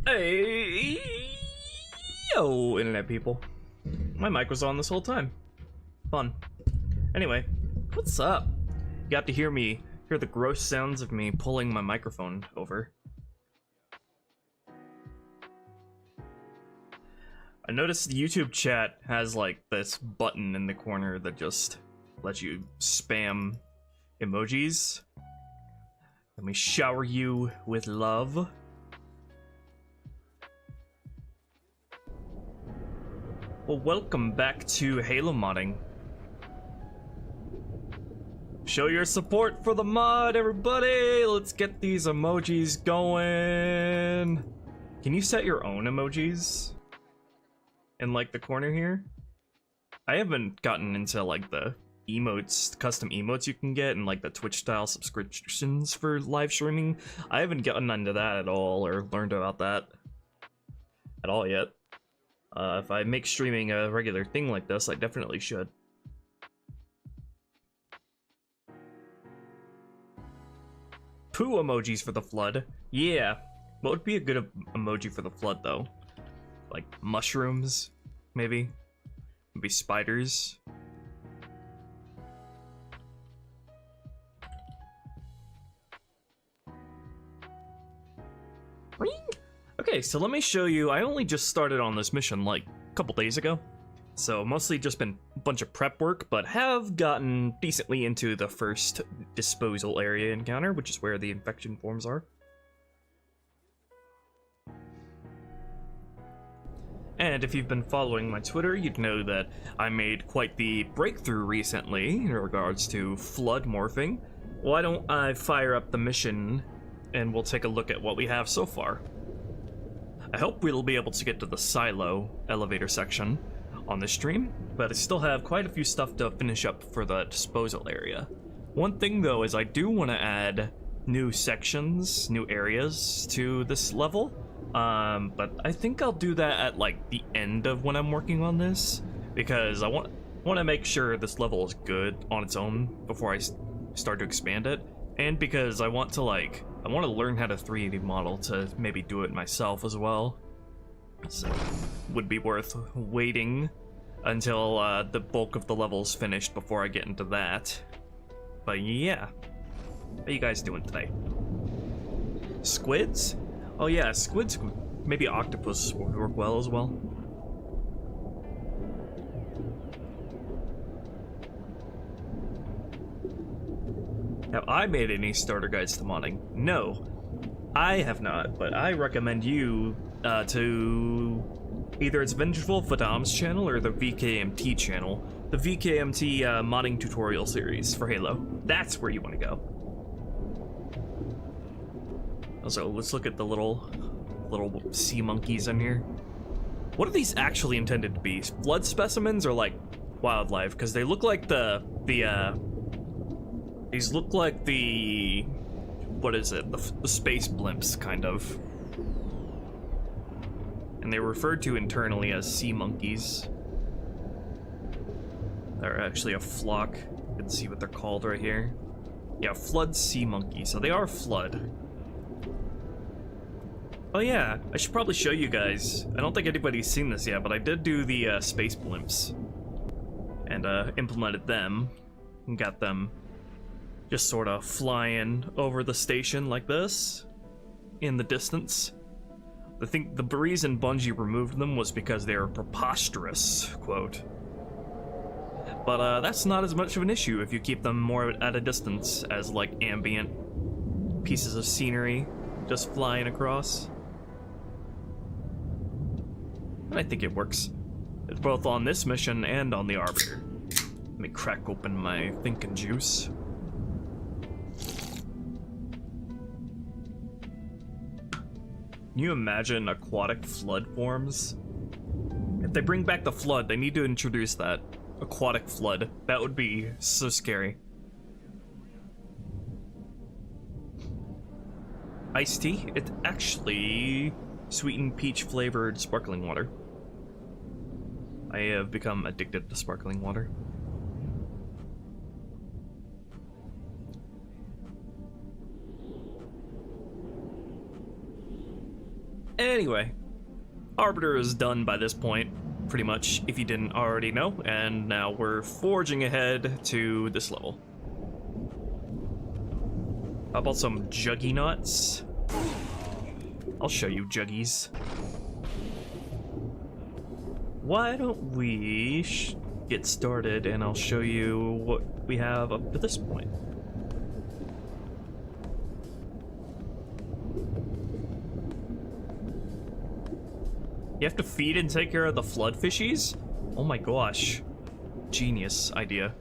Hey, yo, internet people. My mic was on this whole time. Fun. Anyway, what's up? You got to hear the gross sounds of me pulling my microphone over. I noticed the YouTube chat has like this button in the corner that just lets you spam emojis. Let me shower you with love. Well, welcome back to Halo modding. Show your support for the mod, everybody! Let's get these emojis going. Can you set your own emojis in like the corner here? I haven't gotten into like the emotes, custom emotes you can get and like the Twitch style subscriptions for live streaming. I haven't gotten into that at all or learned about that at all yet. If I make streaming a regular thing like this, I definitely should. Poo emojis for the flood. Yeah. What would be a good emoji for the flood, though? Like mushrooms, maybe? Maybe spiders? Okay, so let me show you. I only just started on this mission like a couple days ago, so mostly just been a bunch of prep work, but have gotten decently into the first disposal area encounter, which is where the infection forms are. And if you've been following my Twitter, you'd know that I made quite the breakthrough recently in regards to flood morphing. Why don't I fire up the mission and we'll take a look at what we have so far. I hope we'll be able to get to the silo elevator section on this stream, but I still have quite a few stuff to finish up for the disposal area. One thing though is I do want to add new sections, new areas to this level, but I think I'll do that at like the end of when I'm working on this, because I want to make sure this level is good on its own before I start to expand it, and because I want to learn how to 3D model to maybe do it myself as well. So would be worth waiting until the bulk of the level's finished before I get into that. But yeah, how you guys doing today? Squids? Oh yeah, squids, maybe octopus would work well as well. Have I made any starter guides to modding? No, I have not, but I recommend you to either it's Vengeful Fadam's channel or the VKMT channel. The VKMT modding tutorial series for Halo. That's where you want to go. Also, let's look at the little sea monkeys in here. What are these actually intended to be? Flood specimens or like wildlife? Because they look like these look like the, what is it? The space blimps, kind of. And they're referred to internally as sea monkeys. They're actually a flock. You can see what they're called right here. Yeah, flood sea monkeys. So they are flood. Oh yeah, I should probably show you guys. I don't think anybody's seen this yet, but I did do the space blimps. And implemented them. And got them just sort of flying over the station like this. In the distance. I think the reason Bungie removed them was because they were preposterous, quote. But that's not as much of an issue if you keep them more at a distance as like ambient pieces of scenery just flying across. And I think it works. It's both on this mission and on the Arbiter. Let me crack open my thinking juice. Can you imagine aquatic flood forms? If they bring back the flood, they need to introduce that. Aquatic flood. That would be so scary. Iced tea? It's actually sweetened peach flavored sparkling water. I have become addicted to sparkling water. Anyway, Arbiter is done by this point, pretty much, if you didn't already know, and now we're forging ahead to this level. How about some Juggernauts? I'll show you Juggies. Why don't we get started and I'll show you what we have up to this point. You have to feed and take care of the flood fishies? Oh my gosh. Genius idea.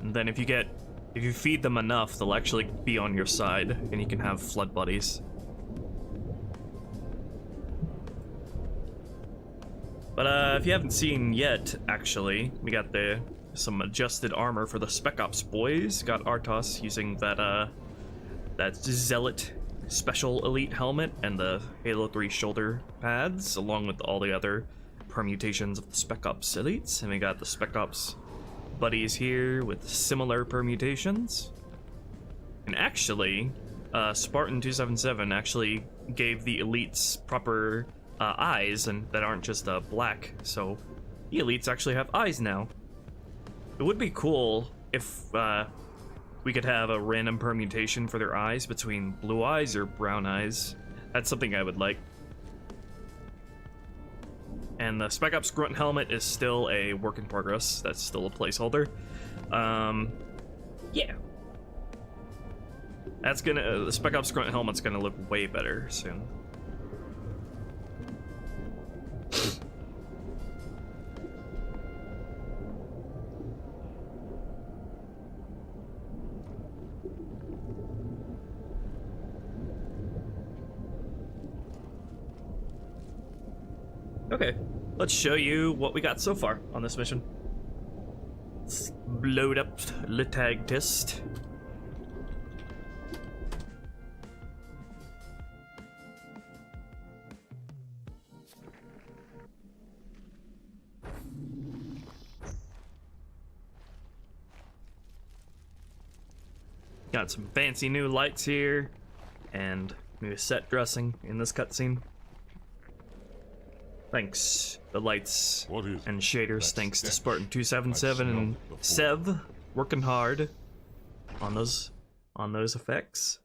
And then if you feed them enough, they'll actually be on your side and you can have flood buddies. But if you haven't seen yet, actually, we got some adjusted armor for the Spec Ops boys. Got Artos using that Zealot special elite helmet and the Halo 3 shoulder pads, along with all the other permutations of the Spec Ops elites. And we got the Spec Ops buddies here with similar permutations. And actually, Spartan 277 actually gave the elites proper eyes, and that aren't just black, so the elites actually have eyes now. It would be cool if we could have a random permutation for their eyes between blue eyes or brown eyes. That's something I would like. And the Spec Ops grunt helmet is still a work in progress. That's still a placeholder. Yeah. That's the Spec Ops grunt helmet's gonna look way better soon. Okay, let's show you what we got so far on this mission. Let's load up the tag test. Got some fancy new lights here, and new set dressing in this cutscene. Thanks, the lights and shaders, thanks to Spartan277 and Sev, working hard on those effects.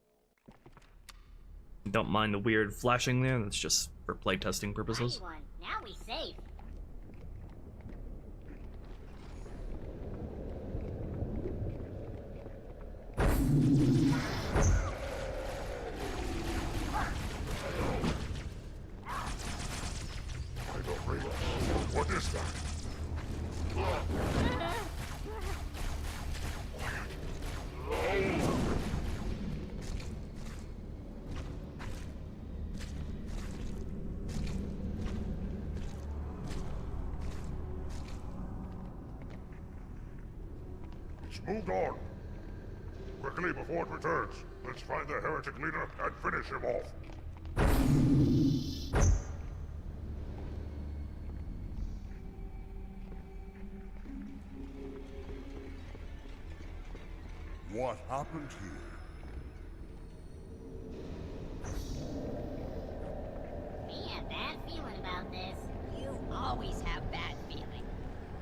Don't mind the weird flashing there, that's just for playtesting purposes. Now we safe. What is that? It's moved on. Quickly before it returns, let's find the heretic leader and finish him off. What happened here? We have bad feeling about this. You always have bad feeling.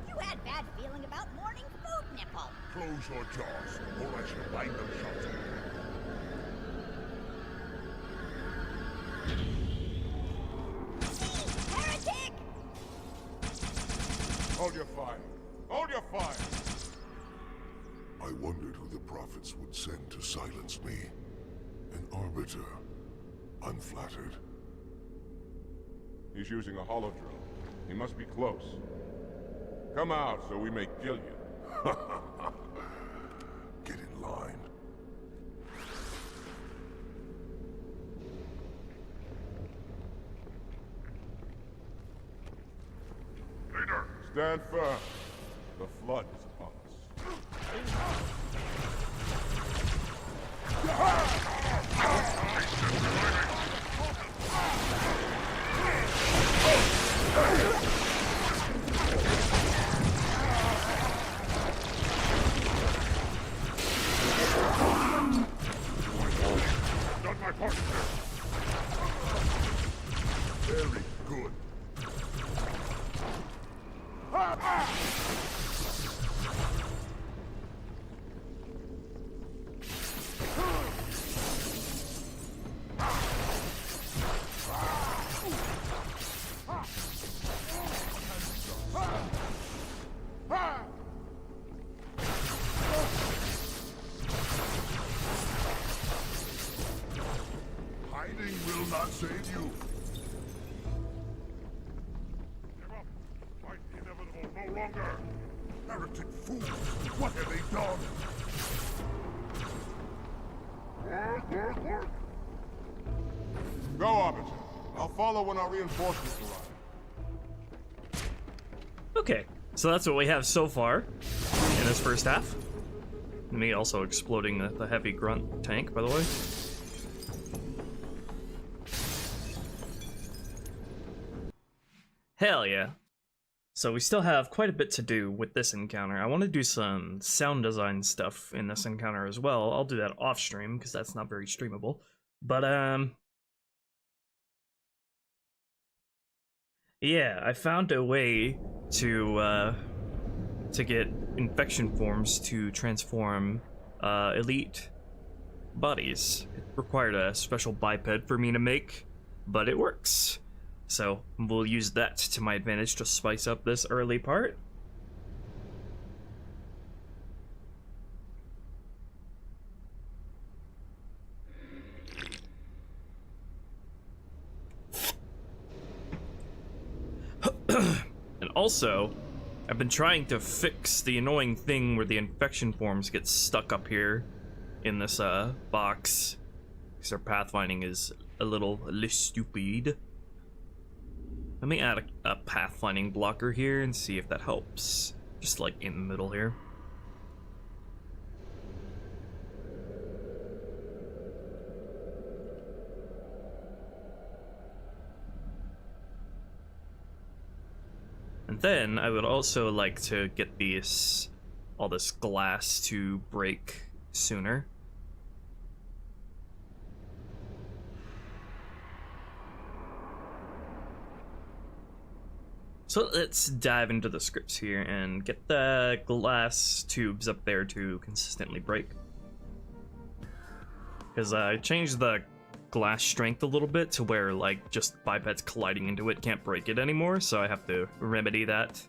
You had bad feeling about morning food nipple. Close your jaws, or I shall bind them shut. Heretic! Hold your fire. Hold your fire! I wondered who the prophets would send to silence me. An arbiter. I'm flattered. He's using a hollow drone. He must be close. Come out so we may kill you. Get in line. Leader! Stand firm. The flood is upon us. Done my part. Very good. Hiding will not save you. Give up. Fight the inevitable no longer. Heretic fools, what have they done? Work. Go, Arbiter. I'll follow when our reinforcements arrive. Okay, so that's what we have so far in this first half. Me also exploding the heavy grunt tank, by the way. Hell yeah. So we still have quite a bit to do with this encounter. I want to do some sound design stuff in this encounter as well. I'll do that off stream because that's not very streamable. But yeah, I found a way to get infection forms to transform elite bodies. It required a special biped for me to make, but it works. So we'll use that to my advantage to spice up this early part. And also, I've been trying to fix the annoying thing where the infection forms get stuck up here in this box, because our pathfinding is a little stupid. Let me add a pathfinding blocker here and see if that helps. Just like in the middle here. And then I would also like to get all this glass to break sooner. So let's dive into the scripts here and get the glass tubes up there to consistently break. Because I changed the glass strength a little bit to where, like, just bipeds colliding into it can't break it anymore, so I have to remedy that.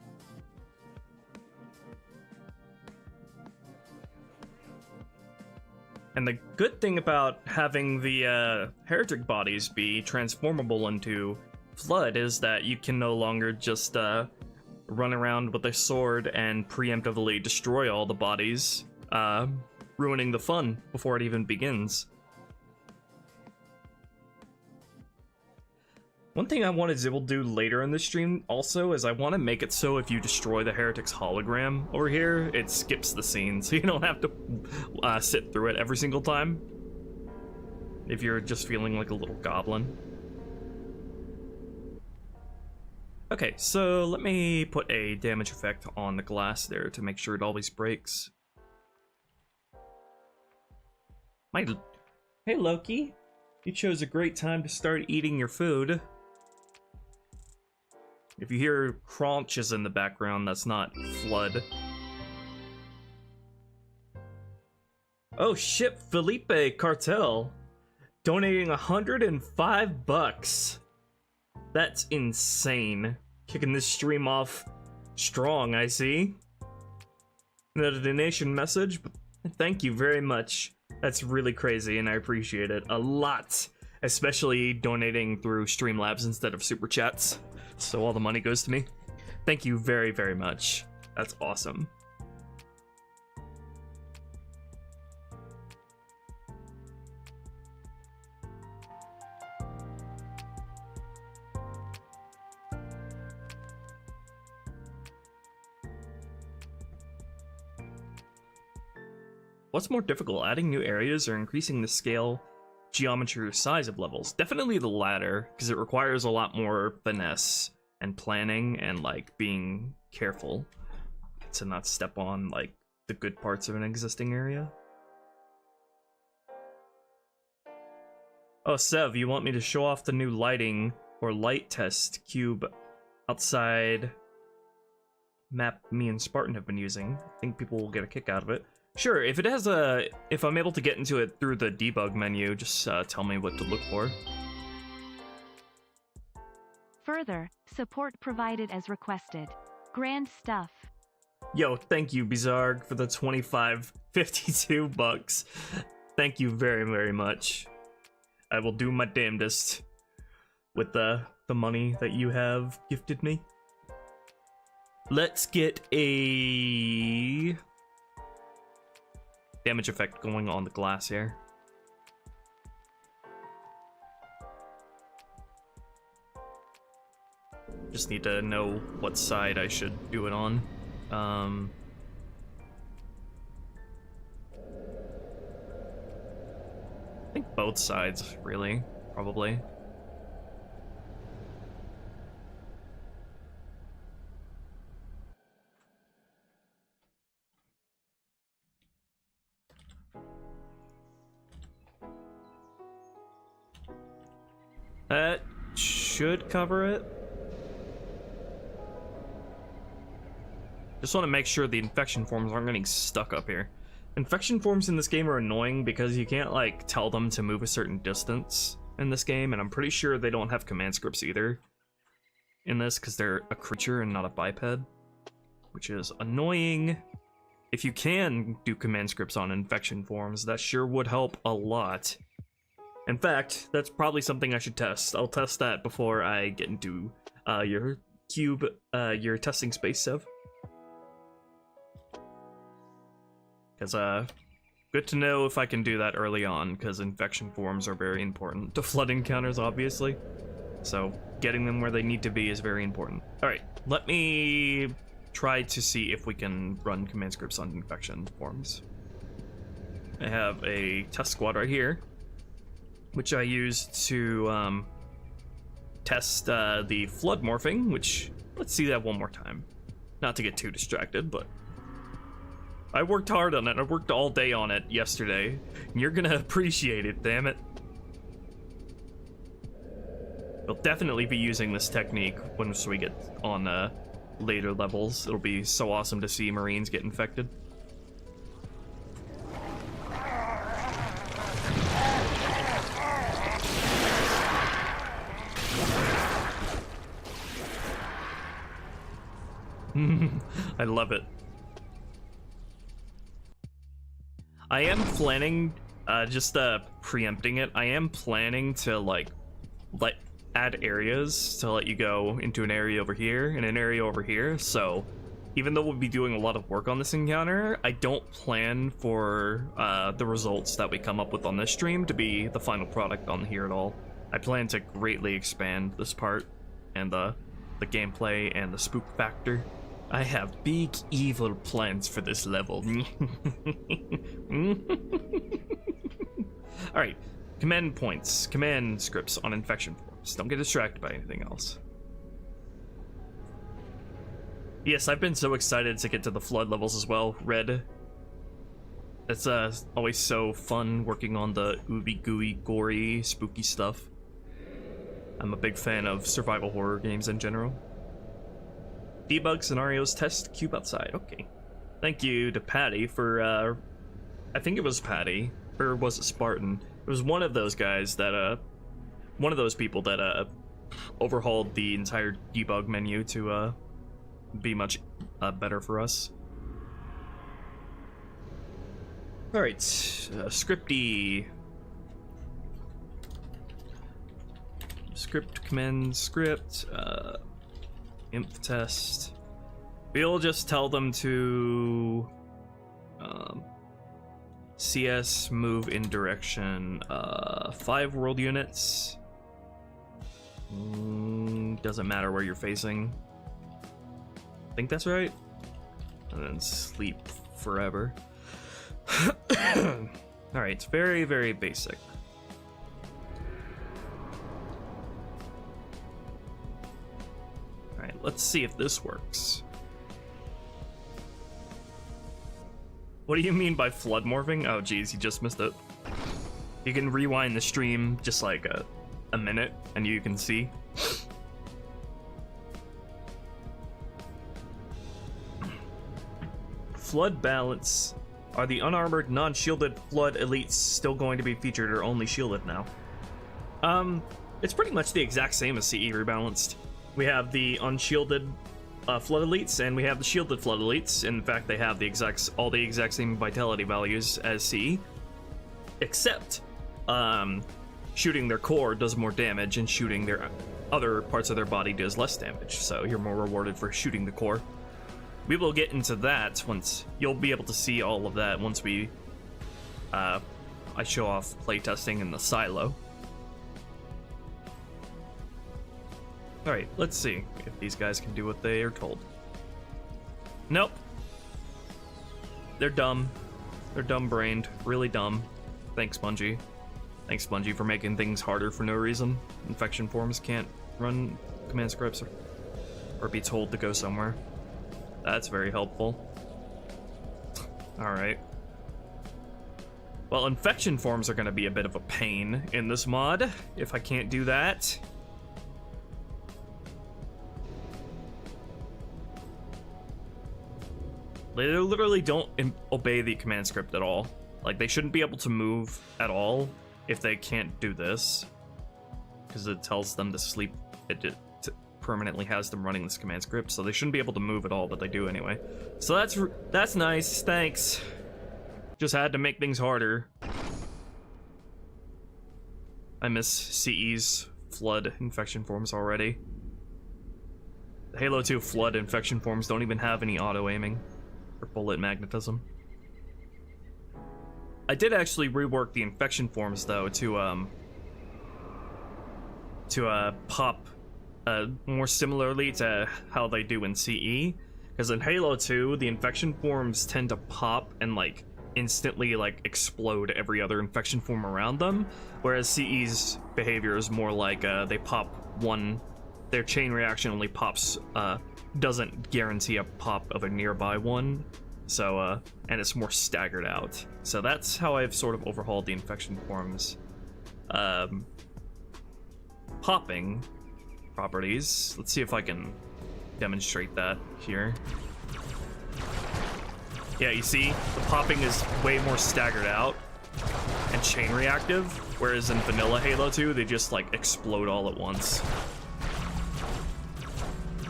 And the good thing about having the heretic bodies be transformable into Flood is that you can no longer just run around with a sword and preemptively destroy all the bodies, ruining the fun before it even begins. One thing I want to do later in the stream also is I want to make it so if you destroy the heretic's hologram over here, it skips the scene, so you don't have to sit through it every single time if you're just feeling like a little goblin. Okay, so let me put a damage effect on the glass there to make sure it always breaks. Hey Loki, you chose a great time to start eating your food. If you hear crunches in the background, that's not Flood. Oh shit, Felipe Cartel donating $105. That's insane. Kicking this stream off strong, I see. Not a donation message, but thank you very much. That's really crazy, and I appreciate it a lot. Especially donating through Streamlabs instead of Super Chats. So all the money goes to me. Thank you very, very much. That's awesome. What's more difficult, adding new areas or increasing the scale, geometry, or size of levels? Definitely the latter, because it requires a lot more finesse and planning and, like, being careful to not step on, like, the good parts of an existing area. Oh, Sev, you want me to show off the new lighting or light test cube outside map me and Spartan have been using? I think people will get a kick out of it. Sure, if it has if I'm able to get into it through the debug menu, just tell me what to look for. Further, support provided as requested. Grand stuff. Yo, thank you, Bizarre, for the $25.52. Thank you very, very much. I will do my damnedest with the money that you have gifted me. Let's get a damage effect going on the glass here. Just need to know what side I should do it on. I think both sides, really, probably. That should cover it. Just want to make sure the infection forms aren't getting stuck up here. Infection forms in this game are annoying because you can't, like, tell them to move a certain distance in this game, and I'm pretty sure they don't have command scripts either in this because they're a creature and not a biped, which is annoying. If you can do command scripts on infection forms, that sure would help a lot. In fact, that's probably something I should test. I'll test that before I get into your cube, your testing space, Sev. Because, good to know if I can do that early on, because infection forms are very important to flood encounters, obviously. So, getting them where they need to be is very important. Alright, let me try to see if we can run command scripts on infection forms. I have a test squad right here, which I used to test the flood morphing, which, let's see that one more time. Not to get too distracted, but I worked hard on it. I worked all day on it yesterday. And you're gonna appreciate it, damn it. We'll definitely be using this technique once we get on later levels. It'll be so awesome to see Marines get infected. I love it. I am planning, just preempting it, I am planning to like add areas to let you go into an area over here and an area over here. So even though we'll be doing a lot of work on this encounter, I don't plan for the results that we come up with on this stream to be the final product on here at all. I plan to greatly expand this part and the gameplay and the spook factor. I have big evil plans for this level. Alright, command points, command scripts on infection forms. Don't get distracted by anything else. Yes, I've been so excited to get to the flood levels as well. Red. It's always so fun working on the ooby gooey, gory, spooky stuff. I'm a big fan of survival horror games in general. Debug scenarios, test cube outside. Okay. Thank you to Patty for, I think it was Patty, or was it Spartan? It was one of those guys that, one of those people that, overhauled the entire debug menu to, be much, better for us. Alright, scripty. Script, command, script, inf test. We'll just tell them to CS move in direction 5 world units. Doesn't matter where you're facing. I think that's right. And then sleep forever. Alright, it's very, very basic. Alright, let's see if this works. What do you mean by flood morphing? Oh geez, you just missed it. You can rewind the stream just like a minute and you can see. Flood balance. Are the unarmored, non-shielded flood elites still going to be featured or only shielded now? It's pretty much the exact same as CE Rebalanced. We have the unshielded flood elites, and we have the shielded flood elites. In fact, they have all the exact same vitality values as CE, except shooting their core does more damage, and shooting their other parts of their body does less damage. So you're more rewarded for shooting the core. We will get into that once. You'll be able to see all of that once we I show off playtesting in the silo. Alright, let's see if these guys can do what they are told. Nope. They're dumb. They're dumb-brained. Really dumb. Thanks, Bungie. Thanks, Bungie, for making things harder for no reason. Infection forms can't run command scripts or be told to go somewhere. That's very helpful. Alright. Well, infection forms are going to be a bit of a pain in this mod, if I can't do that. They literally don't obey the command script at all. Like, they shouldn't be able to move at all if they can't do this. Because it tells them to sleep. It permanently has them running this command script, so they shouldn't be able to move at all, but they do anyway. So that's nice, thanks. Just had to make things harder. I miss CE's flood infection forms already. The Halo 2 flood infection forms don't even have any auto-aiming or bullet magnetism. I did actually rework the infection forms though to pop more similarly to how they do in CE, because in Halo 2 the infection forms tend to pop and like instantly like explode every other infection form around them, whereas CE's behavior is more like they pop one, their chain reaction only pops, doesn't guarantee a pop of a nearby one, so and it's more staggered out. So that's how I've sort of overhauled the infection forms popping properties. Let's see if I can demonstrate that here. Yeah, you see, the popping is way more staggered out and chain reactive, whereas in vanilla Halo 2, they just like explode all at once.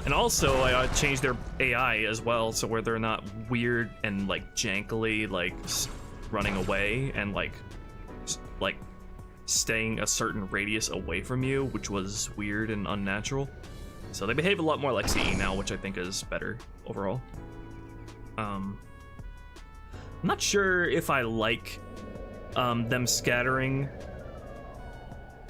And also, I changed their AI as well, so where they're not weird and like jankily like running away and like staying a certain radius away from you, which was weird and unnatural. So they behave a lot more like CE now, which I think is better overall. I'm not sure if I like them scattering.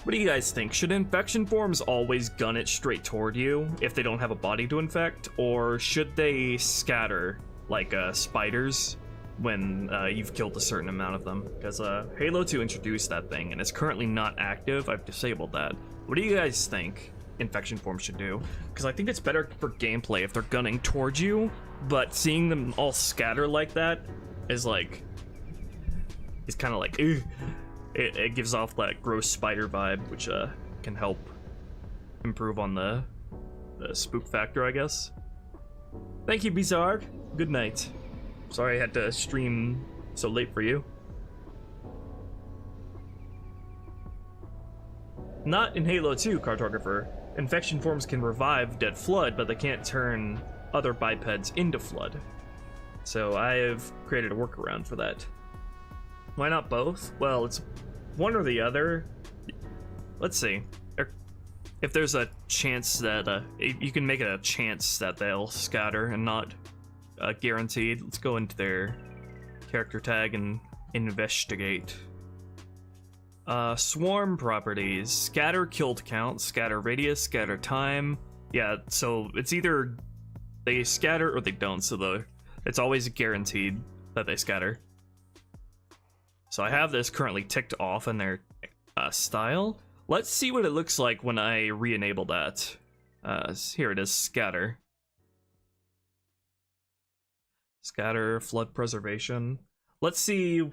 What do you guys think? Should infection forms always gun it straight toward you if they don't have a body to infect, or should they scatter like spiders when you've killed a certain amount of them? Because Halo 2 introduced that thing, and it's currently not active. I've disabled that. What do you guys think infection forms should do? Because I think it's better for gameplay if they're gunning towards you, but seeing them all scatter like that is like, it's kind of like, ew. It gives off that gross spider vibe, which can help improve on the spook factor, I guess. Thank you, Bizarre. Good night. Sorry I had to stream so late for you. Not in Halo 2, Cartographer. Infection forms can revive dead Flood, but they can't turn other bipeds into Flood. So I have created a workaround for that. Why not both? Well, it's one or the other. Let's see. If there's a chance that you can make it a chance that they'll scatter and not guaranteed. Let's go into their character tag and investigate. Swarm properties: scatter killed count, scatter radius, scatter time. Yeah, so it's either they scatter or they don't. So it's always guaranteed that they scatter. So I have this currently ticked off in their style. Let's see what it looks like when I re-enable that. Here it is, scatter. Scatter, flood preservation. Let's see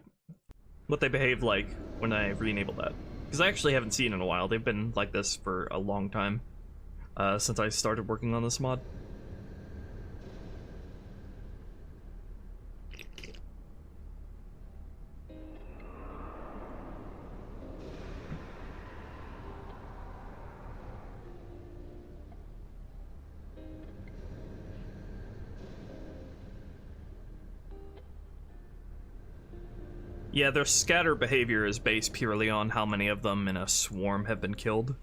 what they behave like when I re-enable that. Because I actually haven't seen it in a while. They've been like this for a long time. Since I started working on this mod. Yeah, their scatter behavior is based purely on how many of them in a swarm have been killed.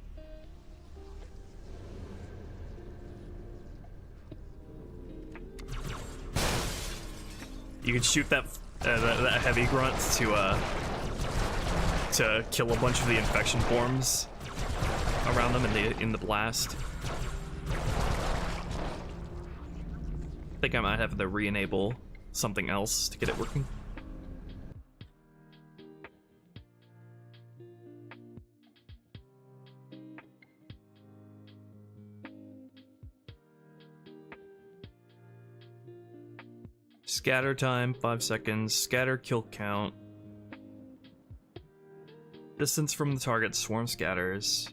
You can shoot that heavy grunt to kill a bunch of the infection forms around them in the blast. I think I might have to re-enable something else to get it working. Scatter time, 5 seconds. Scatter kill count. Distance from the target, swarm scatters.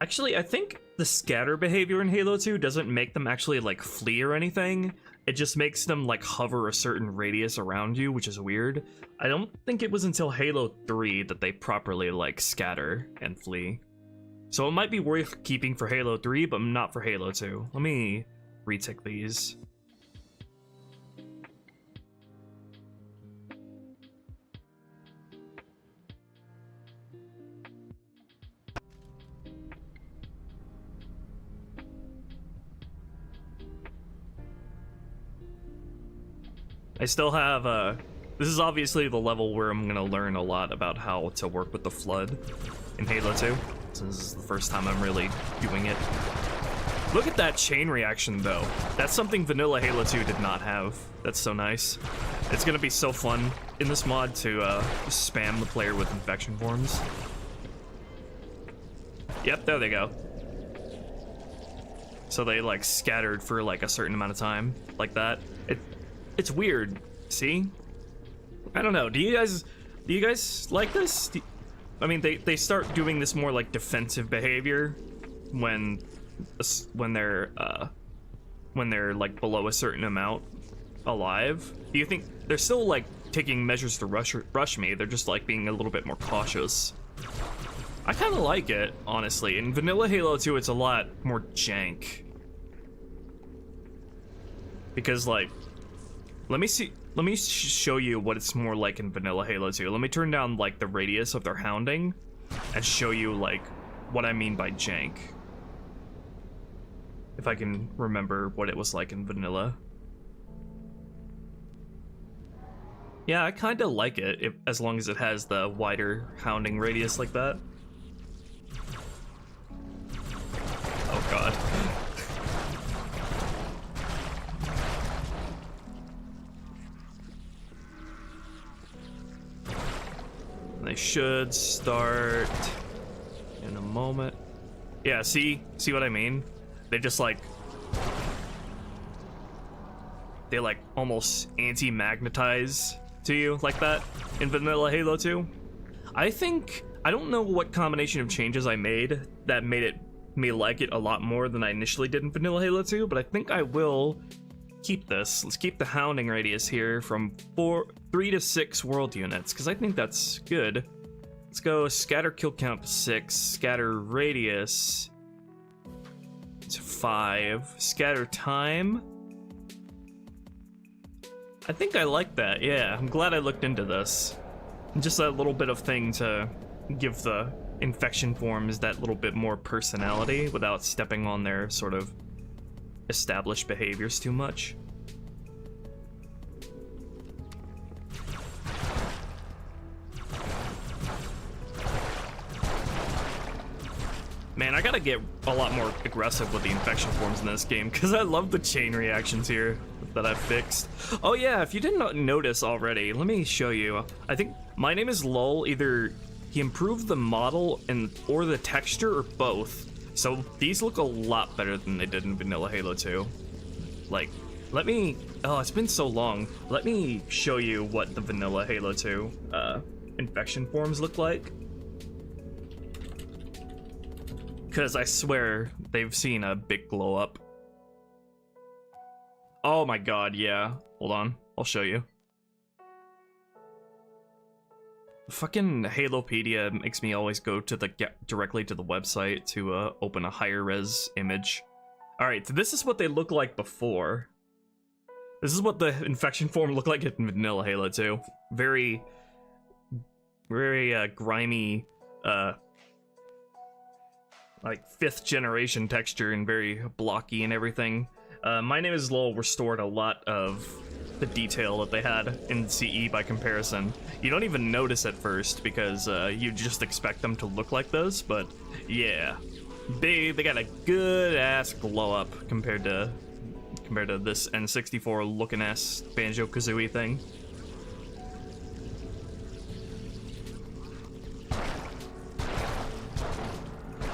Actually, I think the scatter behavior in Halo 2 doesn't make them actually like flee or anything. It just makes them like hover a certain radius around you, which is weird. I don't think it was until Halo 3 that they properly like scatter and flee. So it might be worth keeping for Halo 3, but not for Halo 2. Let me retick these. I still have, this is obviously the level where I'm gonna learn a lot about how to work with the Flood in Halo 2. Since this is the first time I'm really doing it. Look at that chain reaction though. That's something vanilla Halo 2 did not have. That's so nice. It's gonna be so fun in this mod to spam the player with infection forms. Yep, there they go. So they like scattered for like a certain amount of time, like that. It's weird. See? I don't know. Do you guys like this? I mean, they start doing this more like defensive behavior when they're like below a certain amount alive. Do you think they're still like taking measures to rush me? They're just like being a little bit more cautious. I kind of like it, honestly. In vanilla Halo 2, it's a lot more jank. Because like, let me show you what it's more like in vanilla Halo 2. Let me turn down like the radius of their hounding and show you like what I mean by jank. If I can remember what it was like in vanilla. Yeah, I kind of like it, as long as it has the wider hounding radius like that. Oh god. They should start in a moment. Yeah, see what I mean? They just like, they like almost anti-magnetize to you like that in vanilla Halo 2. I don't know what combination of changes I made that made me like it a lot more than I initially did in vanilla Halo 2, but I think I will keep this. Let's keep the hounding radius here from 3 to 6 world units, because I think that's good. Let's go scatter kill count to 6, scatter radius to 5, scatter time. I think I like that, yeah. I'm glad I looked into this. Just a little bit of thing to give the infection forms that little bit more personality without stepping on their sort of established behaviors too much. Man, I gotta get a lot more aggressive with the infection forms in this game, because I love the chain reactions here that I've fixed. Oh yeah, if you didn't notice already, let me show you. I think my name is Lol. Either he improved the model or the texture, or both. So these look a lot better than they did in vanilla Halo 2. Like, let me... Oh, it's been so long. Let me show you what the vanilla Halo 2 infection forms look like. Because I swear they've seen a big glow up. Oh my god, yeah. Hold on, I'll show you. Fucking Halopedia makes me always go to directly to the website to open a higher res image. Alright, so this is what they look like before. This is what the infection form looked like in vanilla Halo 2. Very grimy, like 5th generation texture and very blocky and everything. My Name is Lol restored a lot of the detail that they had in CE by comparison. You don't even notice at first because you just expect them to look like this, but yeah, they got a good ass glow up compared to this N64 looking ass Banjo-Kazooie thing.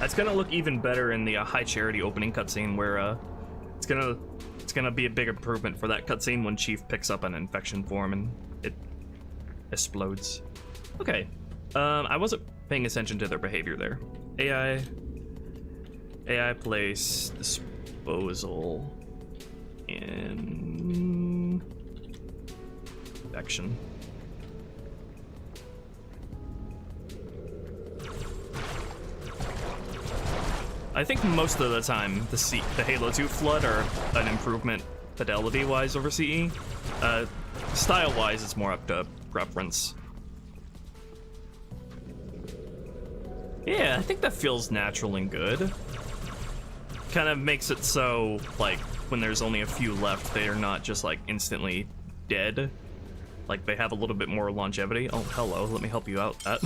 That's gonna look even better in the High Charity opening cutscene, where it's gonna be a big improvement for that cutscene when Chief picks up an infection form and it explodes. Okay, I wasn't paying attention to their behavior there. AI place disposal in infection. I think most of the time the Halo 2 Flood are an improvement fidelity-wise over CE. Style-wise, it's more up to preference. Yeah, I think that feels natural and good. Kind of makes it so, like, when there's only a few left, they are not just, like, instantly dead. Like, they have a little bit more longevity. Oh, hello, let me help you out, that.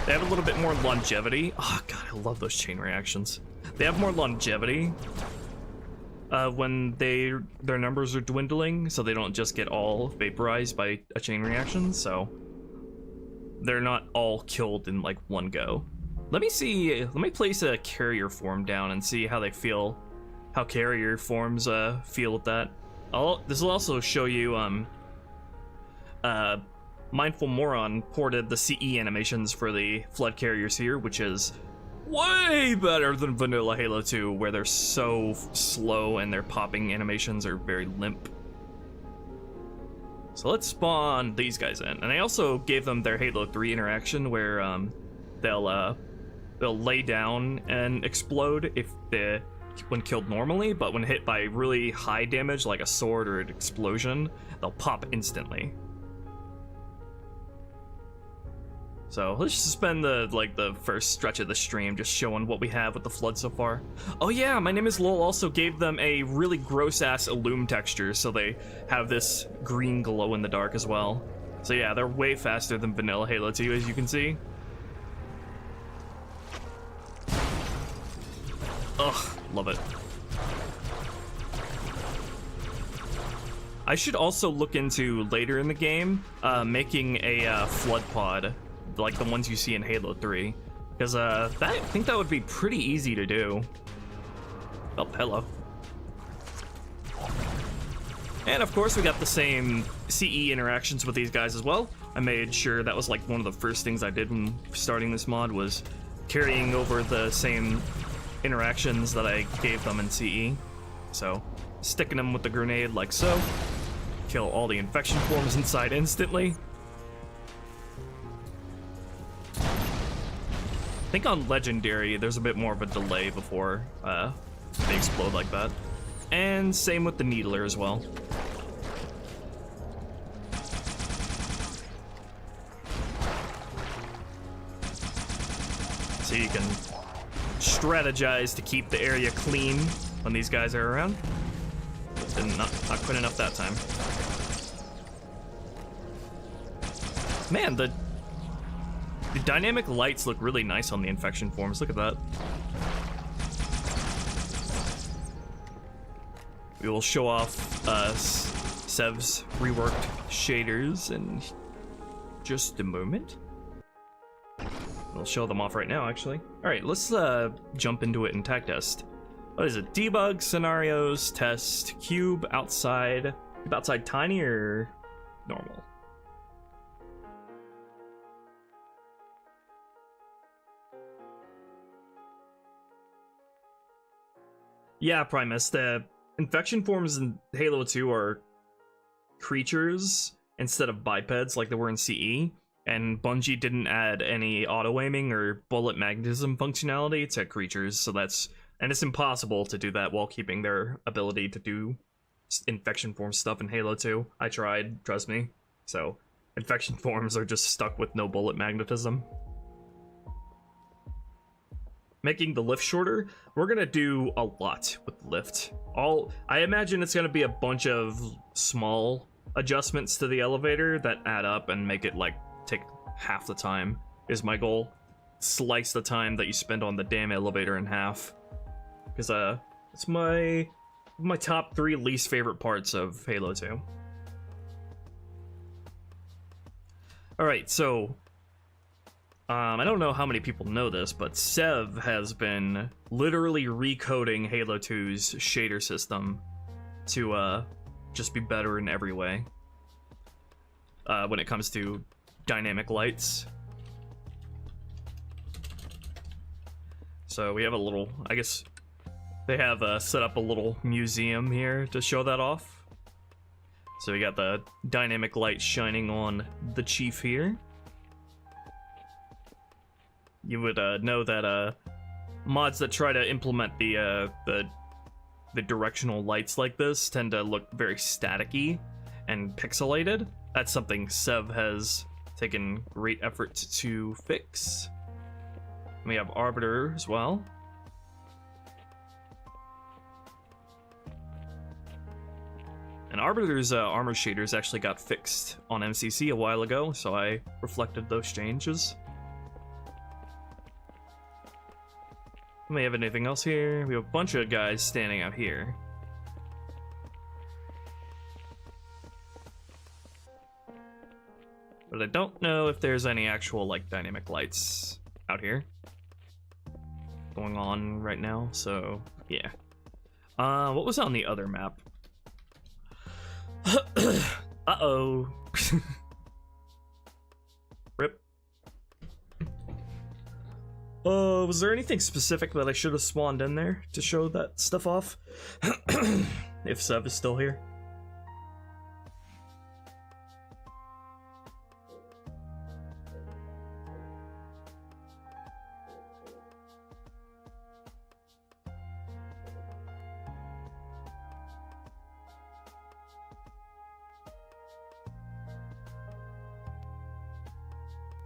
They have a little bit more longevity. Oh god, I love those chain reactions. They have more longevity when their numbers are dwindling, so they don't just get all vaporized by a chain reaction, so they're not all killed in like one go. Let me place a carrier form down and see how they feel, how carrier forms feel with that. This will also show you Mindful Moron ported the CE animations for the flood carriers here, which is way better than vanilla Halo 2, where they're so slow and their popping animations are very limp. So let's spawn these guys in. And I also gave them their Halo 3 interaction where they'll lay down and explode when killed normally, but when hit by really high damage like a sword or an explosion, they'll pop instantly. So let's just spend the first stretch of the stream just showing what we have with the flood so far. Oh yeah, My Name is Lol also gave them a really gross ass illume texture, so they have this green glow in the dark as well. So yeah, they're way faster than vanilla Halo 2, as you can see. Ugh, love it. I should also look into later in the game making a flood pod, like the ones you see in Halo 3, because I think that would be pretty easy to do. Oh, hello. And of course we got the same CE interactions with these guys as well. I made sure that was like one of the first things I did when starting this mod, was carrying over the same interactions that I gave them in CE. So, sticking them with the grenade like so. Kill all the infection forms inside instantly. I think on Legendary, there's a bit more of a delay before they explode like that. And same with the Needler as well. So you can strategize to keep the area clean when these guys are around. And not quite enough that time. Man, the dynamic lights look really nice on the infection forms. Look at that. We will show off Sev's reworked shaders in just a moment. We'll show them off right now, actually. All right, let's jump into it and tag test. What is it? Debug, scenarios, test, cube, outside. Cube outside tiny or normal? Yeah, Primus, the infection forms in Halo 2 are creatures instead of bipeds like they were in CE, and Bungie didn't add any auto-aiming or bullet magnetism functionality to creatures, so and it's impossible to do that while keeping their ability to do infection form stuff in Halo 2. I tried, trust me. So, infection forms are just stuck with no bullet magnetism. Making the lift shorter, we're gonna do a lot with the lift. I imagine it's gonna be a bunch of small adjustments to the elevator that add up and make it like take half the time is my goal. Slice the time that you spend on the damn elevator in half. Because it's my top 3 least favorite parts of Halo 2. Alright, so I don't know how many people know this, but Sev has been literally recoding Halo 2's shader system to just be better in every way when it comes to dynamic lights. So we have a little, I guess they have set up a little museum here to show that off. So we got the dynamic light shining on the Chief here. You would know that mods that try to implement the directional lights like this tend to look very staticky and pixelated. That's something Sev has taken great effort to fix. We have Arbiter as well. And Arbiter's armor shaders actually got fixed on MCC a while ago, so I reflected those changes. Do we have anything else here? We have a bunch of guys standing out here. But I don't know if there's any actual, like, dynamic lights out here going on right now, so yeah. What was on the other map? Uh-oh. Was there anything specific that I should have spawned in there to show that stuff off? If Sev is still here.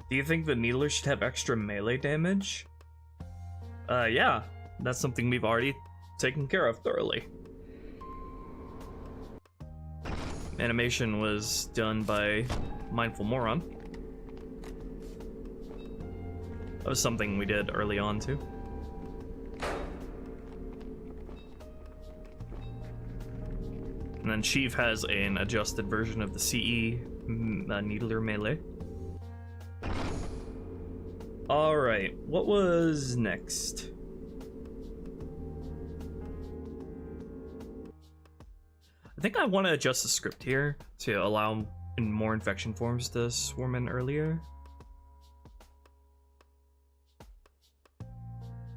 Do you think the Needler should have extra melee damage? Yeah. That's something we've already taken care of thoroughly. Animation was done by Mindful Moron. That was something we did early on, too. And then Sheev has an adjusted version of the CE Needler melee. Alright, what was next? I think I want to adjust the script here to allow more infection forms to swarm in earlier.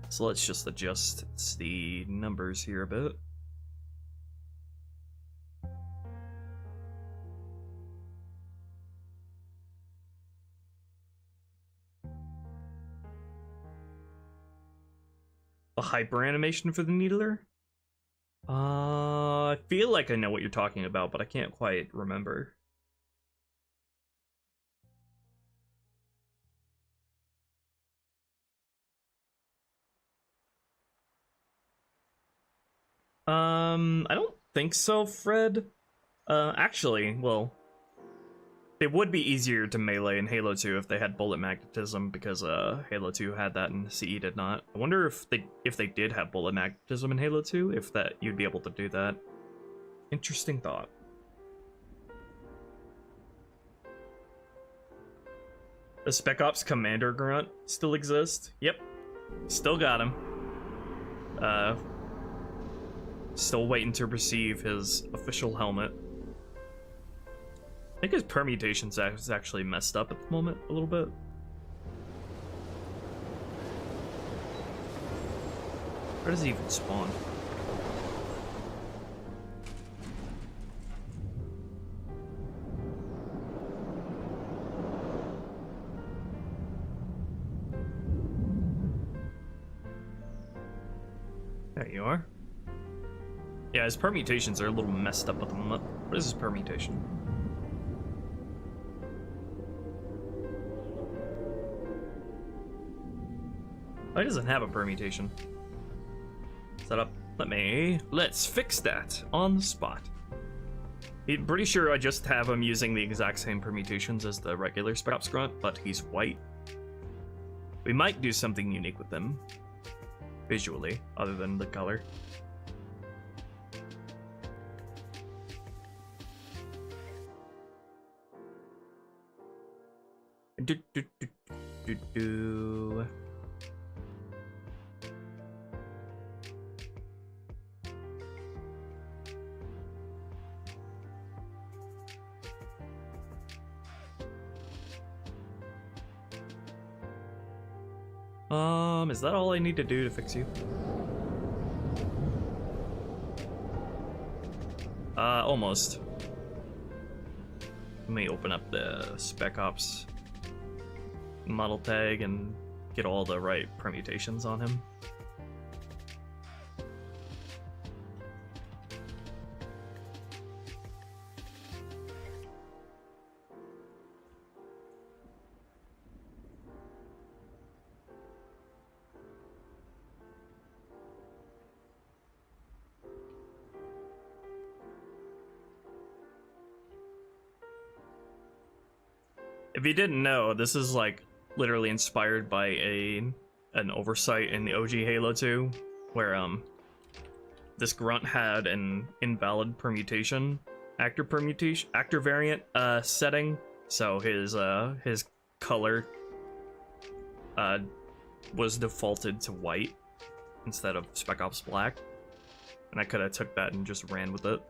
So let's just adjust the numbers here a bit. A hyper animation for the Needler? I feel like I know what you're talking about, but I can't quite remember. I don't think so, Fred. Actually, well, it would be easier to melee in Halo 2 if they had bullet magnetism, because Halo 2 had that and CE did not. I wonder if they did have bullet magnetism in Halo 2, if that you'd be able to do that. Interesting thought. The Spec Ops Commander Grunt still exists? Yep. Still got him. Still waiting to receive his official helmet. I think his permutations is actually messed up at the moment a little bit. Where does he even spawn? There you are. Yeah, his permutations are a little messed up at the moment. What is his permutation? Oh, he doesn't have a permutation. Set up. Let's fix that on the spot. I'm pretty sure I just have him using the exact same permutations as the regular Spec Ops Grunt, but he's white. We might do something unique with him. Visually, other than the color. Do. Is that all I need to do to fix you? Almost. Let me open up the Spec Ops model tag and get all the right permutations on him. If you didn't know, this is like literally inspired by an oversight in the OG Halo 2, where this grunt had an invalid permutation, actor variant setting, so his color was defaulted to white instead of Spec Ops Black, and I could have took that and just ran with it.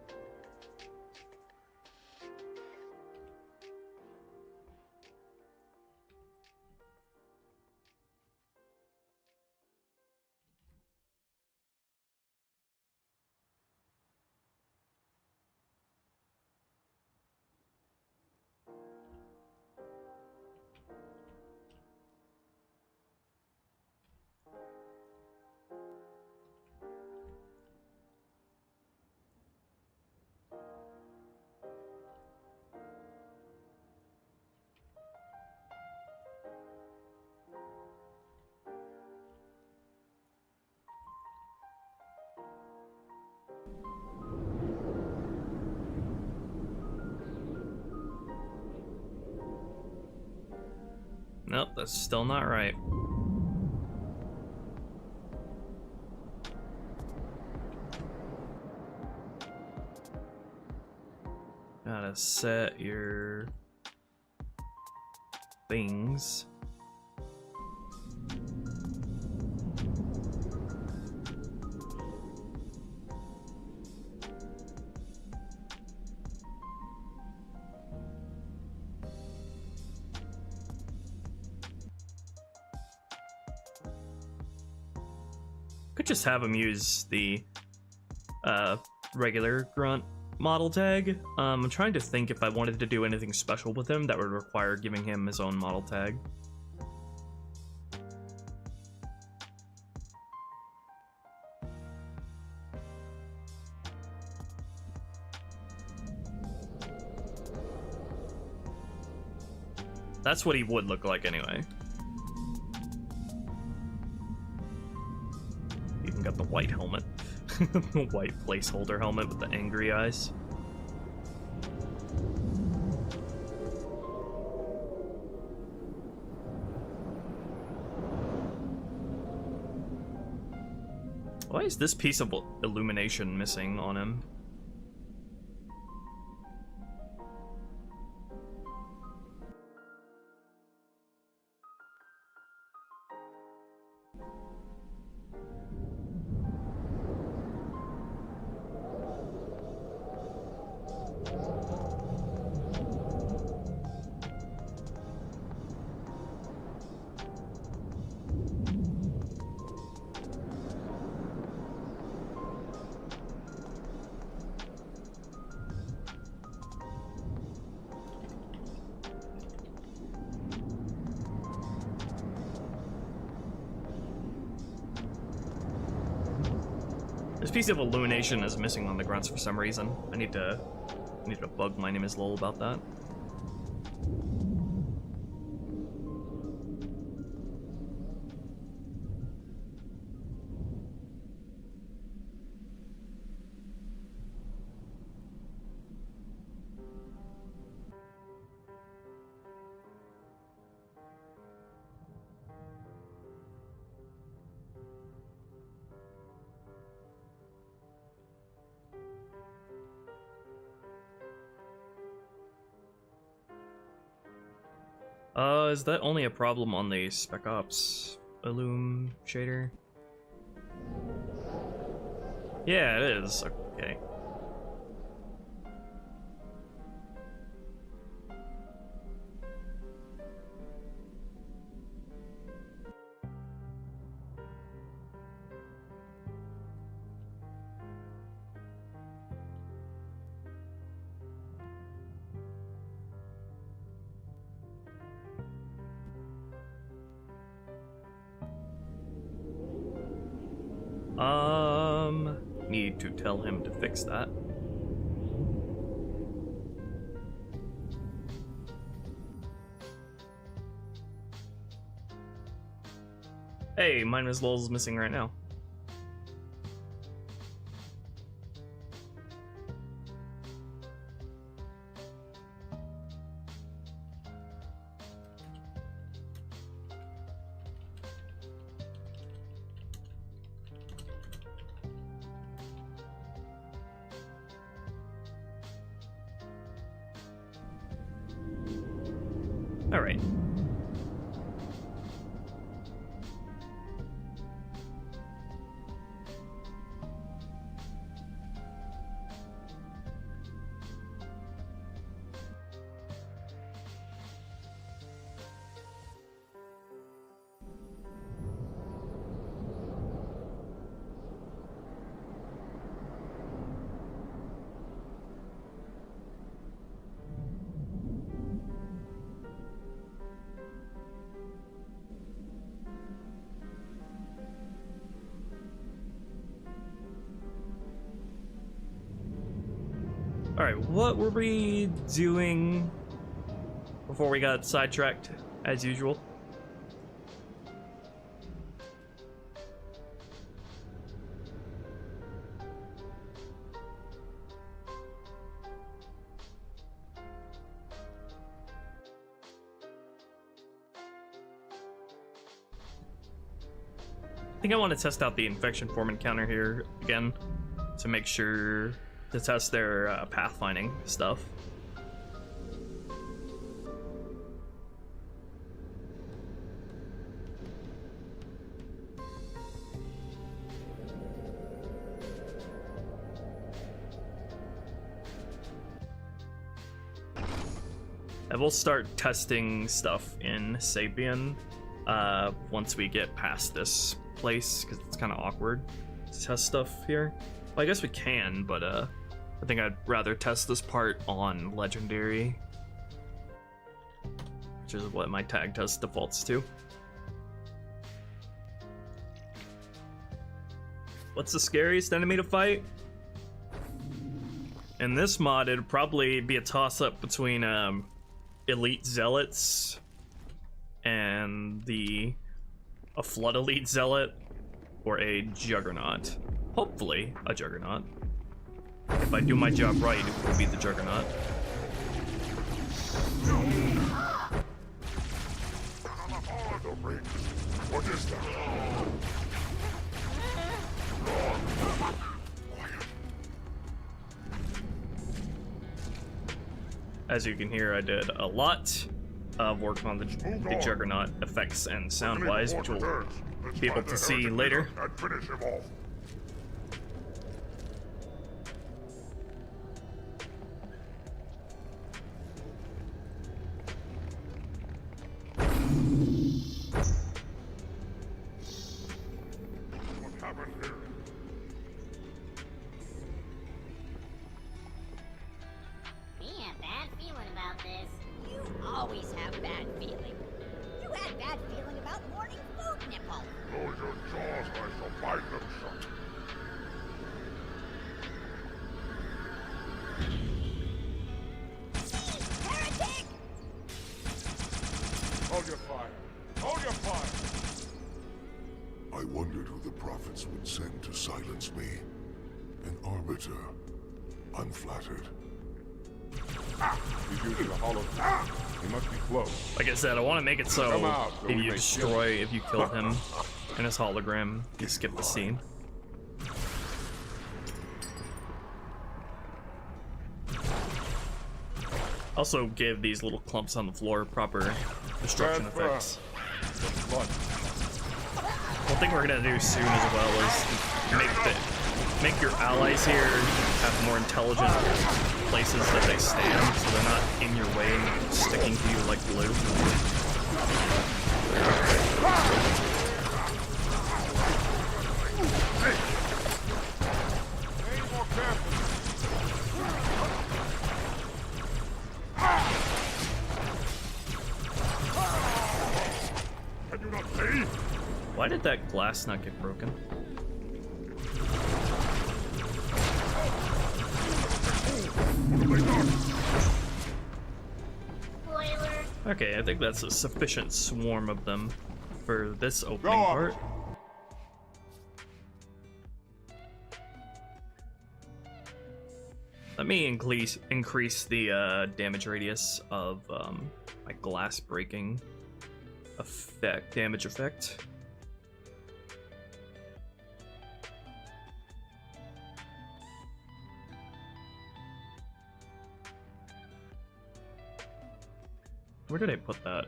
Nope, that's still not right. Gotta set your things. Could just have him use the regular grunt model tag. I'm trying to think if I wanted to do anything special with him that would require giving him his own model tag. That's what he would look like anyway. Even got the white helmet. The white placeholder helmet with the angry eyes. Why is this piece of illumination missing on him? This piece of illumination is missing on the grunts for some reason. I need to bug my name is Lol about that. Is that only a problem on the Spec Ops Illum shader? Yeah, it is. Okay. Need to tell him to fix that. Hey, mine is Lol's missing right now. All right. Alright, what were we doing before we got sidetracked, as usual? think I want to test out the infection form encounter here again to make sure to test their pathfinding stuff. I will start testing stuff in Sapien once we get past this place, because it's kind of awkward to test stuff here. Well, I guess we can, but I think I'd rather test this part on Legendary, which is what my tag test defaults to. What's the scariest enemy to fight? In this mod, it'd probably be a toss-up between Elite Zealots and a Flood Elite Zealot, or a Juggernaut. Hopefully a Juggernaut. If I do my job right, it will be the Juggernaut. What is that? As you can hear, I did a lot of work on the Juggernaut effects and sound-wise, which we'll be able to see later. And finish him off. What happened here? Me have bad feeling about this. You always have bad feeling. You had bad feeling about morning food nipple. Close your jaws, or I shall bite them shut. Heretic! Hold your fire. Hold your fire. I wondered who the prophets would send to silence me. An arbiter. I'm flattered. He's using a hollow. He must be close. Like I said, I want to make it so Come out, so if we you may destroy, if you kill him in his hologram, you skip the scene. Also give these little clumps on the floor proper destruction Transfer. effects. Blood. One thing we're gonna do soon as well is make your allies here have more intelligent places that they stand, so they're not in your way and sticking to you like glue. More careful. Can you not see? Why did that glass not get broken? Spoiler. Okay, I think that's a sufficient swarm of them for this opening Go on. part. Let me increase the damage radius of my glass breaking damage effect. Where did I put that?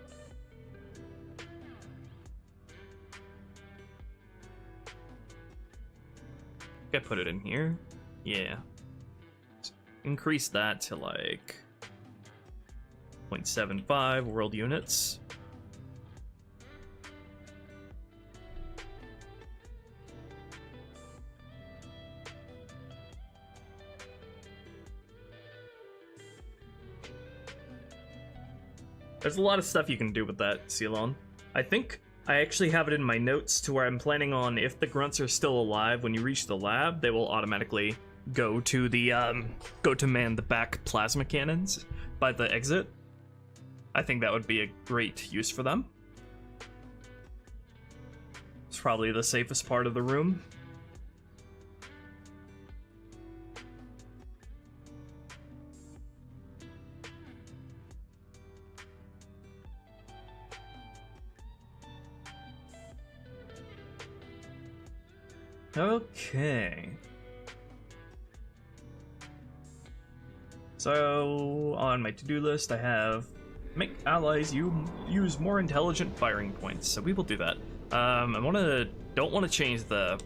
I think I put it in here. Yeah. Let's increase that to like 0.75 world units. There's a lot of stuff you can do with that, Ceylon. I think I actually have it in my notes to where I'm planning on, if the grunts are still alive, when you reach the lab, they will automatically go to man the back plasma cannons by the exit. I think that would be a great use for them. It's probably the safest part of the room. Okay. So, on my to-do list, I have make allies use more intelligent firing points. So we will do that. Don't want to change the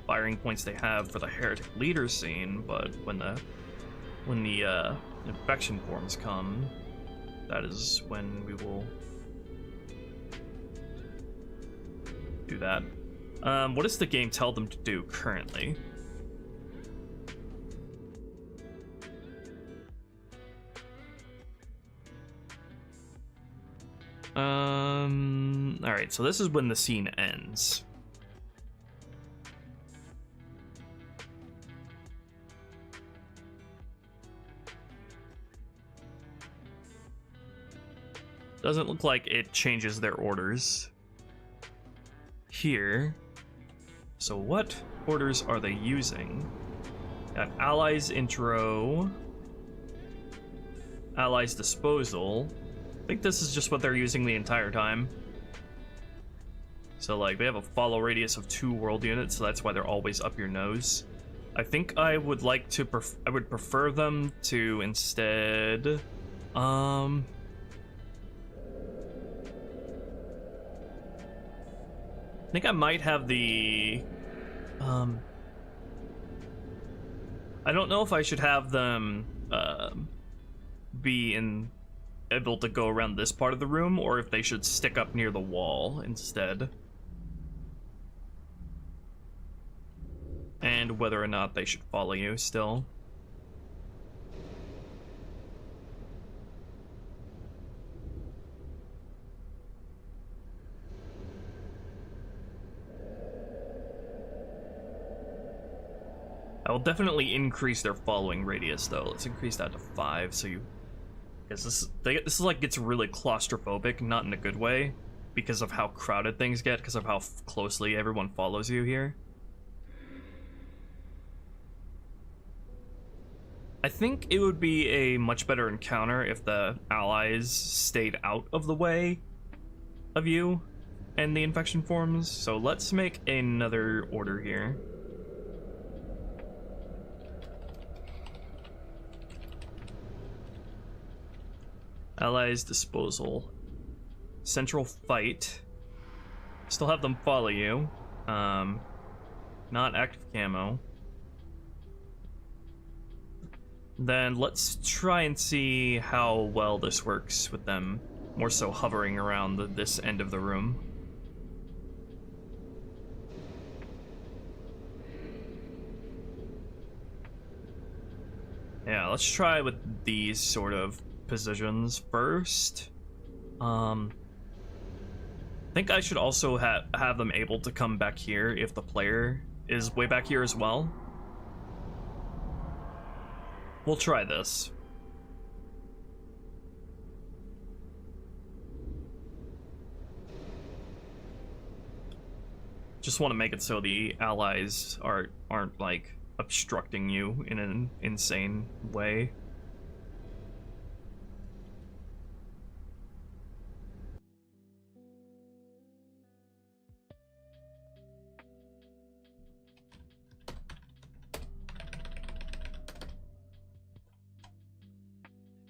firing points they have for the heretic leader scene, but when the infection forms come, that is when we will do that. What does the game tell them to do currently? Alright, so this is when the scene ends. Doesn't look like it changes their orders here. So what orders are they using? Got allies intro, allies disposal. I think this is just what they're using the entire time. So like they have a follow radius of 2 world units, so that's why they're always up your nose. I think I would like to I would prefer them to instead I think I might have the I don't know if I should have them be able to go around this part of the room, or if they should stick up near the wall instead. And whether or not they should follow you still. I will definitely increase their following radius though. Let's increase that to 5 so you... Because this like gets really claustrophobic, not in a good way, because of how crowded things get, because of how closely everyone follows you here. I think it would be a much better encounter if the allies stayed out of the way of you and the infection forms, so let's make another order here. Allies disposal. Central fight. Still have them follow you. Not active camo. Then let's try and see how well this works with them more so hovering around this end of the room. Yeah, let's try with these sort of positions first. I think I should also have them able to come back here if the player is way back here as well. We'll try this. Just want to make it so the allies aren't like obstructing you in an insane way.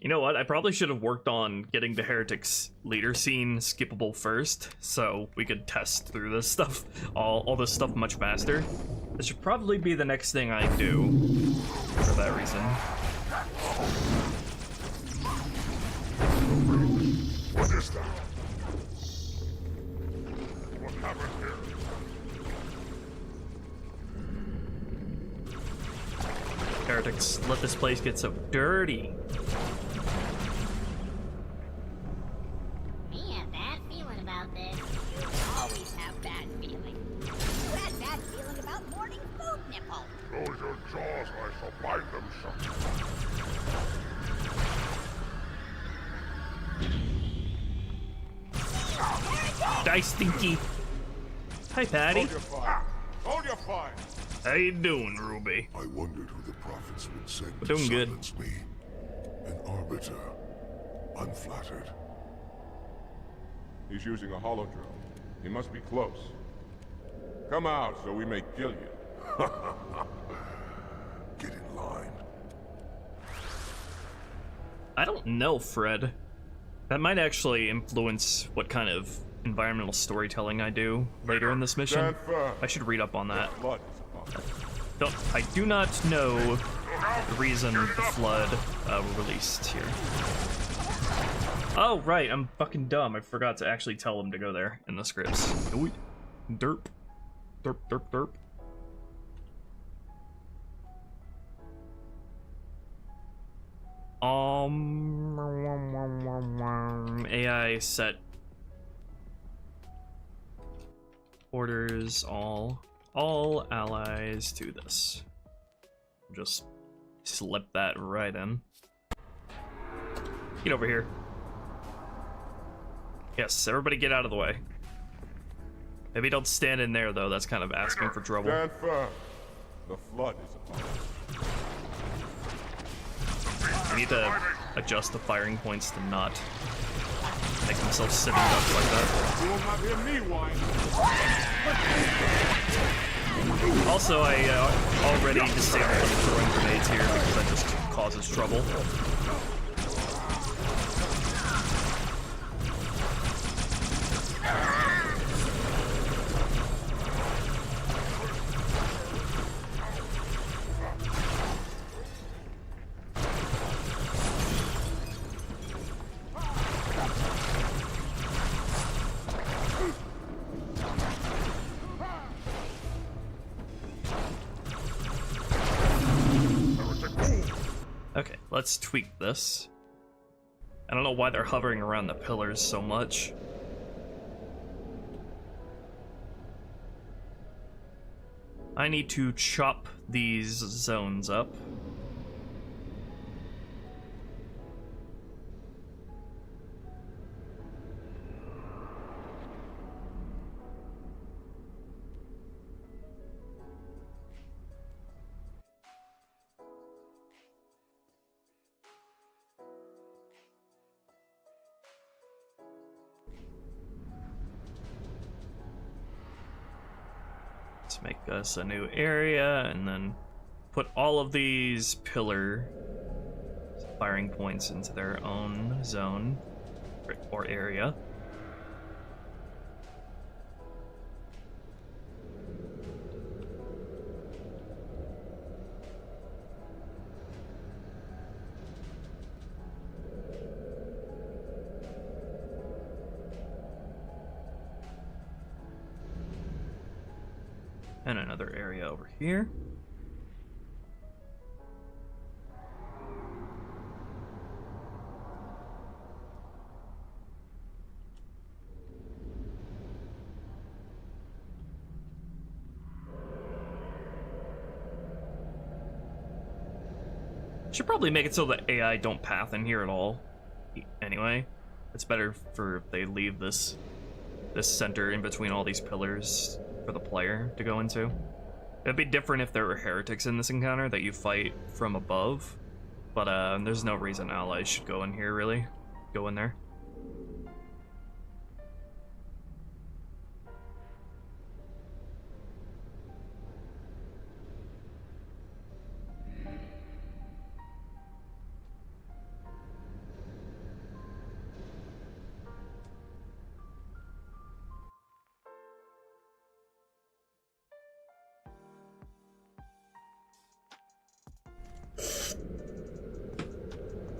You know what? I probably should have worked on getting the Heretics leader scene skippable first, so we could test through this stuff, all this stuff much faster. This should probably be the next thing I do, for that reason. What is that? What happened here? Heretics, let this place get so dirty. Close your jaws or I shall bite them shut. Die, Stinky. Hi, Patty. Hold your fire. Hold your fire. How you doing, Ruby? I wondered who the prophets would send We're to doing good. silence me. An arbiter. Unflattered. He's using a hollow drone. He must be close. Come out so we may kill you. Get in line. I don't know, Fred. That might actually influence what kind of environmental storytelling I do later in this mission. Stand firm. I should read up on that. Blood is upon us. I do not know the reason the Flood were released here. Oh, right, I'm fucking dumb. I forgot to actually tell them to go there in the scripts. Ooh, derp. Derp, derp, derp. AI set orders all allies to this. Just slip that right in. Get over here. Yes, everybody get out of the way. Maybe don't stand in there though, that's kind of asking for trouble. Stand firm. The flood is upon us. I need to adjust the firing points to not make themselves sitting ducks like that. You will not hear me whine. Also, I already disabled them throwing grenades here because that just causes trouble. Okay, let's tweak this. I don't know why they're hovering around the pillars so much. I need to chop these zones up. Let's make us a new area and then put all of these pillar firing points into their own zone or area. And another area over here. Should probably make it so that AI don't path in here at all. Anyway, it's better for if they leave this center in between all these pillars for the player to go into. It'd be different if there were heretics in this encounter that you fight from above, but there's no reason allies should go in here, really. Go in there.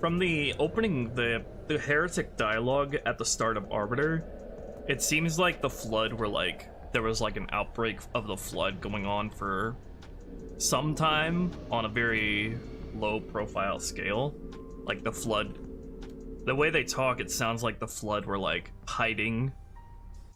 From the opening, the heretic dialogue at the start of Arbiter, it seems like the Flood were like, there was like an outbreak of the Flood going on for some time on a very low profile scale. Like the Flood, the way they talk, it sounds like the Flood were like hiding,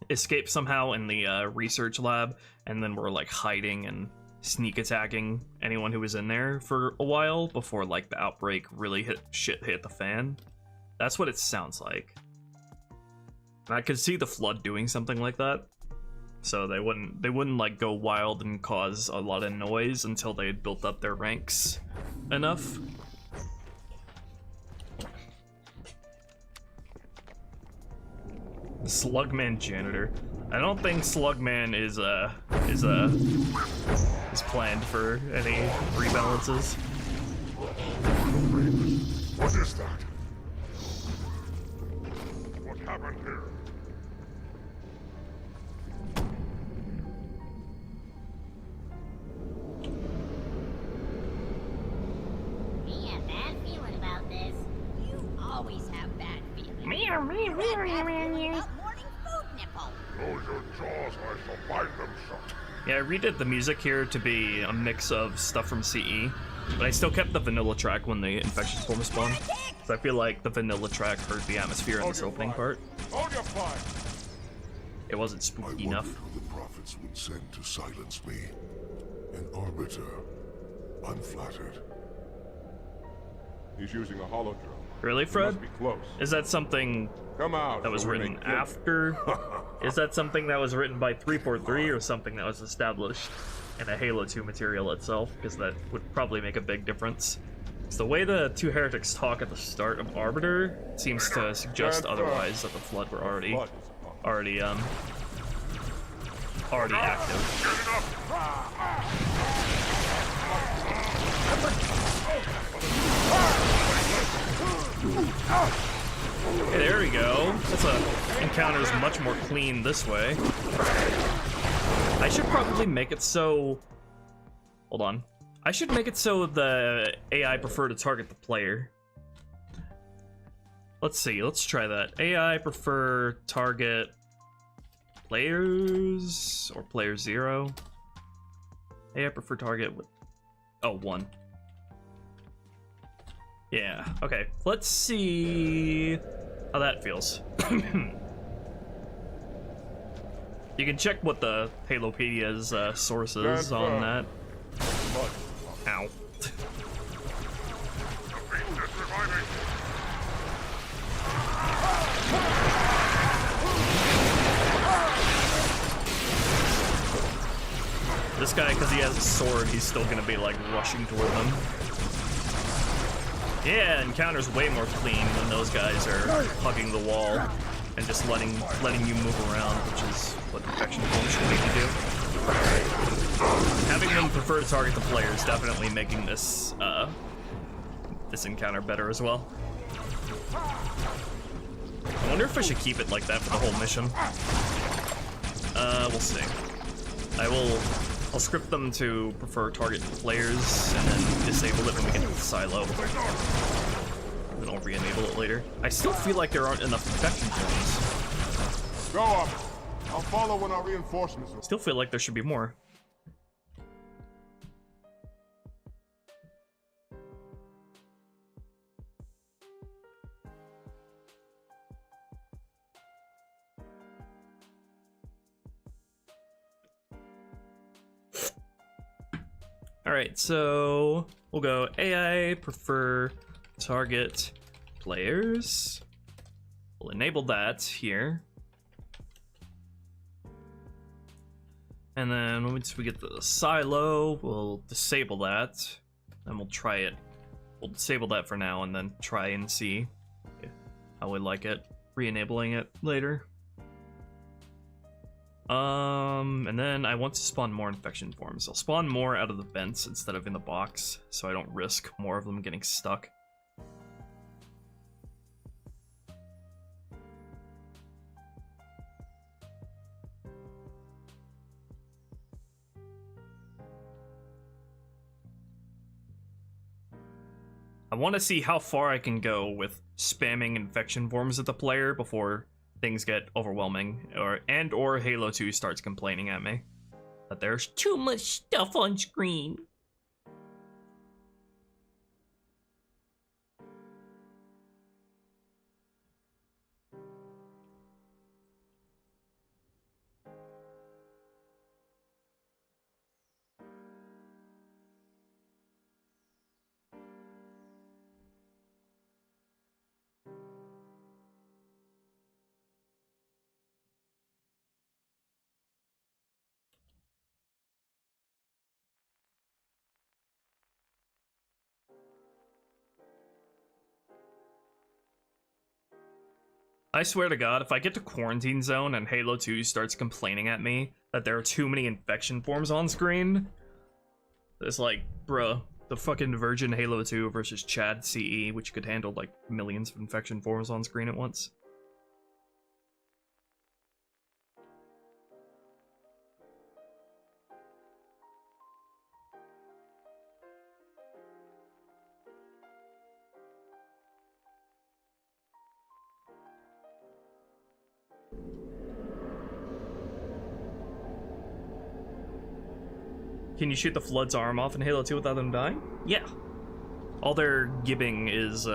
escaped somehow in the research lab, and then were like hiding and sneak attacking anyone who was in there for a while before like the outbreak really hit the fan. That's what it sounds like. And I could see the Flood doing something like that. So they wouldn't like go wild and cause a lot of noise until they had built up their ranks enough. The Slugman Janitor. I don't think Slugman is planned for any rebalances. What is that? What happened here? We have bad feeling about this. You always have bad feelings. Meow, meow, You had meow, bad meow, feeling meow. about morning food nipple. Close your jaws, I shall bind them shut. Yeah, I redid the music here to be a mix of stuff from CE, but I still kept the vanilla track when the infection form spawned. So I feel like the vanilla track hurt the atmosphere in this opening part. Hold your fire! It wasn't I spooky wondered enough. who the prophets would send to silence me. An arbiter. Unflattered. He's using a hollow drone. Really, He Fred? must be close. Is that something Come out. that was so we written may kill you. after? Is that something that was written by 343 or something that was established in a Halo 2 material itself? Because that would probably make a big difference. It's the way the two heretics talk at the start of Arbiter seems to suggest otherwise, that the Flood were already Blood is upon already active. Hey, there we go. This encounter is much more clean this way. I should probably make it so... Hold on. I should make it so the AI prefer to target the player. Let's see, let's try that. AI prefer target players or player 0. AI prefer target with... Oh, 1. Yeah, okay. Let's see how that feels. You can check what the Halopedia's source is on that. Ow. This guy, because he has a sword, he's still gonna be like rushing toward them. Yeah, encounter's way more clean when those guys are hugging the wall and just letting you move around, which is what infection forms should make you do. Having them prefer to target the player is definitely making this this encounter better as well. I wonder if I should keep it like that for the whole mission. We'll see. I'll script them to prefer target players and then disable it when we get to the silo. Then I'll re-enable it later. I still feel like there aren't enough infection forms. Go up. I'll follow when our reinforcements are... Still feel like there should be more. Alright, so we'll go AI prefer target players. We'll enable that here. And then once we get to the silo, we'll disable that. And we'll try it. We'll disable that for now and then try and see how we like it. Re-enabling it later. And then I want to spawn more infection forms. I'll spawn more out of the vents instead of in the box, so I don't risk more of them getting stuck. I want to see how far I can go with spamming infection forms at the player before things get overwhelming, or Halo 2 starts complaining at me that there's too much stuff on screen. I swear to God, if I get to Quarantine Zone and Halo 2 starts complaining at me that there are too many infection forms on screen, it's like, bruh, the fucking Virgin Halo 2 versus Chad CE, which could handle like millions of infection forms on screen at once. Can you shoot the Flood's arm off in Halo 2 without them dying? Yeah. All their gibbing is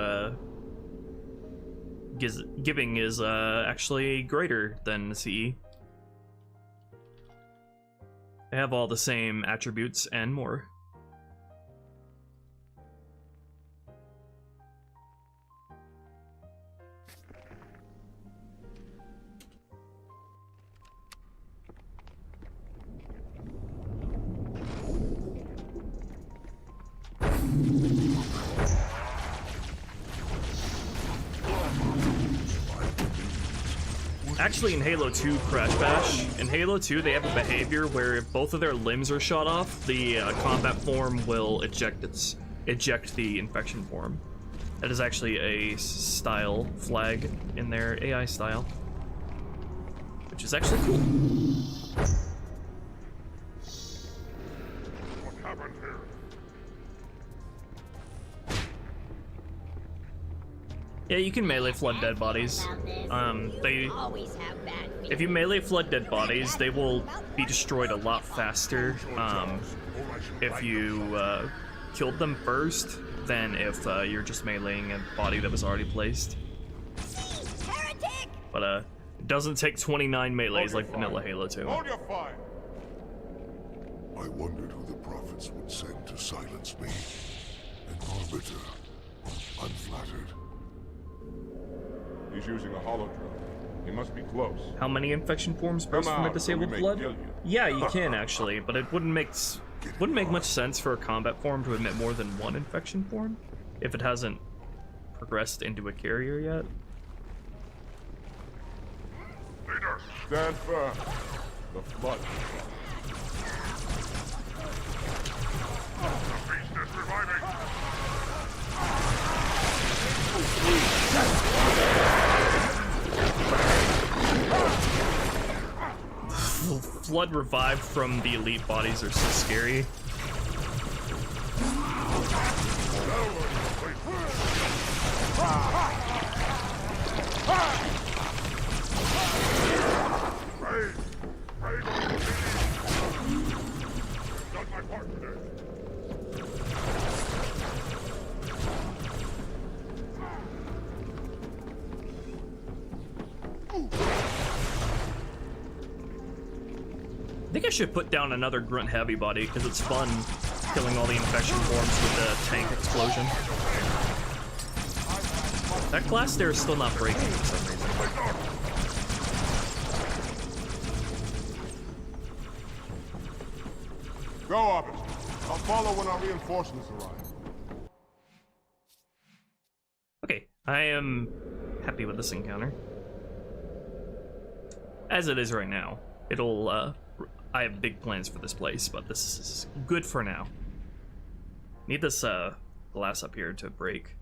actually greater than CE. They have all the same attributes and more. Actually, in Halo 2 Crash Bash, in Halo 2 they have a behavior where if both of their limbs are shot off, the combat form will eject the infection form. That is actually a style flag in their AI style, which is actually cool. What happened here? Yeah, you can melee flood dead bodies. If you melee flood dead bodies, they will be destroyed a lot faster if you killed them first than if you're just meleeing a body that was already placed. But it doesn't take 29 melees like vanilla Halo 2. Hold your fire! I wondered who the prophets would send to silence me. An arbiter. Unflattered. He's using a hollow drone. He must be close. How many infection forms burst from a disabled blood? Yeah, you can actually, but it wouldn't make much sense for a combat form to emit more than one infection form if it hasn't progressed into a carrier yet. Leader! Stand firm. The flood. The beast is reviving! Flood revived from the elite bodies are so scary. Done my part today. I think I should put down another grunt heavy body because it's fun killing all the infection forms with the tank explosion. That glass there is still not breaking for some reason. Go, Arbiter. I'll follow when our reinforcements arrive. Okay, I am happy with this encounter. As it is right now. It'll, I have big plans for this place, but this is good for now. Need this, glass up here to break.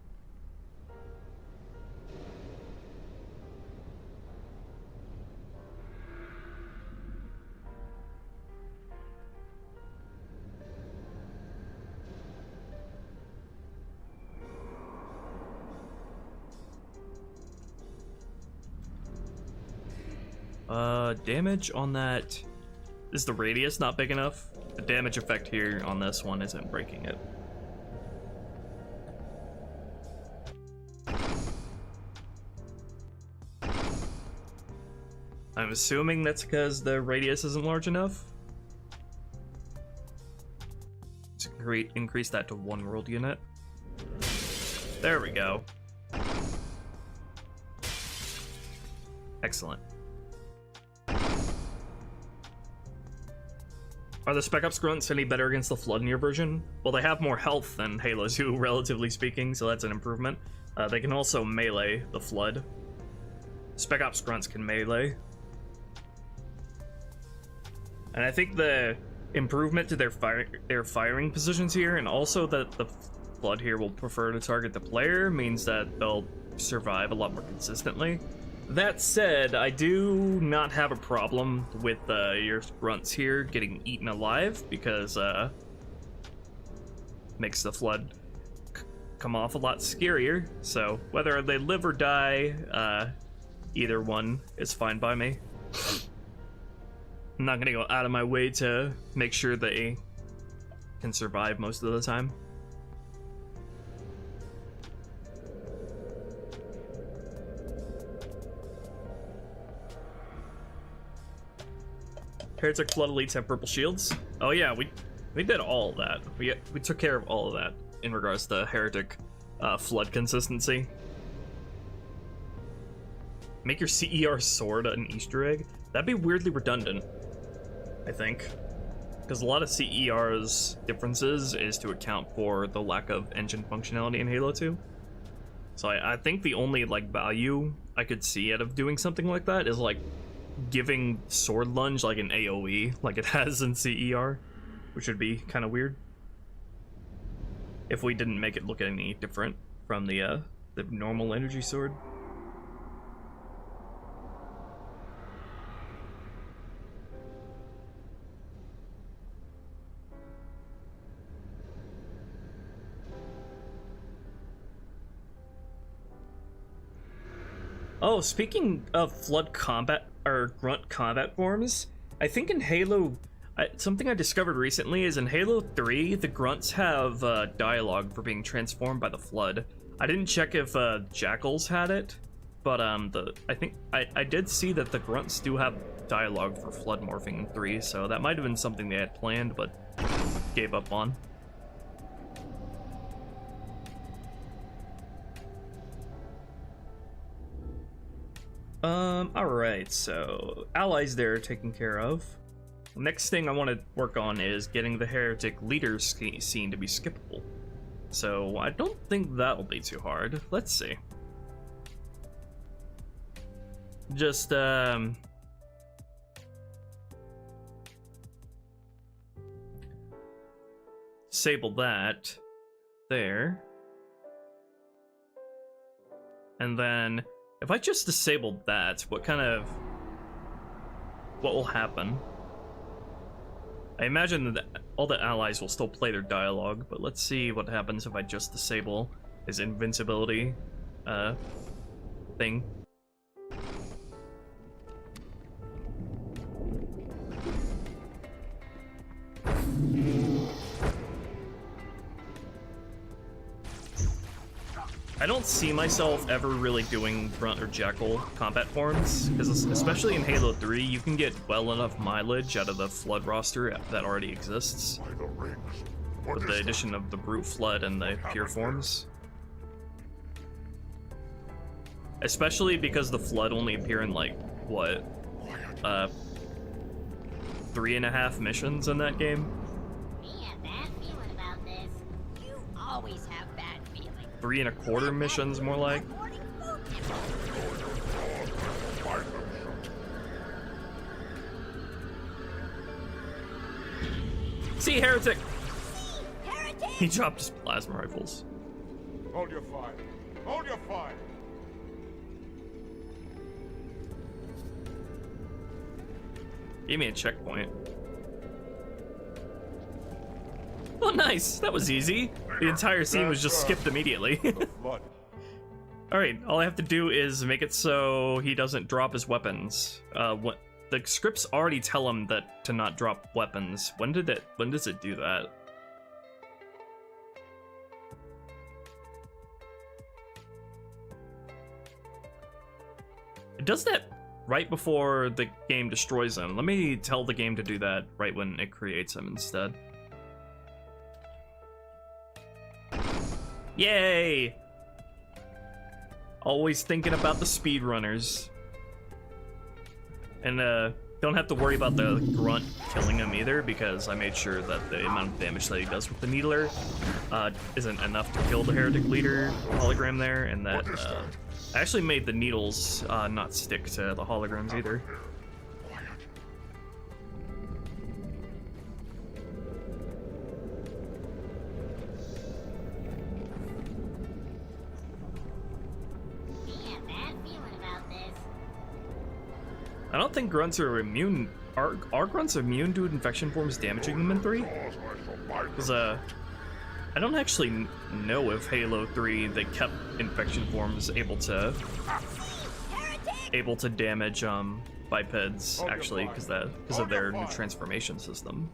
Damage on that... Is the radius not big enough? The damage effect here on this one isn't breaking it. I'm assuming that's because the radius isn't large enough. Let's increase that to 1 world unit. There we go. Excellent. Are the Spec Ops grunts any better against the Flood in your version? Well, they have more health than Halo 2, relatively speaking, so that's an improvement. They can also melee the Flood. Spec Ops grunts can melee. And I think the improvement to their firing positions here, and also that the Flood here will prefer to target the player, means that they'll survive a lot more consistently. That said, I do not have a problem with your grunts here getting eaten alive, because makes the Flood come off a lot scarier. So whether they live or die, either one is fine by me. I'm not gonna go out of my way to make sure they can survive most of the time. Heretic Flood Elites have purple shields. Oh yeah, we did all of that. We took care of all of that in regards to Heretic Flood consistency. Make your CER sword an Easter egg? That'd be weirdly redundant, I think. Because a lot of CER's differences is to account for the lack of engine functionality in Halo 2. So I think the only like value I could see out of doing something like that is like giving sword lunge like an AoE like it has in CER, which would be kind of weird if we didn't make it look any different from the normal energy sword. Oh, speaking of Flood combat or grunt combat forms, I think in Halo, something I discovered recently is in Halo 3, the grunts have dialogue for being transformed by the Flood. I didn't check if Jackals had it, but I think I did see that the grunts do have dialogue for Flood morphing in 3, so that might have been something they had planned but gave up on. Alright, so allies there taken care of. Next thing I want to work on is getting the Heretic leader scene to be skippable. So I don't think that'll be too hard. Let's see. Just, disable that there. And then if I just disabled that, what will happen? I imagine that all the allies will still play their dialogue, but let's see what happens if I just disable his invincibility thing. I don't see myself ever really doing grunt or jackal combat forms, because especially in Halo 3, you can get well enough mileage out of the Flood roster that already exists, with the addition of the Brute Flood and the Pure forms. Especially because the Flood only appear in like, what, 3.5 missions in that game? Me have bad feeling about this. You always have bad feeling. 3.25 missions, more like. Morning food nipple. See, Heretic! See, heretic! He dropped his plasma rifles. Hold your fire. Hold your fire. Gave me a checkpoint. Oh, nice! That was easy. The entire scene was just skipped immediately. Alright, all I have to do is make it so he doesn't drop his weapons. What the scripts already tell him that to not drop weapons. When does it do that? It does that right before the game destroys him. Let me tell the game to do that right when it creates him instead. Yay! Always thinking about the speedrunners. And don't have to worry about the grunt killing him either, because I made sure that the amount of damage that he does with the needler isn't enough to kill the Heretic leader hologram there, and that I actually made the needles not stick to the holograms either. Me a bad feeling about this. I don't think grunts are immune. Are grunts immune to infection forms damaging them in 3? Because I don't actually know if Halo 3 they kept infection forms able to damage bipeds actually because of their new transformation system.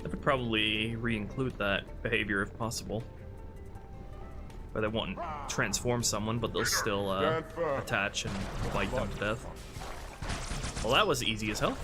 I would probably re-include that behavior if possible. Or they won't transform someone, but they'll still attach and bite them to death. Well, that was easy as hell.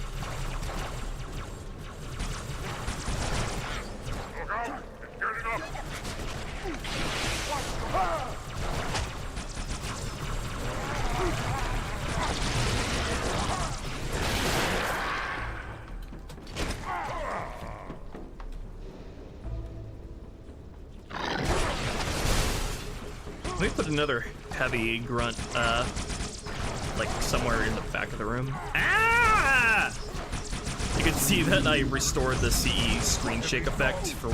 Let me put another heavy grunt, like somewhere in the back of the room. Ah! You can see that I restored the CE screen shake effect for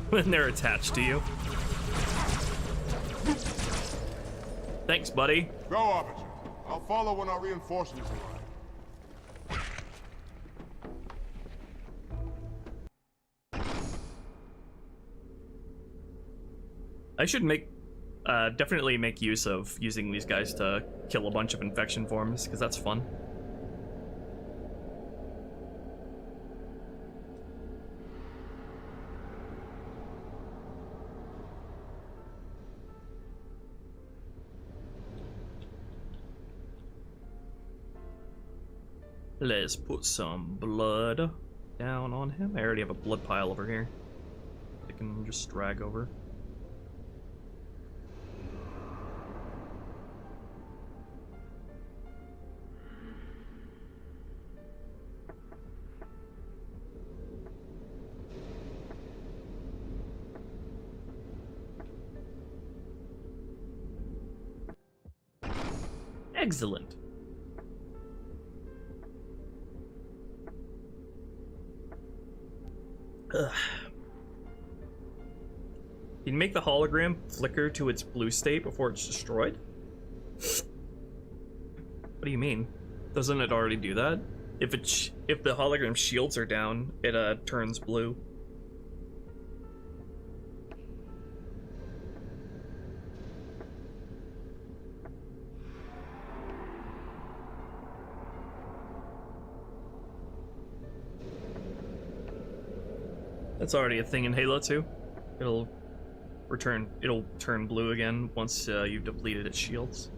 when they're attached to you. Thanks, buddy. Go, Arbiter. I'll follow when our reinforcements arrive. I should definitely make use of using these guys to kill a bunch of infection forms, because that's fun. Let's put some blood down on him. I already have a blood pile over here. I can just drag over. Excellent. Ugh. Can you make the hologram flicker to its blue state before it's destroyed? What do you mean? Doesn't it already do that? If the hologram shields are down, it turns blue. That's already a thing in Halo 2. It'll turn blue again once you've depleted its shields.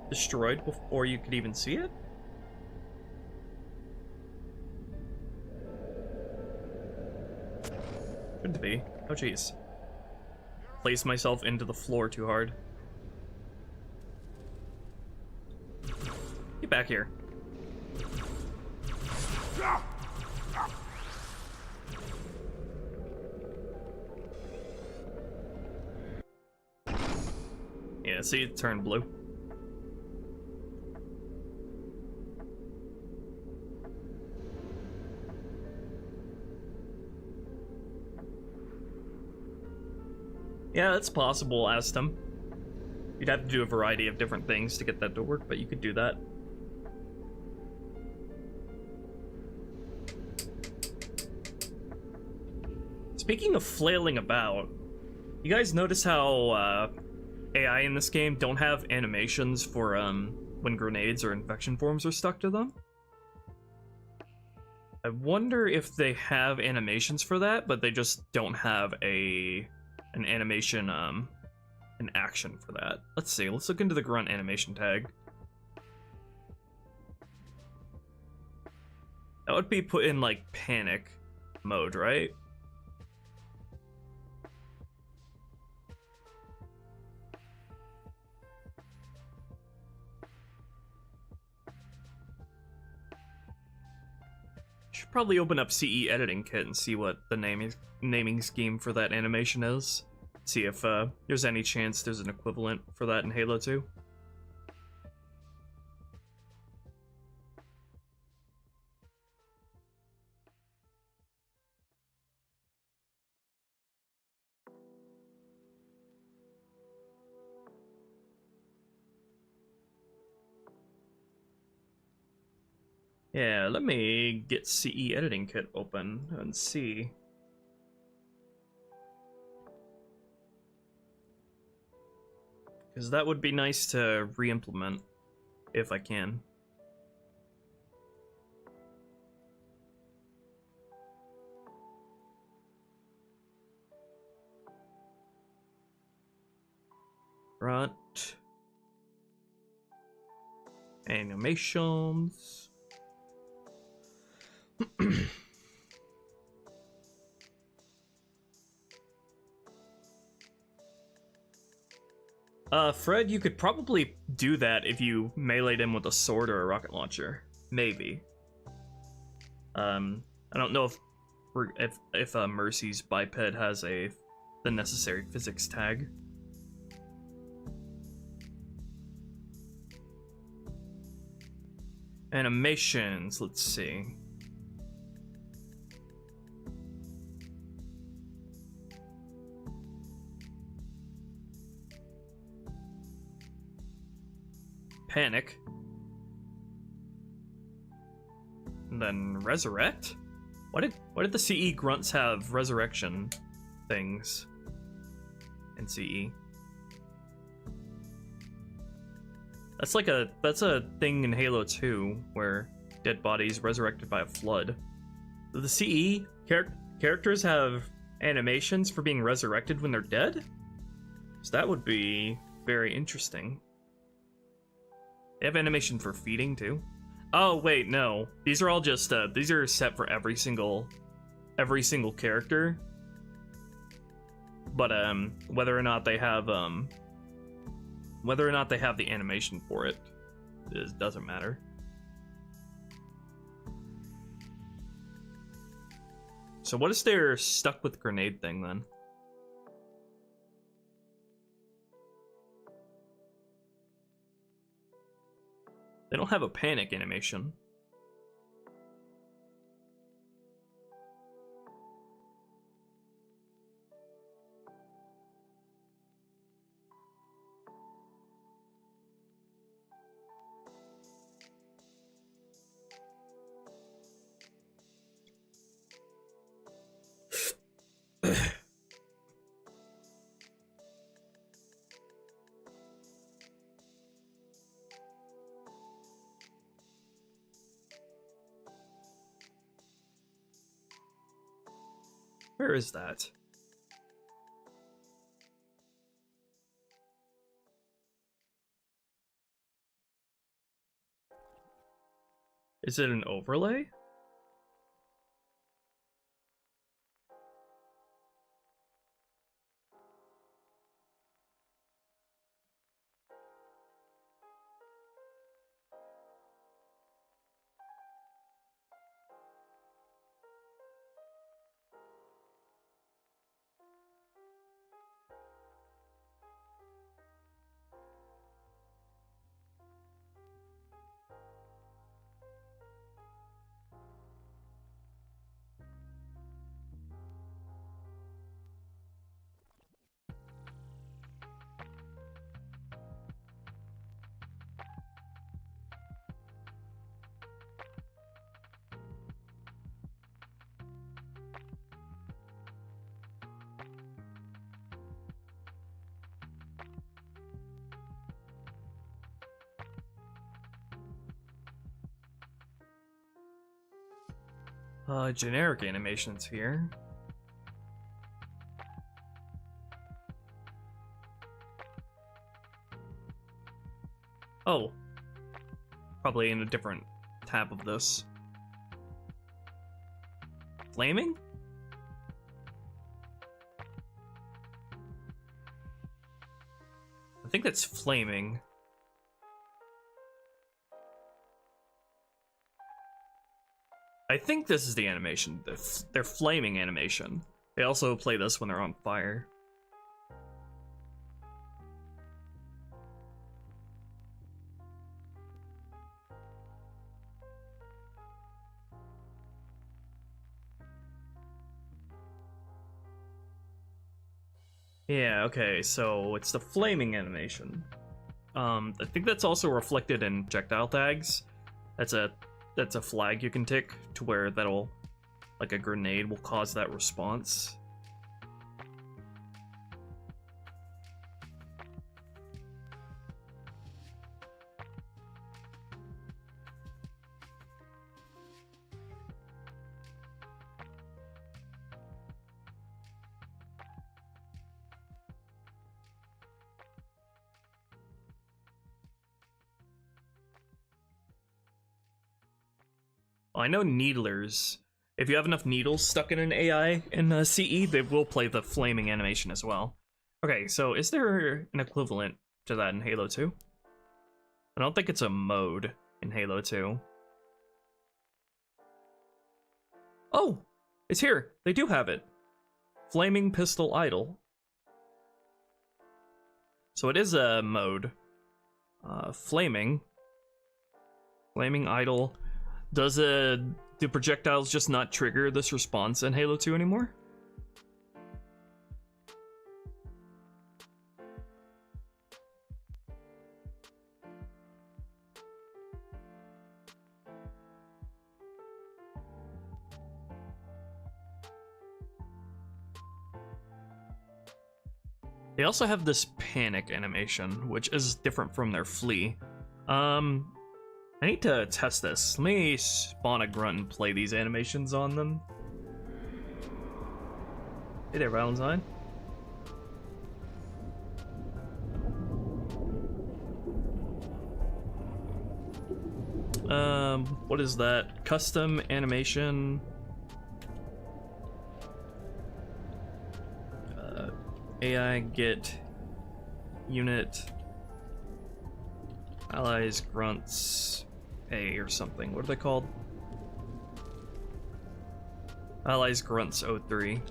Destroyed before you could even see it? Shouldn't be. Oh jeez. Place myself into the floor too hard. Get back here. Yeah, see, it turned blue. Yeah, that's possible, Astum. You'd have to do a variety of different things to get that to work, but you could do that. Speaking of flailing about, you guys notice how AI in this game don't have animations for when grenades or infection forms are stuck to them? I wonder if they have animations for that, but they just don't have an animation, an action for that. Let's see, let's look into the grunt animation tag. That would be put in, like, panic mode, right? should probably open up CE editing kit and see what the naming scheme for that animation is. See if there's any chance there's an equivalent for that in Halo 2. Yeah, let me get CE editing kit open and see. Because that would be nice to re-implement, if I can. Right. Animations. Fred, you could probably do that if you meleeed him with a sword or a rocket launcher. Maybe. I don't know if Mercy's biped has the necessary physics tag. Animations, let's see. Panic. And then resurrect? Why did the CE grunts have resurrection things in CE? That's a thing in Halo 2 where dead bodies resurrected by a flood. Do the CE characters have animations for being resurrected when they're dead? So that would be very interesting. They have animation for feeding too. Oh wait, no. These are all just these are set for every single character. But whether or not they have the animation for it doesn't matter. So what is their stuck with grenade thing then? They don't have a panic animation. Where is that? Is it an overlay? Generic animations here. Oh. Probably in a different tab of this. Flaming? I think that's flaming. I think this is the animation. Their flaming animation. They also play this when they're on fire. Yeah, okay, so it's the flaming animation. I think that's also reflected in projectile tags. That's a flag you can tick to where that'll, like a grenade will cause that response. I know needlers, if you have enough needles stuck in an AI in CE, they will play the flaming animation as well. Okay, so is there an equivalent to that in Halo 2? I don't think it's a mode in Halo 2. Oh, it's here. They do have it. Flaming Pistol Idle. So it is a mode. Flaming Idle. Do projectiles just not trigger this response in Halo 2 anymore? They also have this panic animation, which is different from their flee. I need to test this. Let me spawn a grunt and play these animations on them. Hey there, Valentine. What is that? Custom animation. AI get unit allies grunts A or something. What are they called? Allies grunts 03.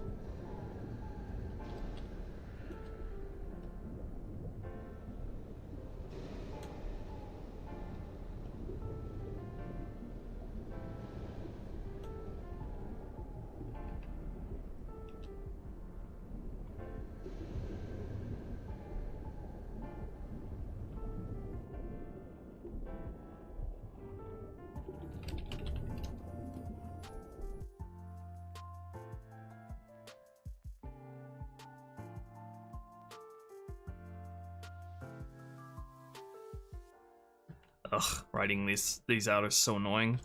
Ugh, writing these out is so annoying.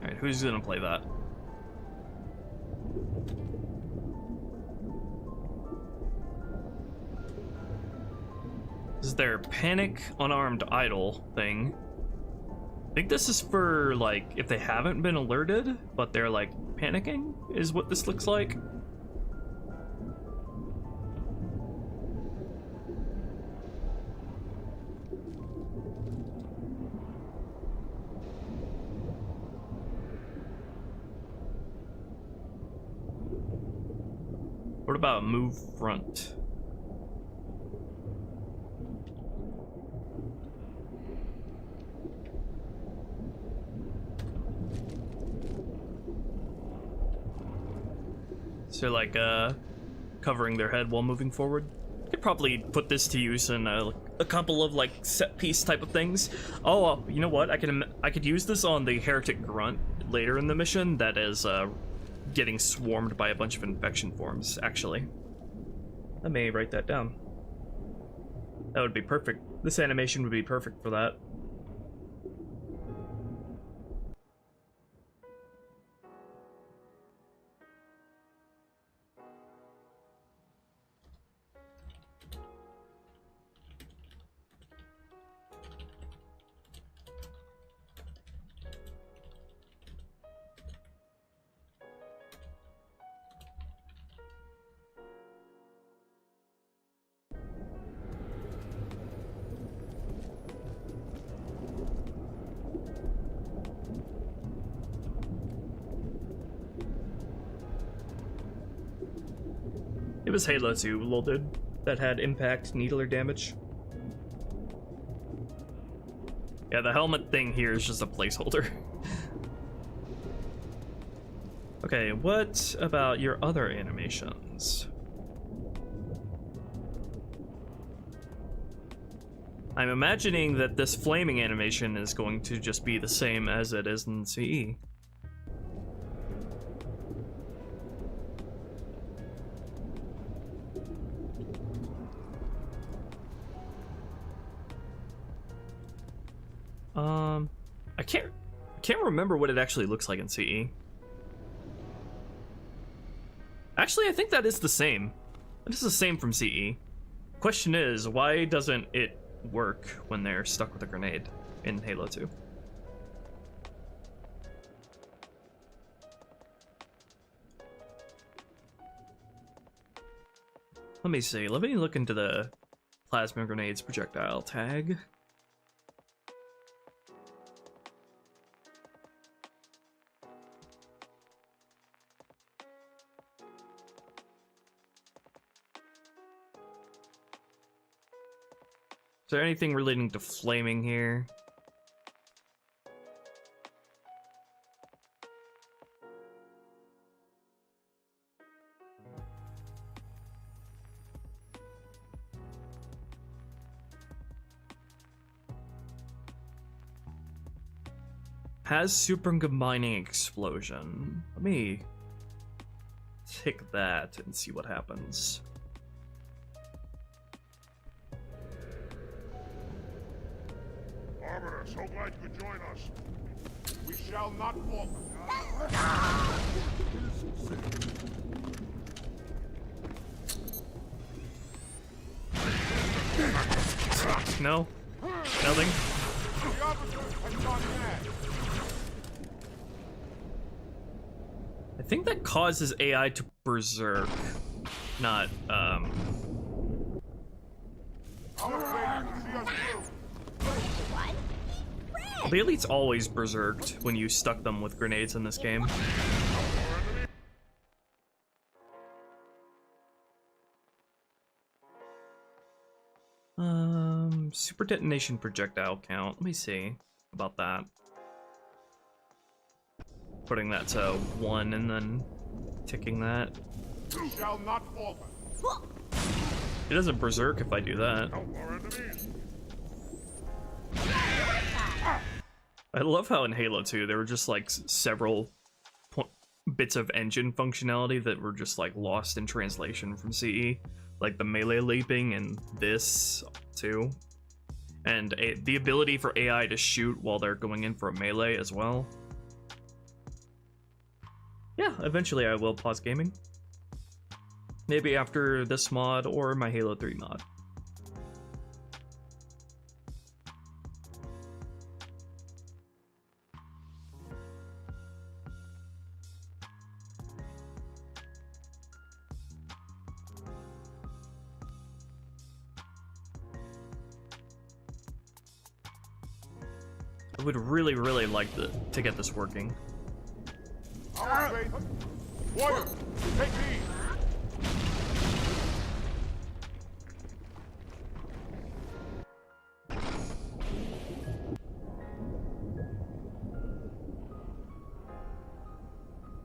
Alright, who's gonna play that? This is their panic unarmed idle thing. I think this is for, like, if they haven't been alerted, but they're, like, panicking, is what this looks like. What about move front? So like covering their head while moving forward. Could probably put this to use in a couple of like set piece type of things. Oh, you know what? I could use this on the heretic grunt later in the mission that is getting swarmed by a bunch of infection forms, actually. I may write that down. That would be perfect. This animation would be perfect for that. It was Halo 2, little dude, that had impact, needler damage. Yeah, the helmet thing here is just a placeholder. Okay, what about your other animations? I'm imagining that this flaming animation is going to just be the same as it is in CE. I can't remember what it actually looks like in CE. Actually, I think that is the same. That is the same from CE. Question is, why doesn't it work when they're stuck with a grenade in Halo 2? Let me see. Let me look into the plasma grenades projectile tag. Is there anything relating to flaming here? Has super combining explosion. Let me tick that and see what happens. Arbiter, so glad you could join us. We shall not falter. No? Nothing? The officer has gone mad. I think that causes AI to berserk, not, I'm afraid you can see us through. What? the elites always berserked when you stuck them with grenades in this game. Super detonation projectile count. Let me see about that. Putting that to 1 and then ticking that. We shall not falter. It doesn't berserk if I do that. Help our enemies. I love how in Halo 2 there were just like several bits of engine functionality that were just like lost in translation from CE, like the melee leaping and this too, and the ability for AI to shoot while they're going in for a melee as well. Yeah, eventually I will pause gaming. Maybe after this mod or my Halo 3 mod. I would really, really like to get this working. I'm afraid. Warrior, take me.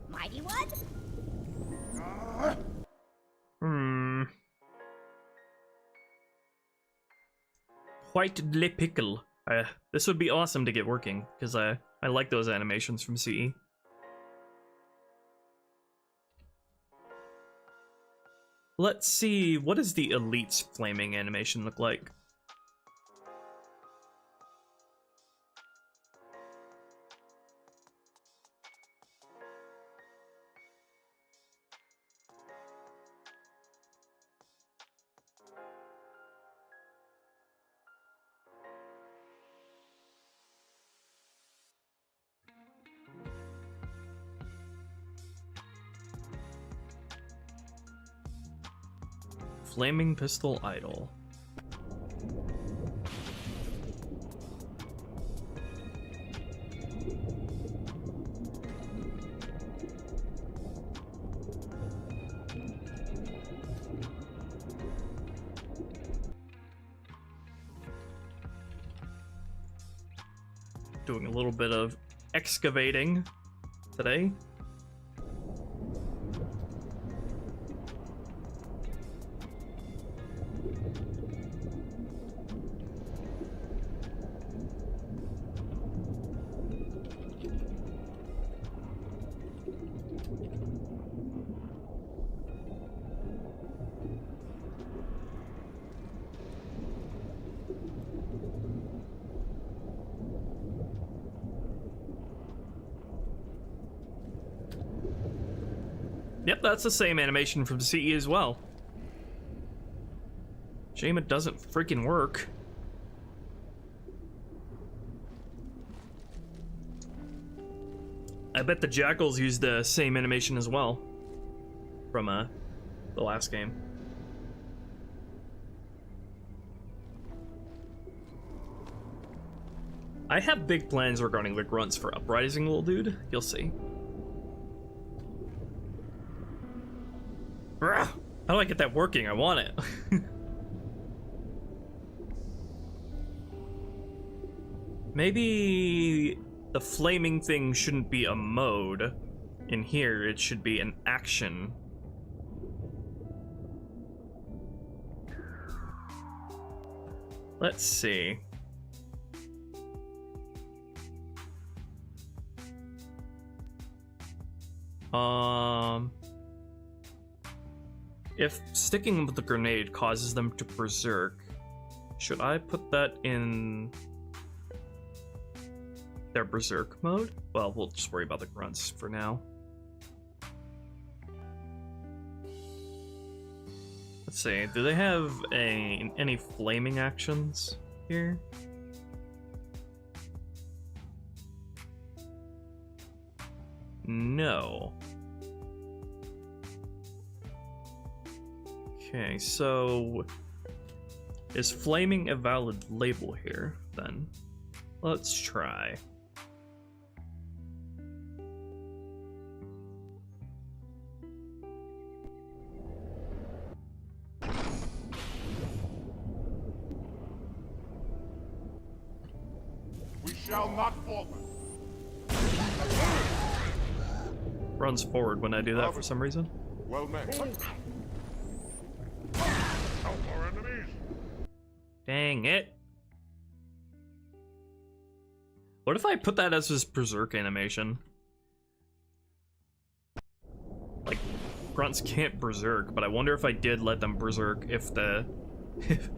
Mighty one? White Le Pickle. This would be awesome to get working, because I like those animations from CE. Let's see, what does the Elite's flaming animation look like? Flaming pistol idle. Doing a little bit of excavating today. Yep, that's the same animation from CE as well. Shame it doesn't freaking work. I bet the jackals used the same animation as well from the last game. I have big plans regarding the grunts for Uprising, little dude. You'll see. How do I get that working? I want it. Maybe the flaming thing shouldn't be a mode. In here, it should be an action. Let's see. If sticking with the grenade causes them to berserk, should I put that in their berserk mode? Well, we'll just worry about the grunts for now. Let's see, do they have any flaming actions here? No. Okay, so is flaming a valid label here, then? Let's try. We shall not falter. Runs forward when I do that for some reason. Well met. Our enemies. Dang it. What if I put that as his berserk animation? Like, grunts can't berserk, but I wonder if I did let them berserk if if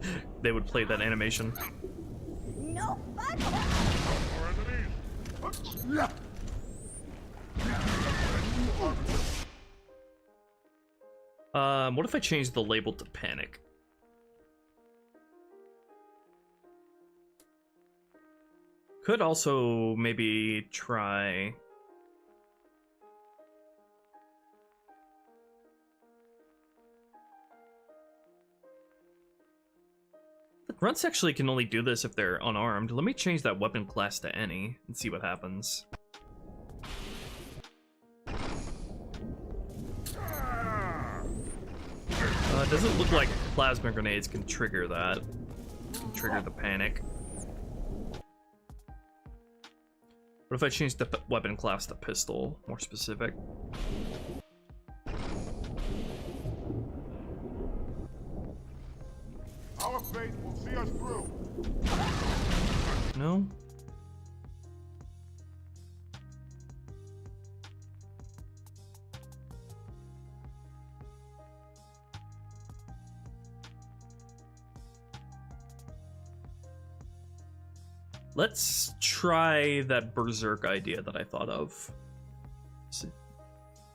they would play that animation. No fun. Our enemies. What if I change the label to panic? Could also maybe try... The grunts actually can only do this if they're unarmed. Let me change that weapon class to any and see what happens. It doesn't look like plasma grenades can trigger that. Can trigger the panic. What if I change the weapon class to pistol? More specific. Our fate will see us through. No? Let's try that berserk idea that I thought of.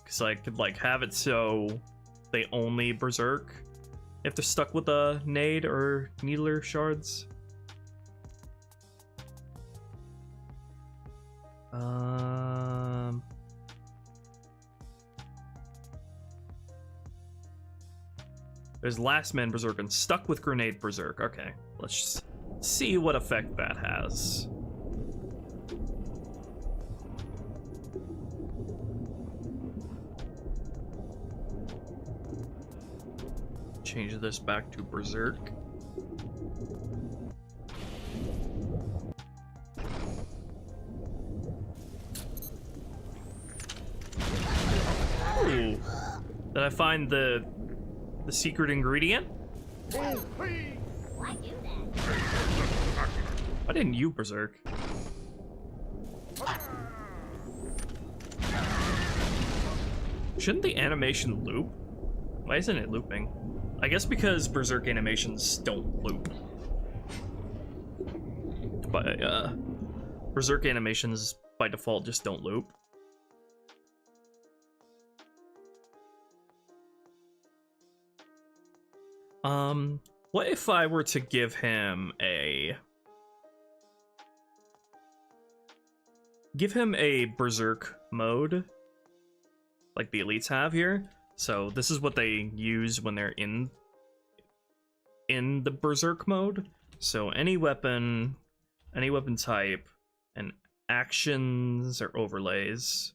Because I could like have it so they only berserk if they're stuck with a nade or needler shards. There's Last Man Berserk and Stuck with Grenade Berserk. Okay, let's just see what effect that has. Change this back to Berserk. Ooh. Did I find the secret ingredient? Why do that? Why didn't you Berserk? Shouldn't the animation loop? Why isn't it looping? I guess because Berserk animations don't loop. But Berserk animations by default just don't loop. What if I were to give him a Berserk mode like the elites have here? So this is what they use when they're in the Berserk mode. So any weapon type, and actions or overlays.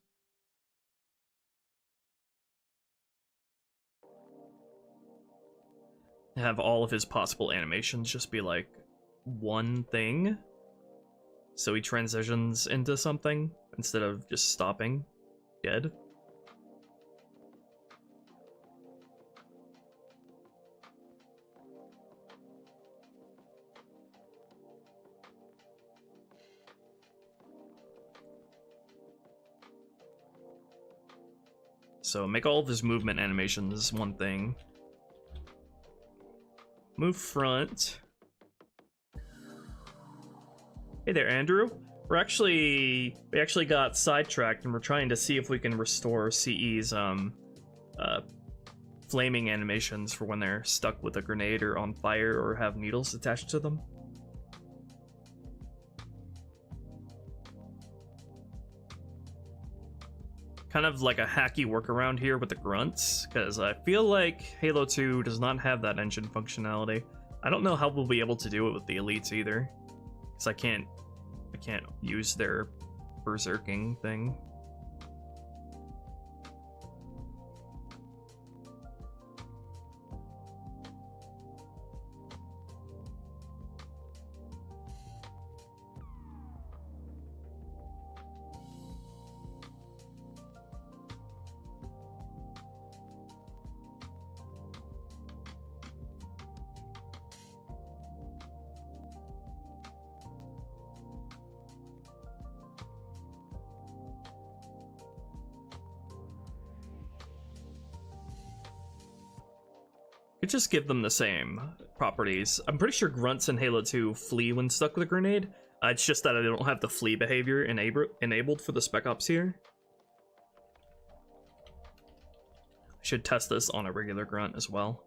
Have all of his possible animations just be like one thing. So he transitions into something instead of just stopping dead. So make all of his movement animations one thing. Move front. Hey there, Andrew. We actually got sidetracked, and we're trying to see if we can restore CE's flaming animations for when they're stuck with a grenade or on fire or have needles attached to them. Kind of like a hacky workaround here with the grunts, because I feel like Halo 2 does not have that engine functionality. I don't know how we'll be able to do it with the elites either, because I can't use their berserking thing. Could just give them the same properties. I'm pretty sure grunts in Halo 2 flee when stuck with a grenade. It's just that I don't have the flee behavior enabled for the Spec Ops here. I should test this on a regular grunt as well.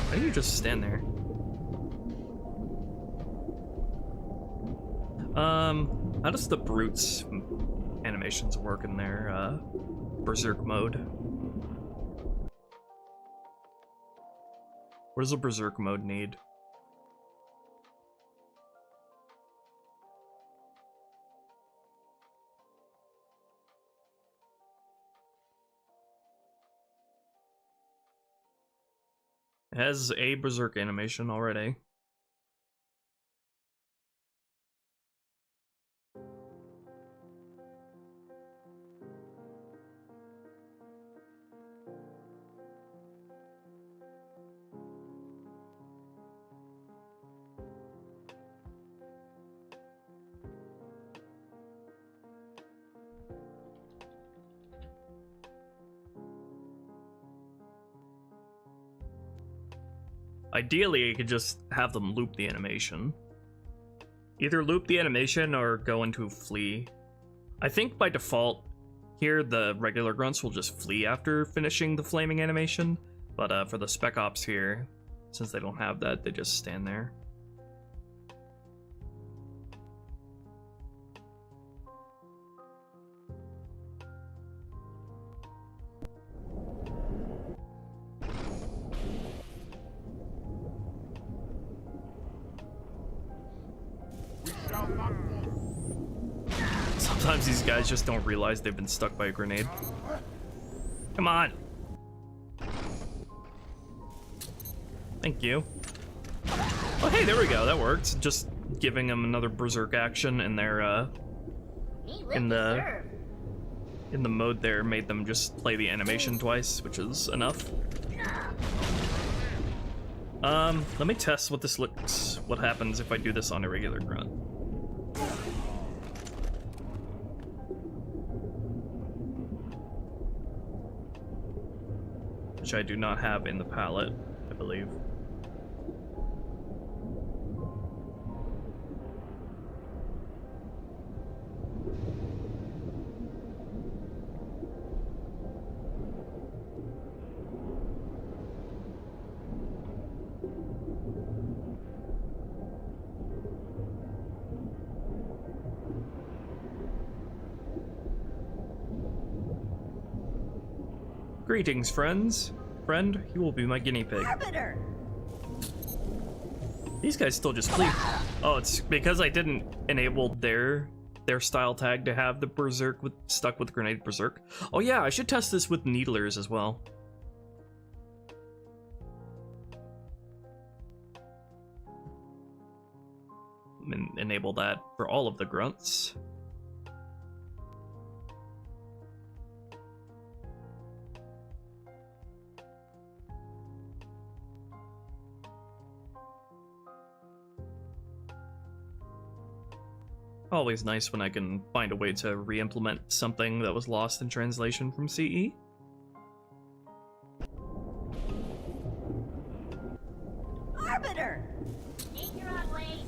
Why do you just stand there? How does the brutes animations work in their berserk mode? What does a berserk mode need? It has a berserk animation already. Ideally, you could just have them loop the animation. Either loop the animation or go into flee. I think by default, here the regular grunts will just flee after finishing the flaming animation. But for the Spec Ops here, since they don't have that, they just stand there. Sometimes these guys just don't realize they've been stuck by a grenade. Come on. Thank you. Oh, hey, there we go. That worked. Just giving them another berserk action in their in the mode there made them just play the animation twice, which is enough. Let me test what this looks. What happens if I do this on a regular grunt? Which I do not have in the palette, I believe. Greetings, friends. Friend, you will be my guinea pig. Arbiter! These guys still just flee. Oh, it's because I didn't enable their style tag to have the berserk stuck with grenade berserk. Oh yeah, I should test this with needlers as well. Enable that for all of the grunts. Always nice when I can find a way to re-implement something that was lost in translation from CE. Arbiter! Danger on way.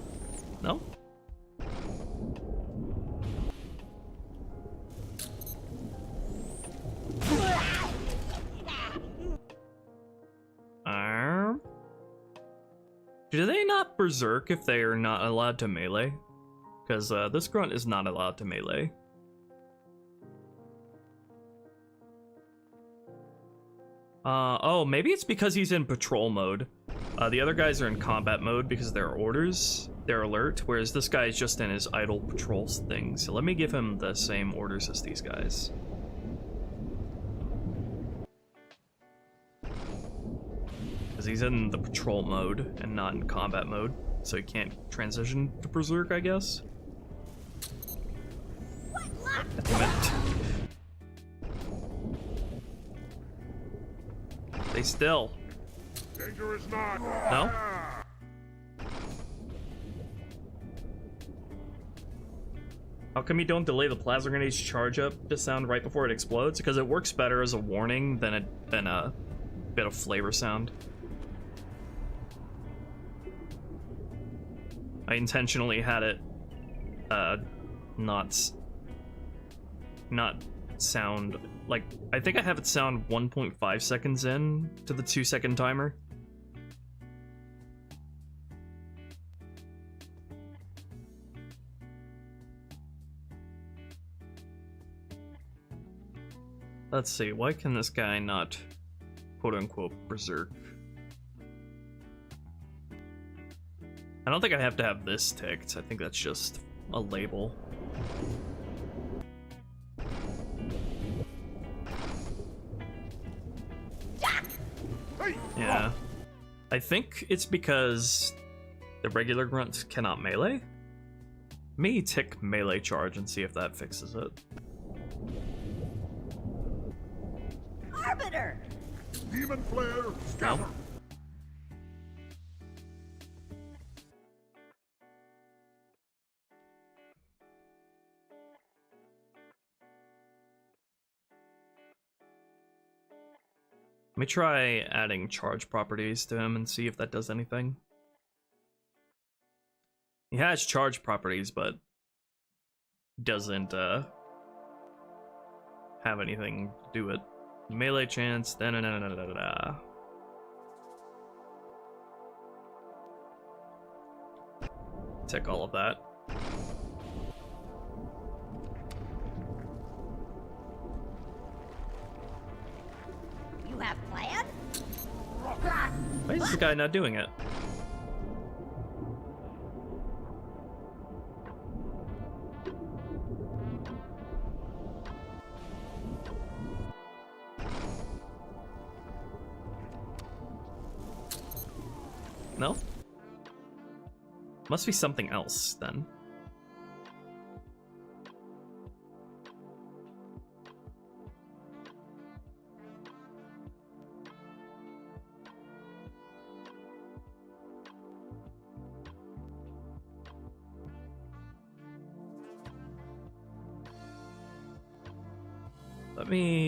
No? Do they not berserk if they are not allowed to melee? Because this grunt is not allowed to melee. Oh, maybe it's because he's in patrol mode. The other guys are in combat mode because they're orders, they're alert, whereas this guy is just in his idle patrols thing. So let me give him the same orders as these guys. Because he's in the patrol mode and not in combat mode, so he can't transition to berserk, I guess. Damn it. Stay still. Danger is not. No? How come you don't delay the plasma grenade's charge up to sound right before it explodes? Because it works better as a warning than a bit of flavor sound. I intentionally had it not sound like, I think I have it sound 1.5 seconds in to the 2-second timer. Let's see, why can this guy not quote-unquote berserk? I don't think I have to have this ticked. I think that's just a label. Yeah. I think it's because the regular grunts cannot melee. Let me tick melee charge and see if that fixes it. Arbiter! Demon flare, scatter. No? Let me try adding charge properties to him and see if that does anything. He has charge properties, but doesn't have anything to do it. Melee chance, da-da-da-da-da-da. tick all of that. You have plans? Why is this guy not doing it? No? Must be something else, then.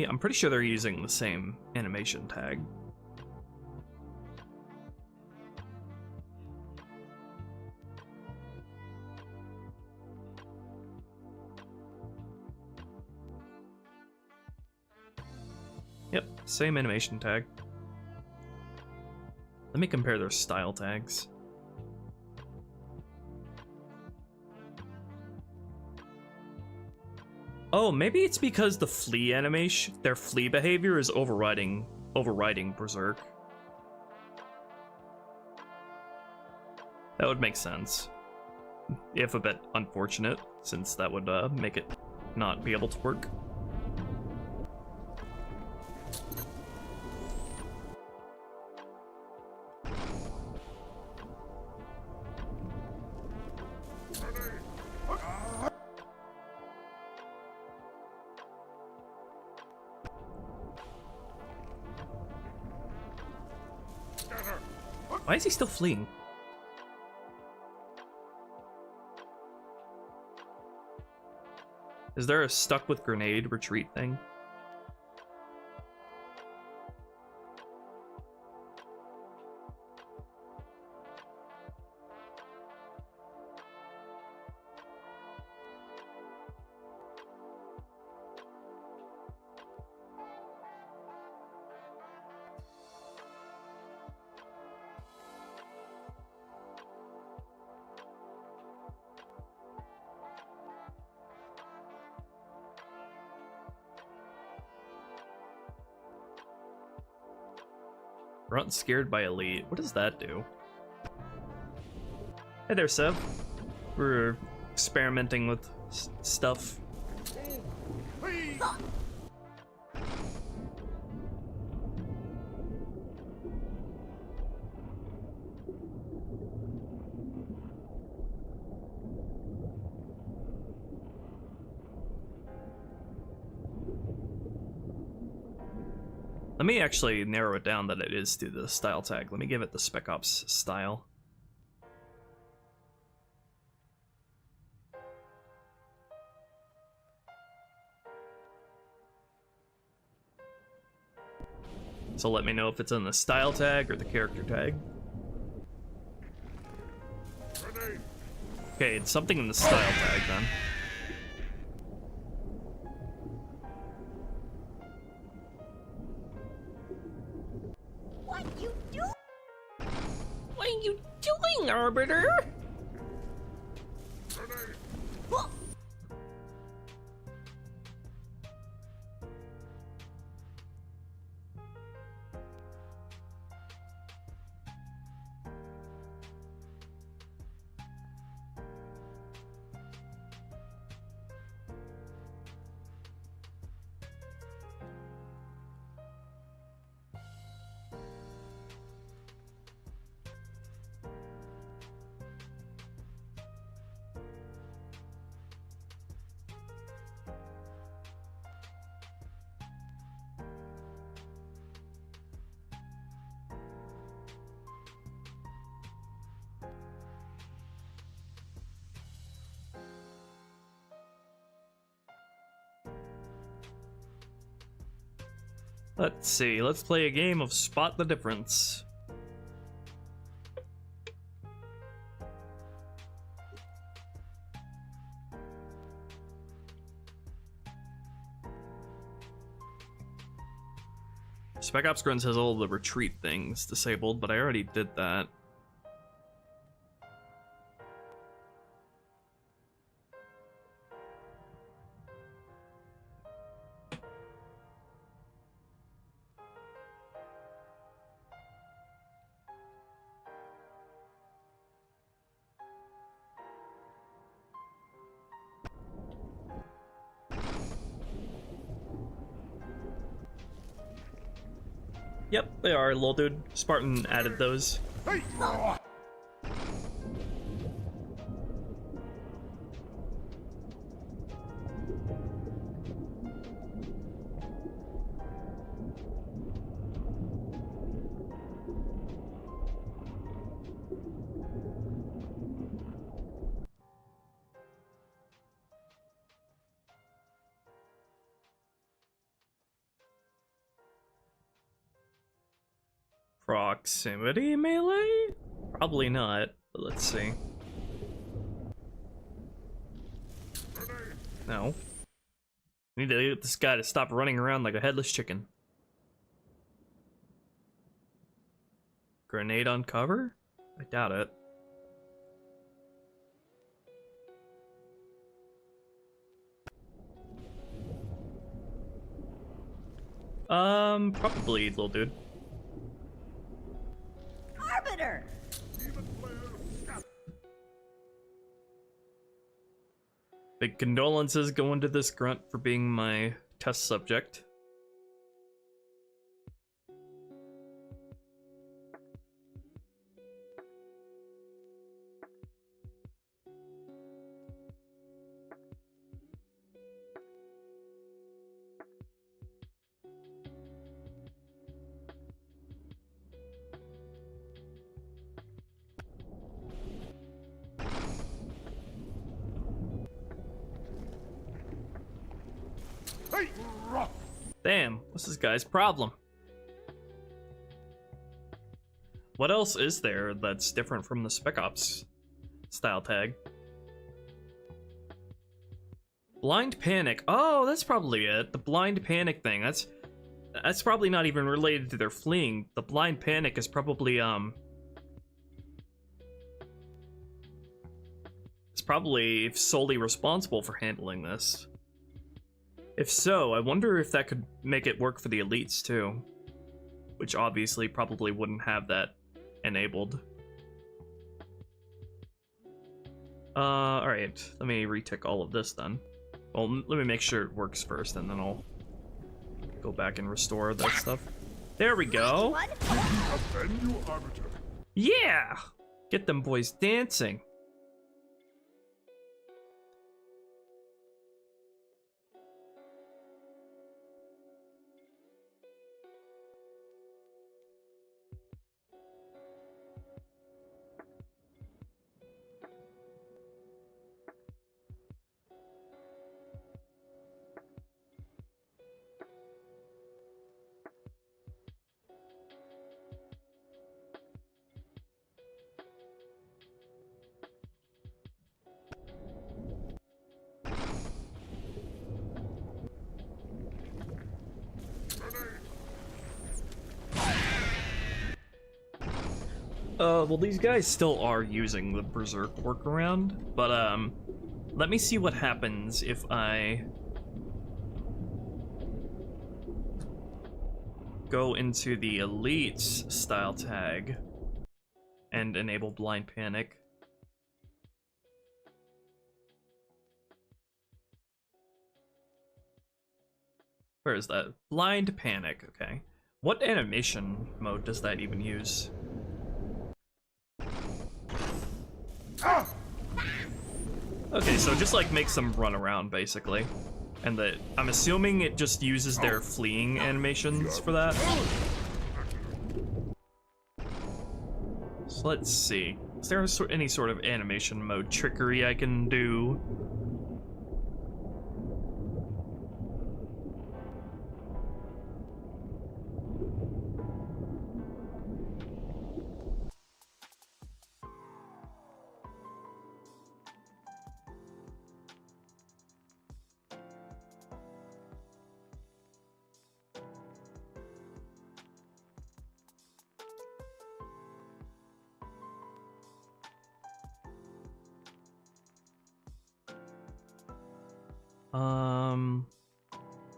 I'm pretty sure they're using the same animation tag. Yep, same animation tag. Let me compare their style tags. Oh, maybe it's because the flea animation, their flea behavior is overriding Berserk. That would make sense. If a bit unfortunate, since that would make it not be able to work. Why is he still fleeing? Is there a stuck with grenade retreat thing? Grunt scared by elite. What does that do? Hey there, Seb. We're experimenting with stuff. Let me actually narrow it down that it is through the style tag. Let me give it the Spec Ops style. So let me know if it's in the style tag or the character tag. Okay, it's something in the style tag then. What are you Doing, Arbiter? Let's see, let's play a game of Spot the Difference. Spec Ops Grunts has all the retreat things disabled, but I already did that. Yep, they are, little dude. Spartan added those. Hey! Proximity melee? Probably not, but let's see. No. We need to get this guy to stop running around like a headless chicken. Grenade on cover? I doubt it. Probably, little dude. Arbiter! Big condolences going to this grunt for being my test subject. Hey! Damn, what's this guy's problem? What else is there that's different from the Spec Ops style tag? Blind Panic. Oh, that's probably it. The Blind Panic thing. That's probably not even related to their fleeing. The Blind Panic is probably it's probably solely responsible for handling this. If so, I wonder if that could make it work for the elites too. Which obviously probably wouldn't have that enabled. Alright, let me retick all of this then. Well, let me make sure it works first, and then I'll go back and restore that stuff. There we go! Defend you, Arbiter. Yeah! Get them boys dancing. Well, these guys still are using the Berserk workaround, but, let me see what happens if I go into the Elites style tag and enable Blind Panic. Where is that? Blind Panic, okay. What animation mode does that even use? Okay, so just like makes them run around basically. And I'm assuming it just uses their fleeing animations for that. So let's see. Is there any sort of animation mode trickery I can do?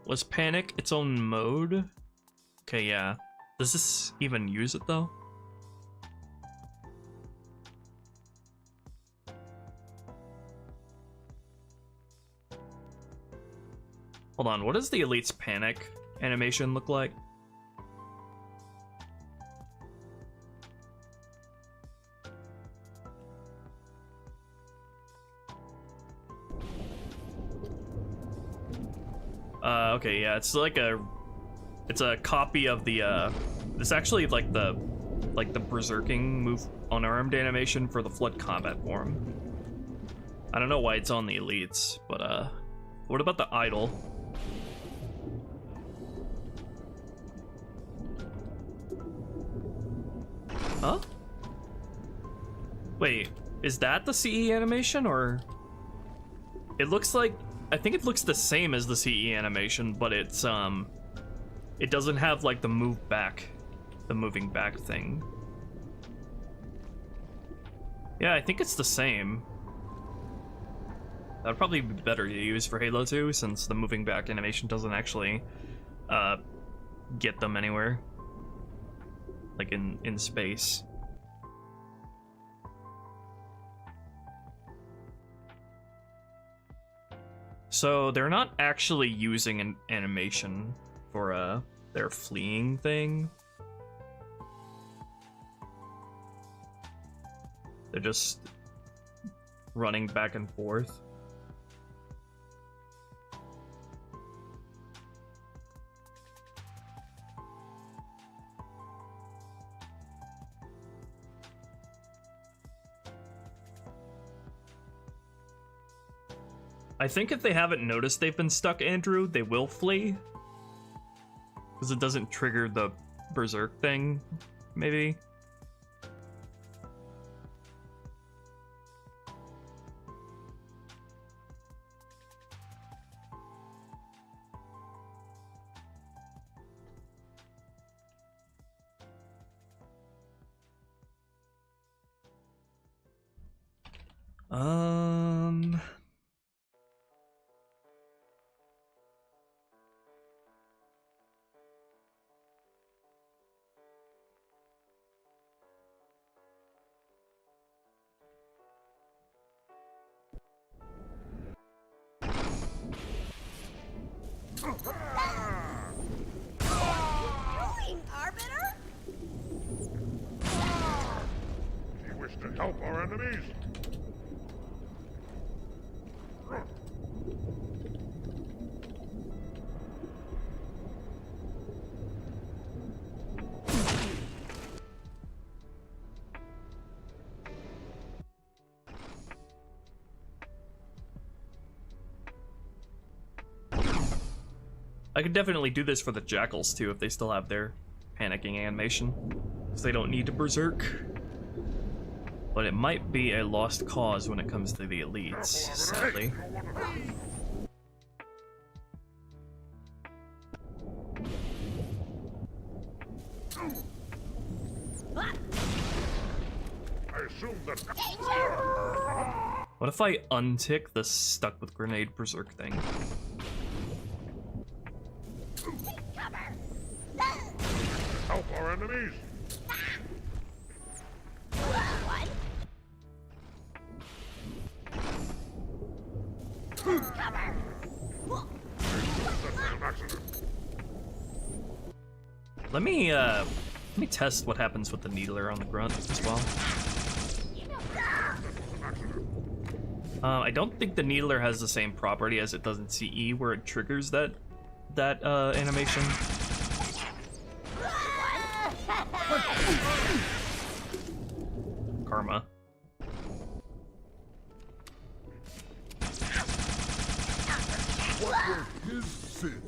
Was Panic its own mode? Okay, yeah. Does this even use it though? Hold on, what does the Elite's Panic animation look like? Okay, yeah, it's like it's a copy of the, it's actually like the berserking move unarmed animation for the flood combat form. I don't know why it's on the elites, but, what about the idol? Huh? Wait, is that the CE animation, or? It looks like, I think it looks the same as the CE animation, but it's, it doesn't have, like, the moving back thing. Yeah, I think it's the same. That would probably be better to use for Halo 2, since the moving back animation doesn't actually, get them anywhere. Like, in space. So they're not actually using an animation for their fleeing thing. They're just running back and forth. I think if they haven't noticed they've been stuck, Andrew, they will flee. Because it doesn't trigger the berserk thing, maybe. Help our enemies! I could definitely do this for the jackals too if they still have their panicking animation, because they don't need to berserk. But it might be a lost cause when it comes to the elites, sadly. What if I untick the stuck with grenade berserk thing? Help our enemies! Let me test what happens with the needler on the grunt as well. I don't think the needler has the same property as it does in CE, where it triggers that animation. Karma. What were his sins?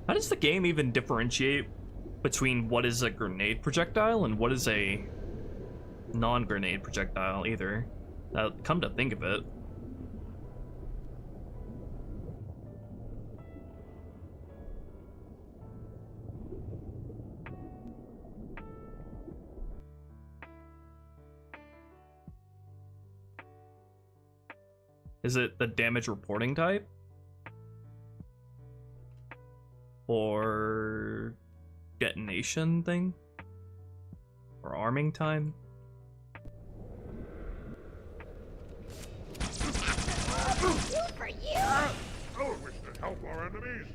How does the game even differentiate between what is a grenade projectile and what is a non-grenade projectile either? Come to think of it. Is it the damage reporting type? Or detonation thing? Or arming time? For you. Oh, wish to help our enemies.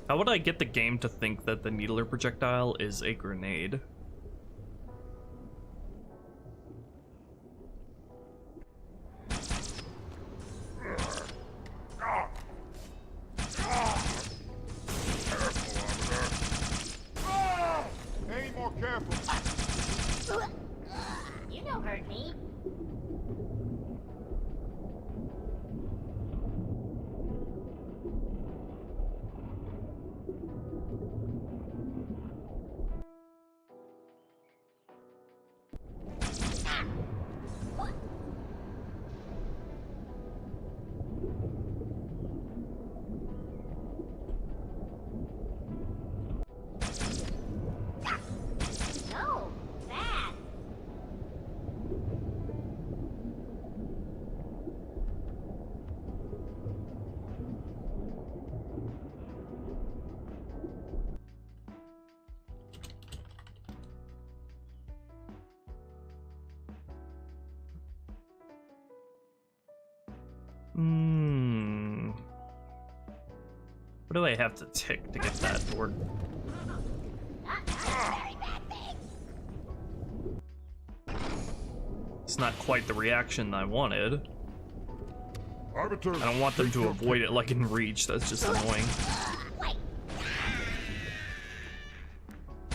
How would I get the game to think that the needler projectile is a grenade? Any more careful. You don't hurt me. No, bad. What do I have to tick to get that to work? Not a very bad thing. It's not quite the reaction I wanted. Arbiter. I don't want them to avoid it like in Reach, that's just annoying. Wait.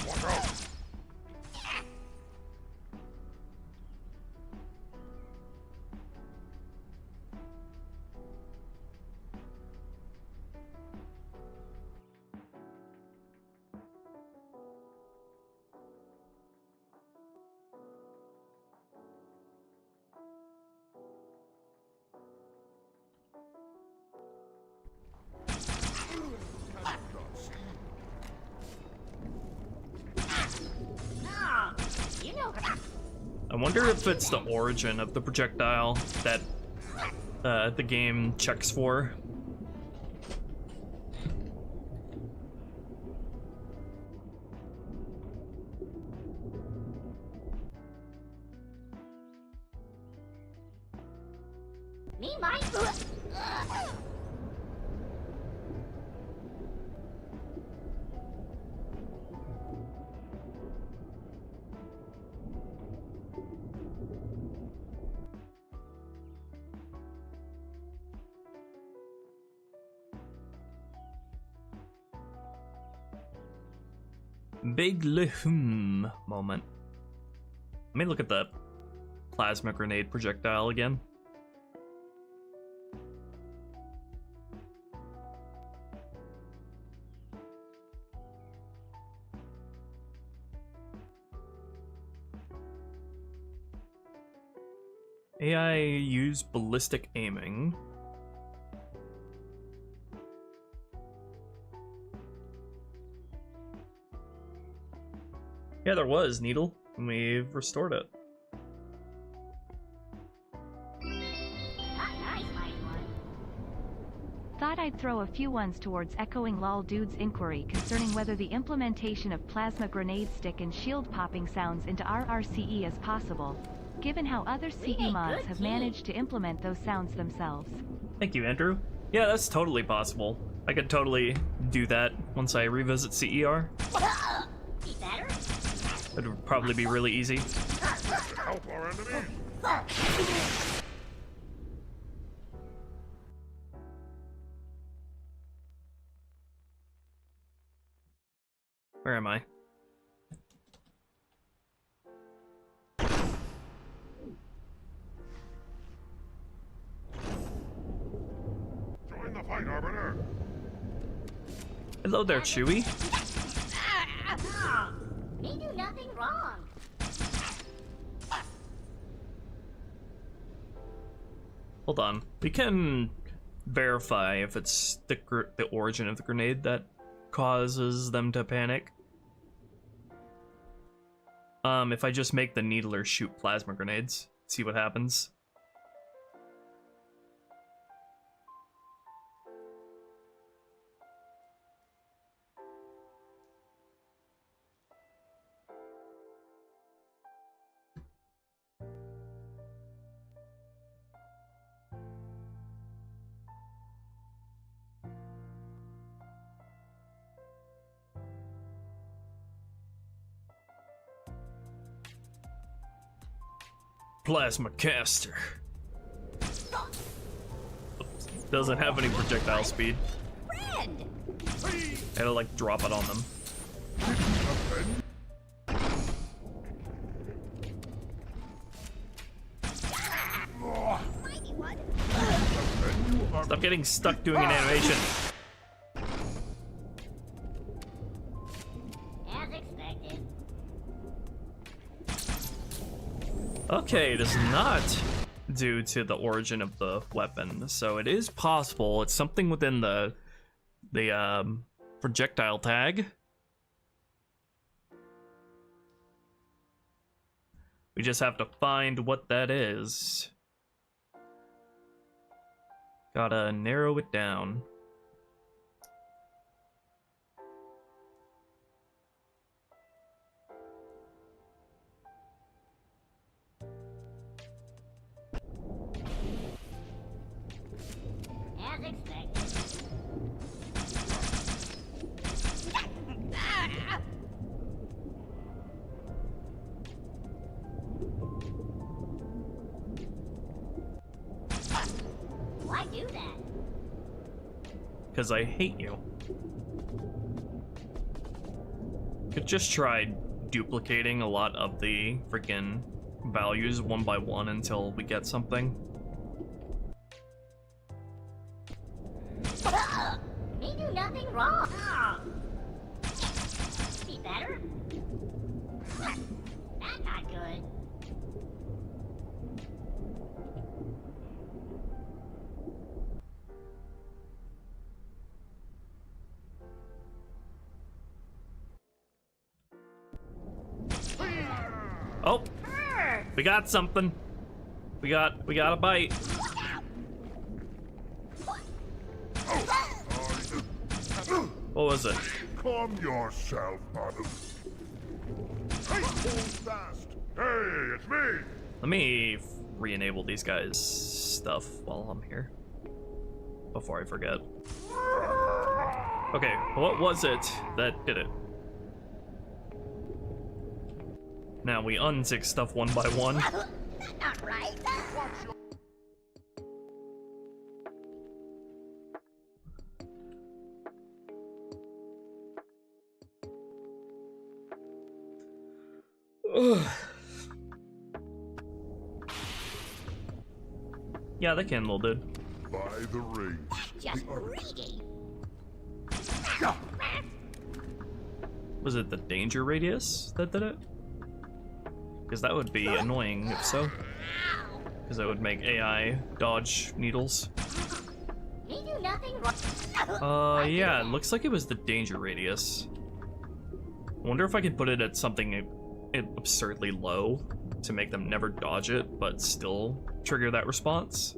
Watch out. No, you know her. I wonder if it's the origin of the projectile that the game checks for. Me, mine. Big lehum moment. Let me look at the plasma grenade projectile again. AI use ballistic aiming. Yeah, there was Needle, and we've restored it. Not nice, mighty one. Thought I'd throw a few ones towards echoing Lol Dude's inquiry concerning whether the implementation of plasma grenade stick and shield popping sounds into RRCE is possible, given how other We CE make mods good have team. managed to implement those sounds themselves. Thank you, Andrew. Yeah, that's totally possible. I could totally do that once I revisit CER. Be better? It would probably be really easy. Help our enemies. Where am I? Join the fight, Arbiter. Hello there, Chewie. Me do nothing wrong. Hold on. We can verify if it's the origin of the grenade that causes them to panic. If I just make the needler shoot plasma grenades, see what happens. plasma caster. Doesn't have any projectile speed. Friend! I had to like drop it on them. Mighty one! Stop getting stuck doing an animation. As expected. Okay, it is not due to the origin of the weapon, so it is possible it's something within the projectile tag. We just have to find what that is. Gotta narrow it down. As expected. Why do that? Because I hate you. Could just try duplicating a lot of the freaking values one by one until we get something. Me do nothing wrong. Be better? That's not good. Oh, we got something. We got a bite. What was it? Calm yourself, madam. Hey, hold fast. Hey, it's me. Let me re-enable these guys' stuff while I'm here, before I forget. Okay, what was it that did it? Now we untick stuff one by one. That's not right. Yeah, that candle did. By the rings. Just greedy. Was it the danger radius that did it? Because that would be annoying if so. Because that would make AI dodge needles. Me do nothing wrong. Yeah, it looks like it was the danger radius. I wonder if I can put it at something absurdly low to make them never dodge it, but still trigger that response.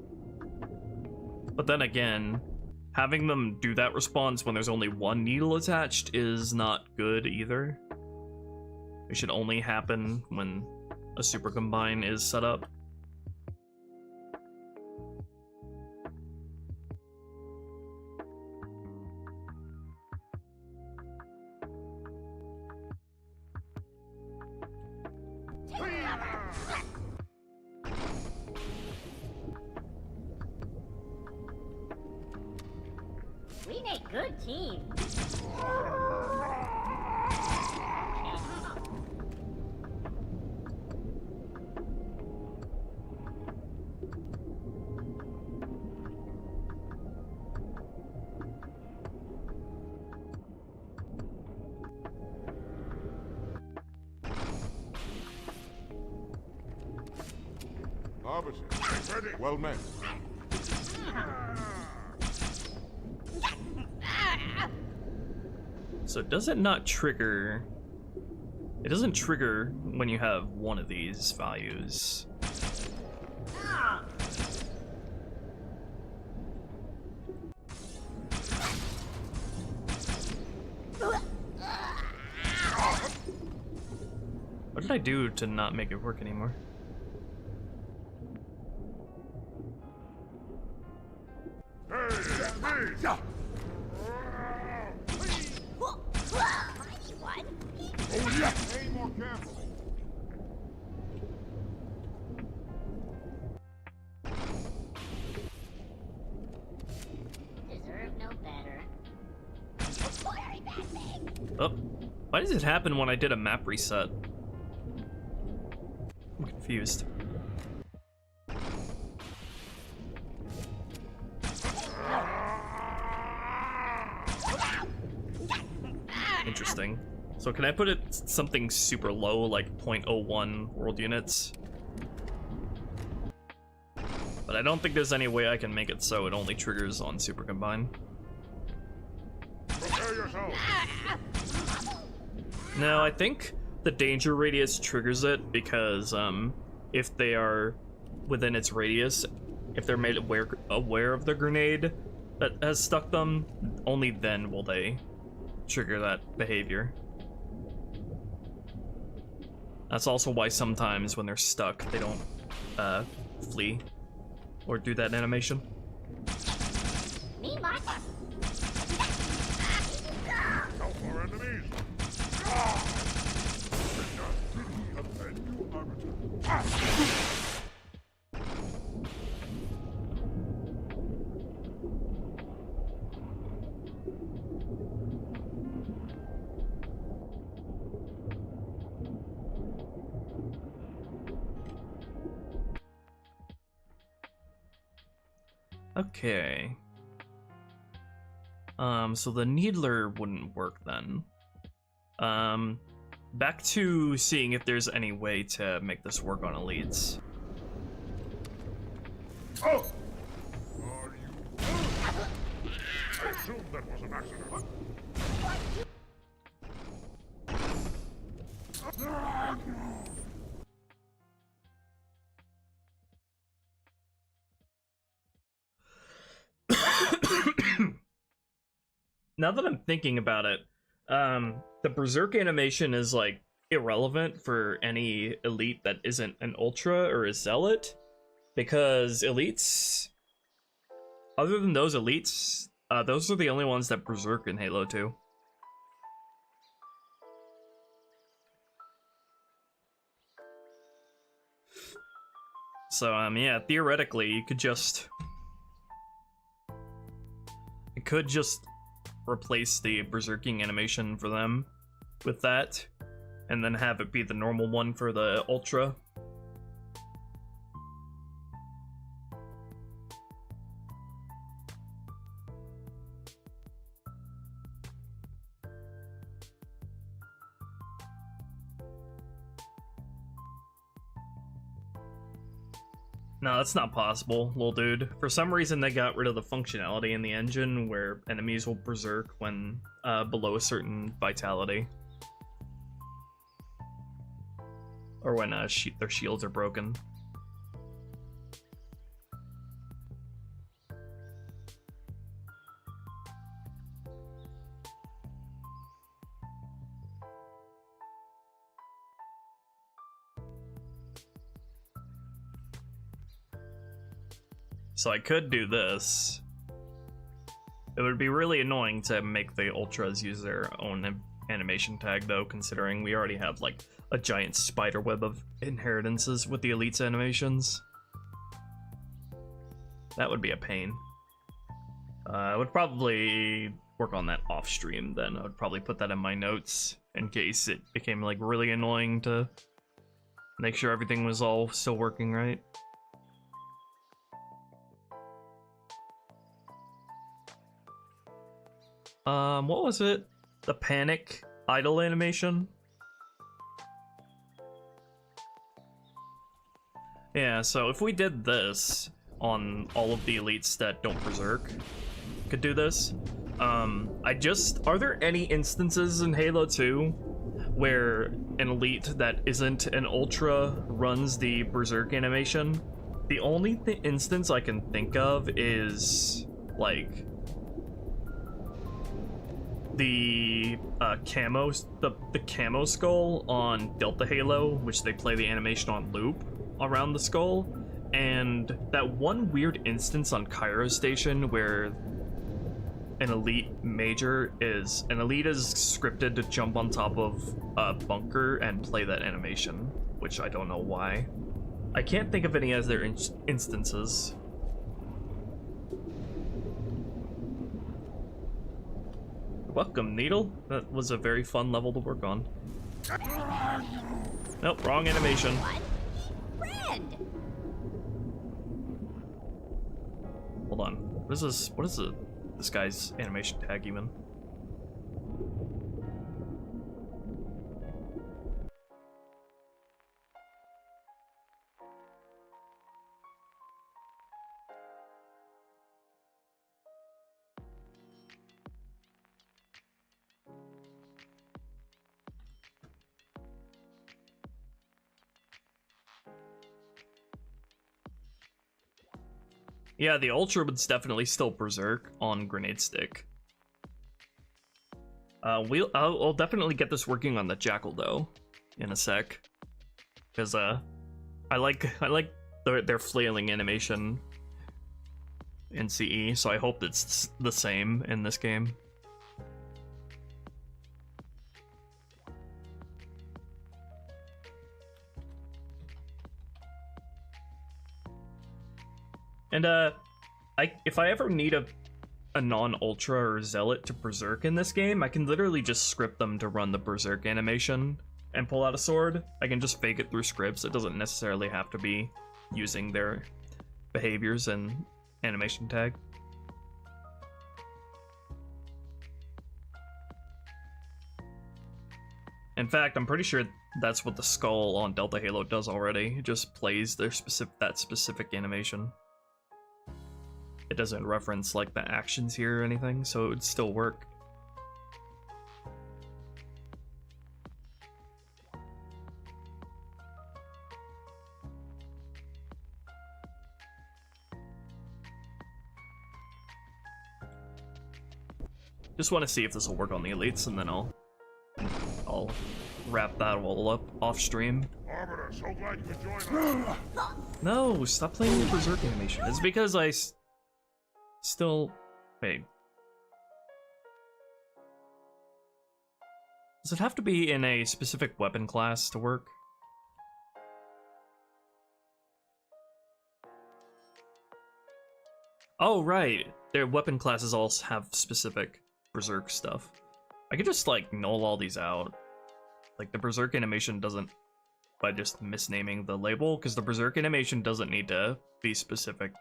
But then again, having them do that response when there's only one needle attached is not good either. It should only happen when a super combine is set up. We make good team. Arbiter, well met. So does it not trigger? It doesn't trigger when you have one of these values. What did I do to not make it work anymore? Why does it happen when I did a map reset? I'm confused. Interesting. So can I put it something super low, like 0.01 world units? But I don't think there's any way I can make it so it only triggers on Super Combine. Prepare yourself. No, I think the danger radius triggers it because if they are within its radius, if they're made aware of the grenade that has stuck them, only then will they trigger that behavior. That's also why sometimes when they're stuck, they don't flee or do that animation. Me much? No more enemies. Okay. So the Needler wouldn't work then. Back to seeing if there's any way to make this work on elites. Oh! Are you? I assume that was an accident. Now that I'm thinking about it, the Berserk animation is like irrelevant for any elite that isn't an Ultra or a Zealot, because elites, other than those elites, those are the only ones that Berserk in Halo 2. So, yeah, theoretically, you could just... It could just replace the berserking animation for them with that, and then have it be the normal one for the Ultra. No, that's not possible, little dude. For some reason, they got rid of the functionality in the engine where enemies will berserk when below a certain vitality. Or when their shields are broken. So I could do this. It would be really annoying to make the Ultras use their own animation tag, though, considering we already have, like, a giant spider web of inheritances with the Elite's animations. That would be a pain. I would probably work on that off-stream, then. I would probably put that in my notes in case it became, like, really annoying to make sure everything was all still working right. What was it? The panic idle animation? Yeah, so if we did this on all of the elites that don't berserk, could do this. Are there any instances in Halo 2 where an elite that isn't an Ultra runs the berserk animation? The only instance I can think of is, like, the camo skull on Delta Halo, which they play the animation on loop around the skull, and that one weird instance on Cairo Station where an elite is scripted to jump on top of a bunker and play that animation, which I don't know why. I can't think of any other instances. welcome, Needle. That was a very fun level to work on. Nope, wrong animation. Friend. Hold on. What is this? What is this guy's animation tag even? Yeah, the Ultra would definitely still Berserk on Grenade Stick. I'll definitely get this working on the Jackal though, in a sec, because I like their flailing animation in CE, so I hope it's the same in this game. And if I ever need a non-Ultra or Zealot to Berserk in this game, I can literally just script them to run the Berserk animation and pull out a sword. I can just fake it through scripts. It doesn't necessarily have to be using their behaviors and animation tag. In fact, I'm pretty sure that's what the skull on Delta Halo does already. It just plays that specific animation. It doesn't reference like the actions here or anything, so it would still work. Just want to see if this will work on the elites, and then I'll wrap that all up off stream. Arbiter, so glad you could join us. No, stop playing the Berserk animation. It's because I still... Wait. Does it have to be in a specific weapon class to work? Oh, right. Their weapon classes all have specific Berserk stuff. I could just, like, null all these out. Like, the Berserk animation doesn't... By just misnaming the label, because the Berserk animation doesn't need to be specific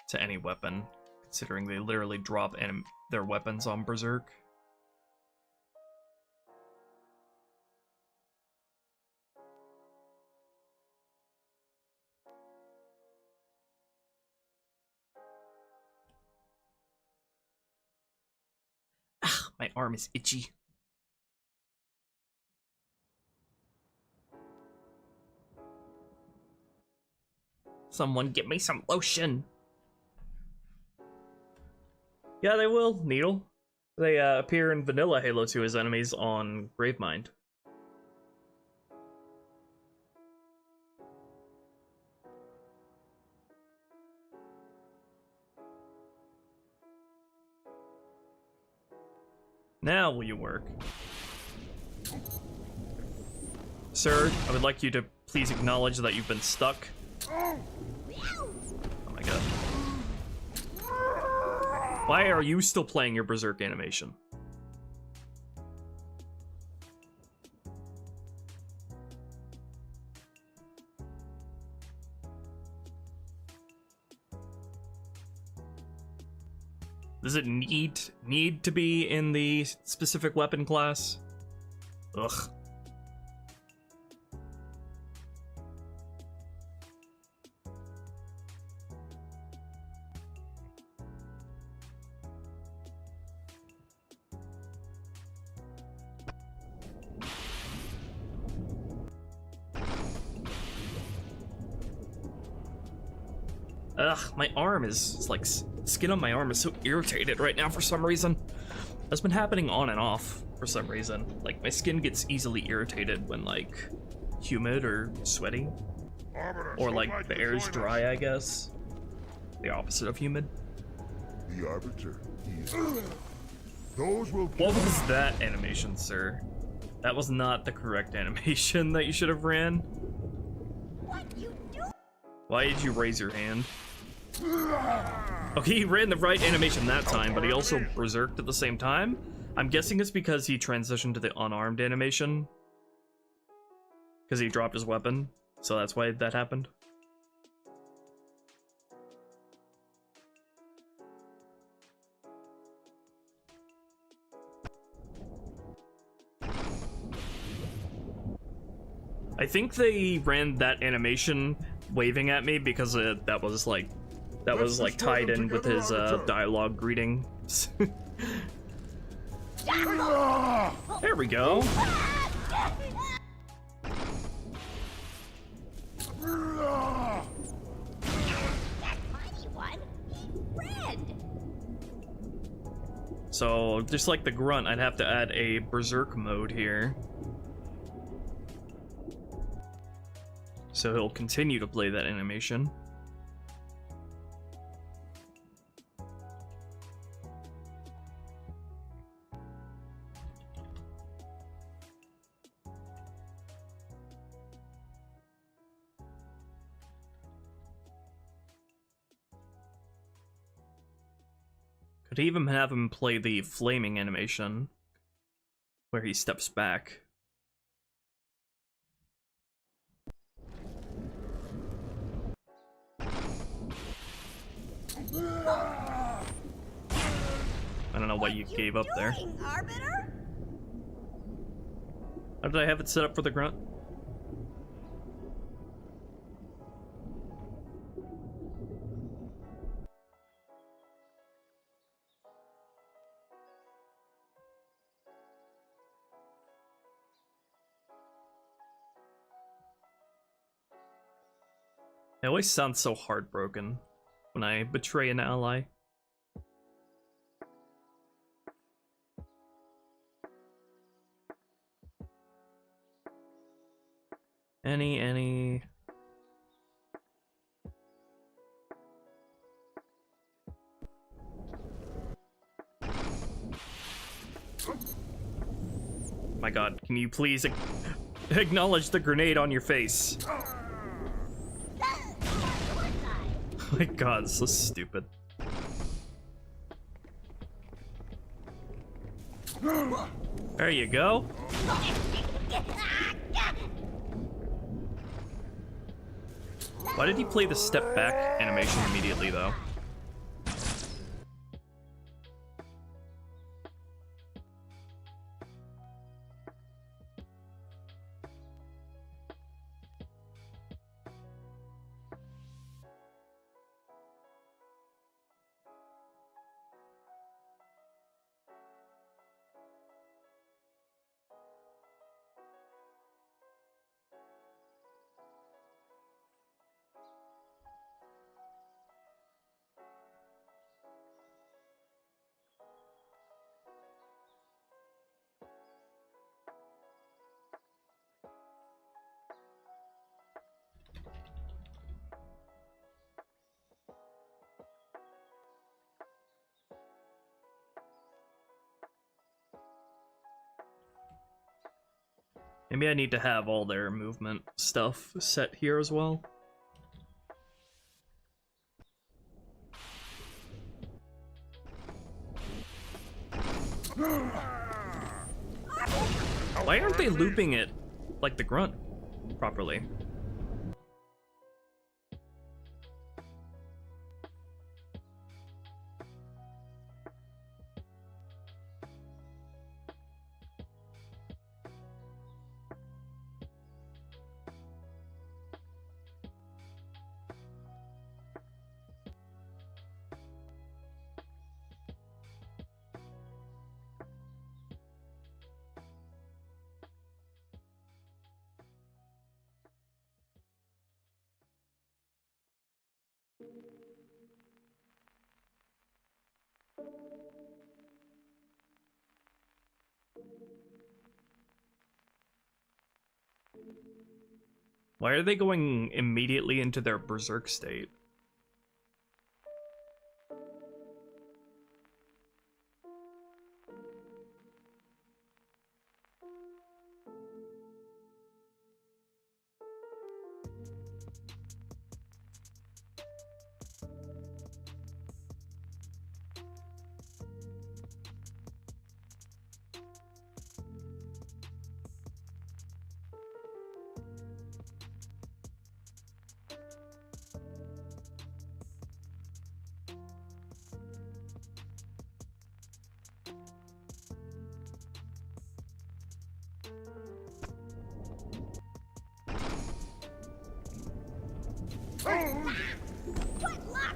to any weapon, considering they literally drop their weapons on Berserk. Ah, my arm is itchy. Someone get me some lotion. Yeah, they will, Needle. They appear in vanilla Halo 2 as enemies on Gravemind. Now will you work? Sir, I would like you to please acknowledge that you've been stuck. Oh my god. Why are you still playing your Berserk animation? Does it need to be in the specific weapon class? Ugh. Ugh, my arm is like, skin on my arm is so irritated right now for some reason. That's been happening on and off for some reason. Like, my skin gets easily irritated when, like, humid or sweaty. Or, like, the air is dry, I guess. The opposite of humid. The Arbiter, he is... Those will... What was that animation, sir? That was not the correct animation that you should have ran. What you do? Why did you raise your hand? Okay, he ran the right animation that time, but he also berserked at the same time? I'm guessing it's because he transitioned to the unarmed animation. Because he dropped his weapon, so that's why that happened. I think they ran that animation waving at me because that was like tied in with his dialogue greeting. There we go. So, just like the grunt, I'd have to add a berserk mode here. So he'll continue to play that animation. Could even have him play the flaming animation, where he steps back. I don't know what you gave up there. Arbiter? How did I have it set up for the grunt? I always sound so heartbroken when I betray an ally. Any... My god, can you please acknowledge the grenade on your face? Oh my god, it's so stupid. There you go. Why did he play the step back animation immediately, though? Maybe I need to have all their movement stuff set here as well. Why aren't they looping it like the grunt properly? Why are they going immediately into their berserk state?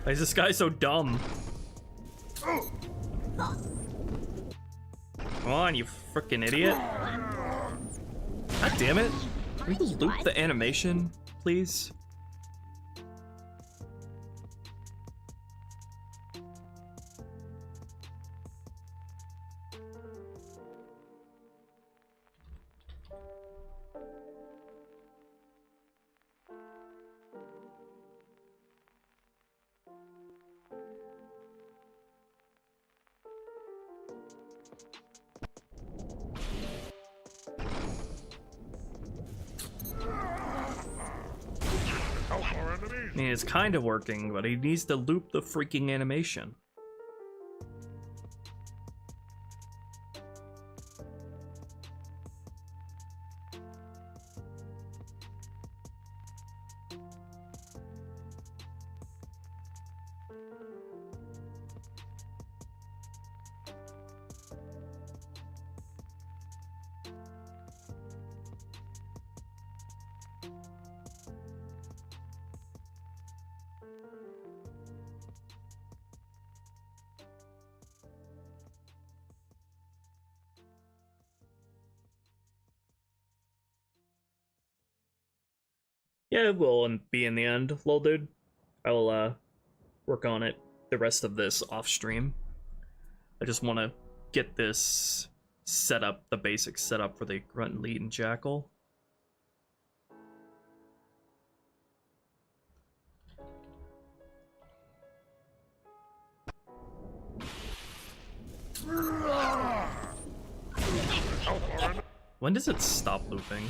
Why is this guy so dumb? Come on, you frickin' idiot. God damn it. Can we loop the animation, please? I mean, it's kind of working, but he needs to loop the freaking animation. Yeah, it will be in the end, lol dude. I will work on it the rest of this off stream. I just want to get this set up, the basic setup for the Grunt, Lead, and Jackal. When does it stop looping?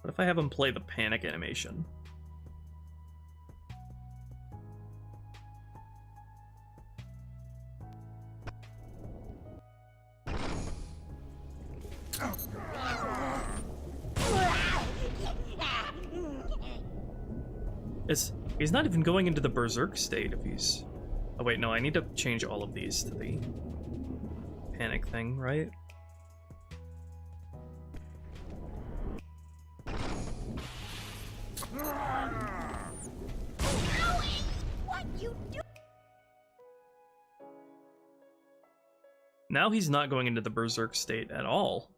What if I have him play the panic animation? He's not even going into the berserk state if he's... Oh wait, no, I need to change all of these to the panic thing, right? What you do? Now he's not going into the berserk state at all.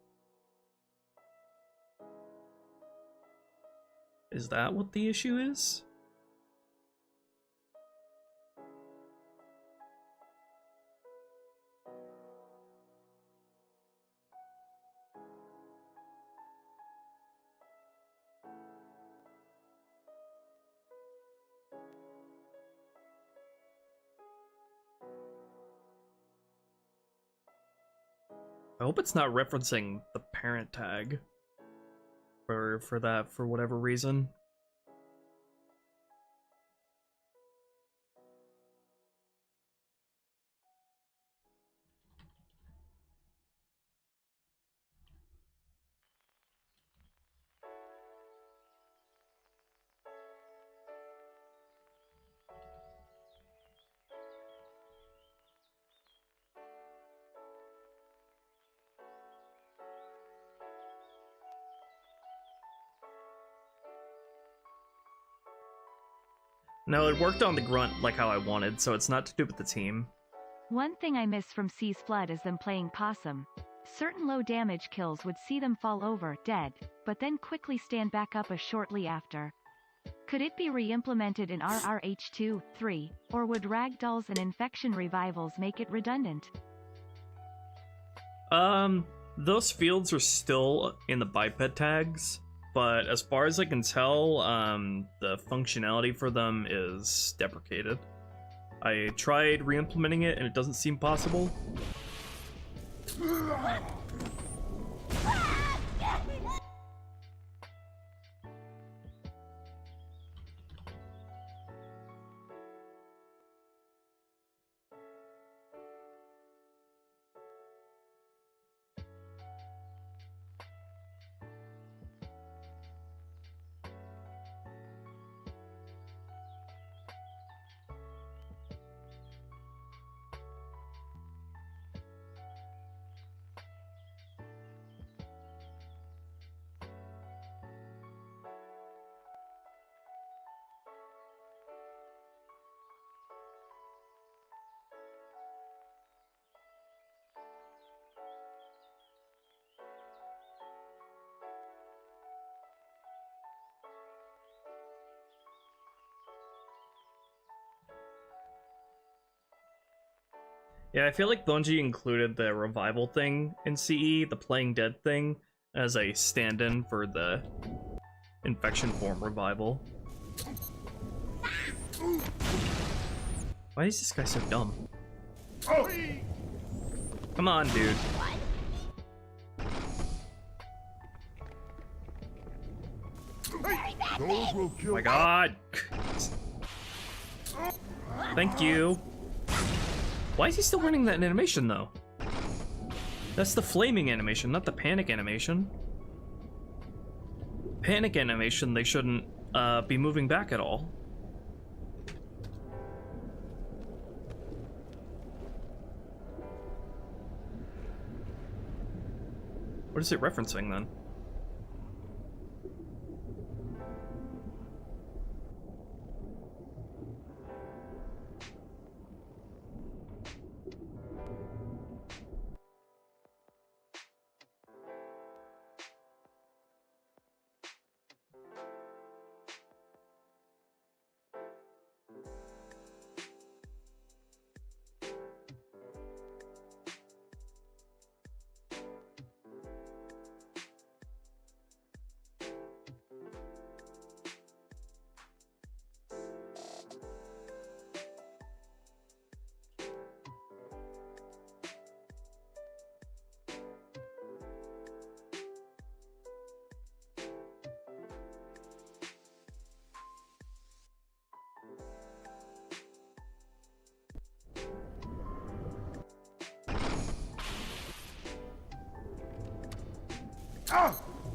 Is that what the issue is? I hope it's not referencing the parent tag for that for whatever reason. No, it worked on the grunt like how I wanted, so it's not to do with the team. One thing I miss from Sea's Flood is them playing possum. Certain low damage kills would see them fall over, dead, but then quickly stand back up shortly after. Could it be re-implemented in RRH2, 3, or would ragdolls and infection revivals make it redundant? Those fields are still in the biped tags, but as far as I can tell, the functionality for them is deprecated. I tried re-implementing it and it doesn't seem possible. Yeah, I feel like Bungie included the revival thing in CE, the playing dead thing, as a stand-in for the infection form revival. Why is this guy so dumb? Come on, dude. Those will kill. Oh my god! Thank you. Why is he still running that animation, though? That's the flaming animation, not the panic animation. Panic animation, they shouldn't be moving back at all. What is it referencing, then?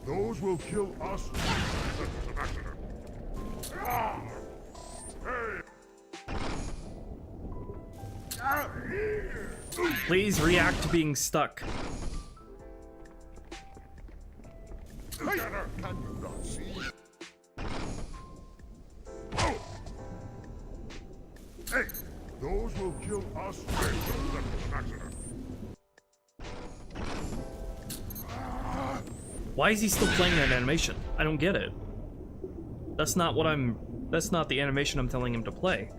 Those will kill us. Please react to being stuck. Can you not see? Hey, those will kill us. Why is he still playing that animation? I don't get it. That's not what I'm... That's not the animation I'm telling him to play.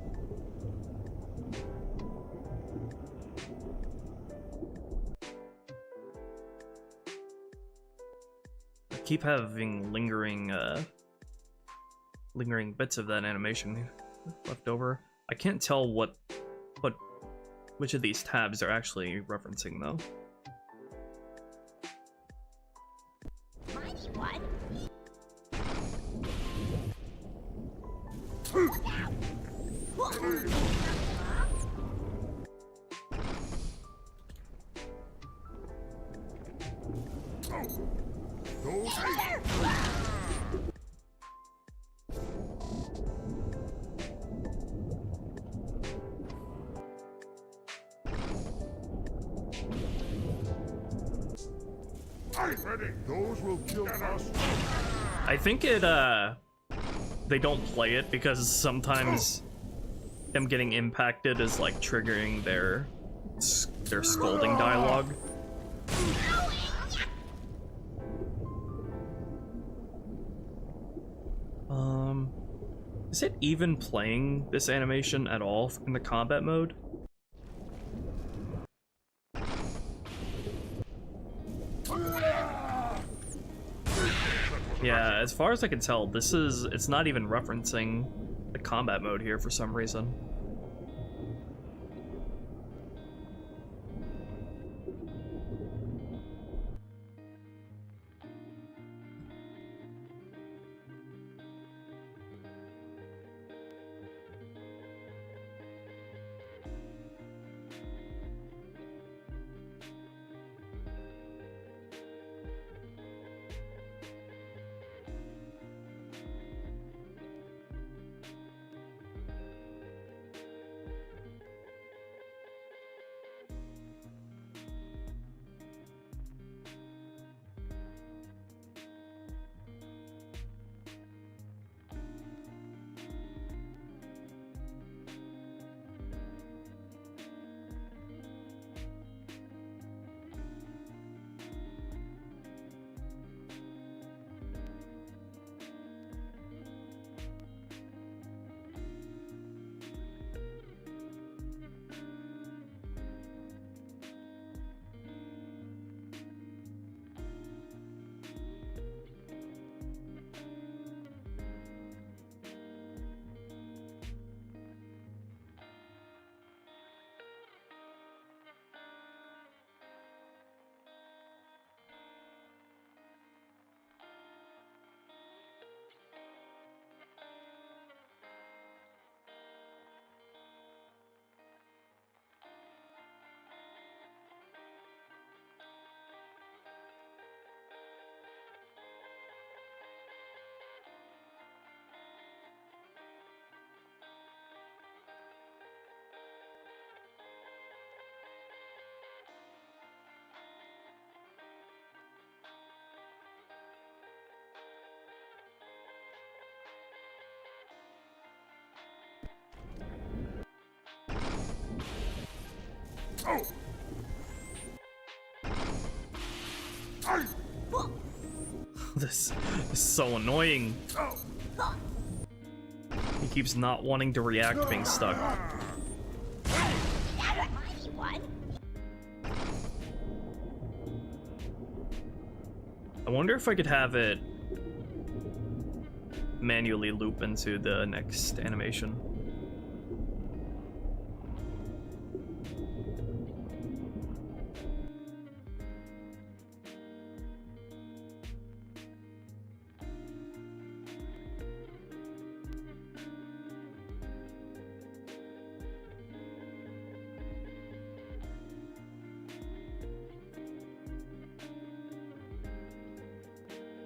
I keep having lingering bits of that animation left over. I can't tell which of these tabs are actually referencing, though. Those will kill us. I think they don't play it because sometimes them getting impacted is like triggering their scolding dialogue. Is it even playing this animation at all in the combat mode? Yeah, as far as I can tell, it's not even referencing the combat mode here for some reason. This is so annoying. He keeps not wanting to react, being stuck. I wonder if I could have it manually loop into the next animation.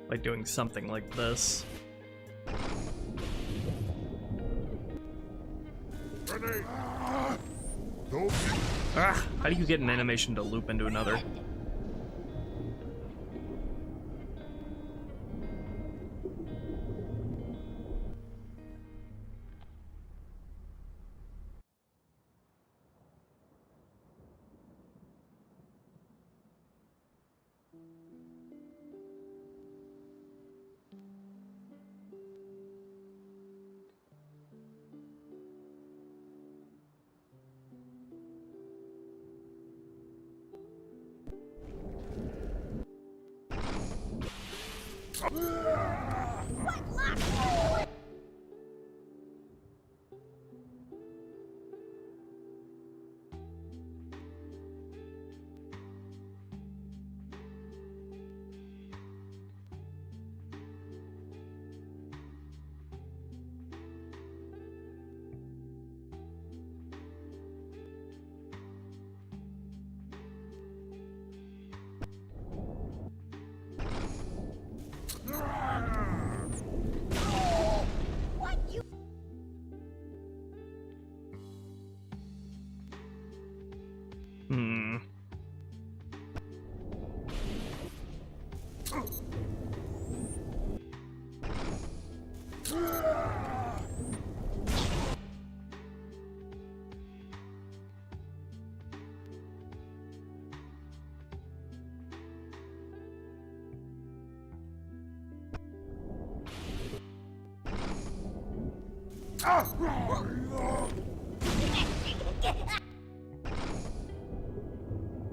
By doing something like this. Ah, how do you get an animation to loop into another?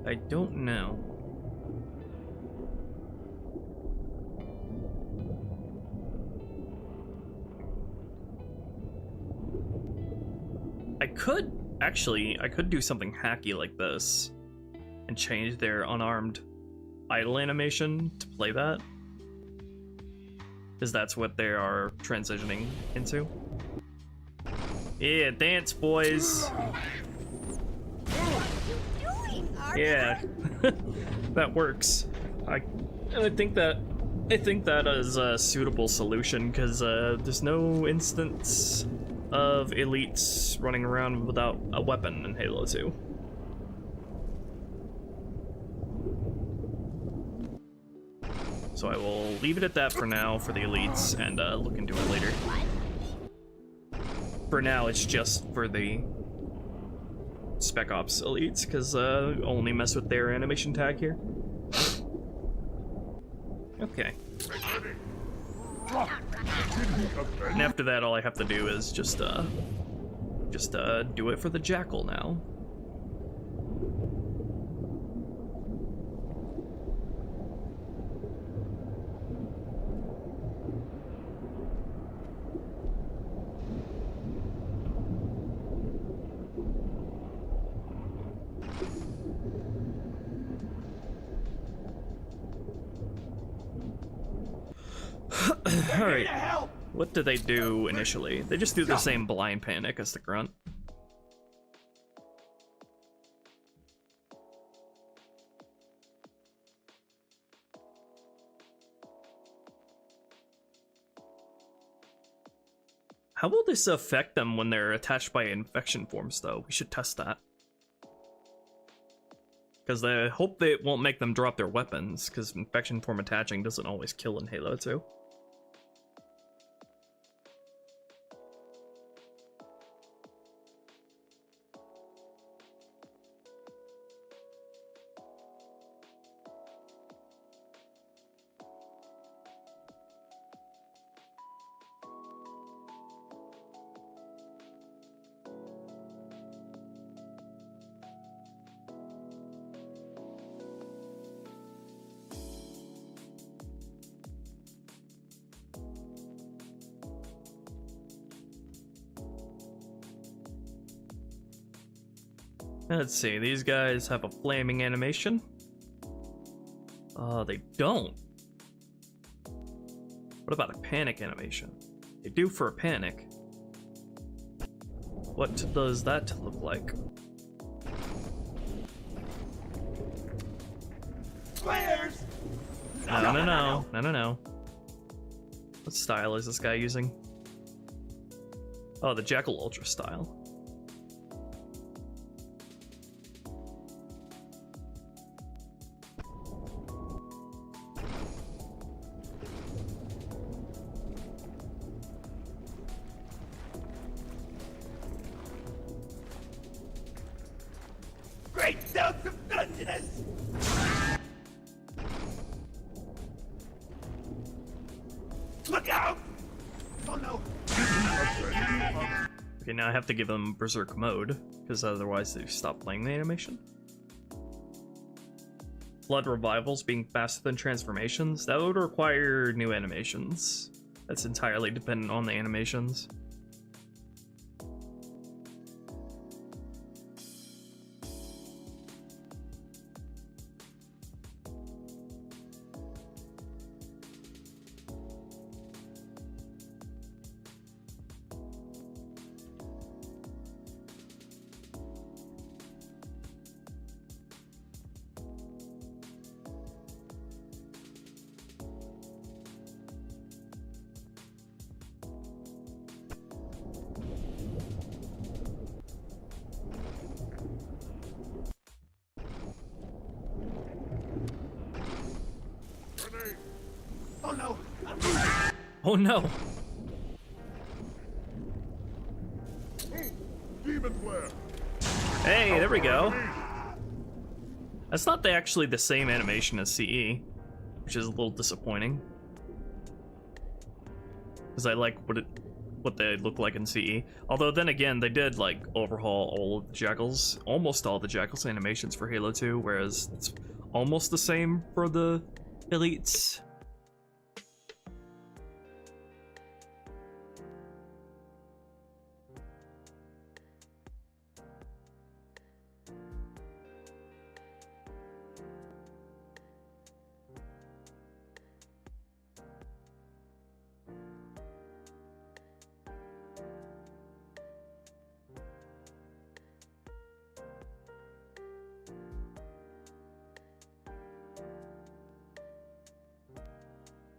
I don't know. I could do something hacky like this and change their unarmed idle animation to play that, because that's what they are transitioning into. Yeah, dance, boys. Yeah, that works. I think that is a suitable solution, because there's no instance of elites running around without a weapon in Halo 2. So I will leave it at that for now for the elites, and look into it later. For now, it's just for the Spec Ops elites, because only mess with their animation tag here. Okay. And after that, all I have to do is just do it for the Jackal now. Alright, what do they do initially? They just do the same blind panic as the grunt. How will this affect them when they're attached by infection forms, though? We should test that. Because I hope they won't make them drop their weapons, because infection form attaching doesn't always kill in Halo 2. Let's see, these guys have a flaming animation. They don't. What about a panic animation? They do for a panic. What does that look like? Flares! No. What style is this guy using? Oh, the Jackal Ultra style. Great sounds of thunderness! Look out! Oh no! Okay, now I have to give them Berserk mode, because otherwise they stop playing the animation. Flood revivals being faster than transformations? That would require new animations. That's entirely dependent on the animations. Oh no! Oh no! Demon flare. Hey, there we go. That's not actually the same animation as CE, which is a little disappointing. Because I like what they look like in CE. Although then again, they did like overhaul all of the Jackals, almost all the Jackals animations for Halo 2, whereas it's almost the same for the elites.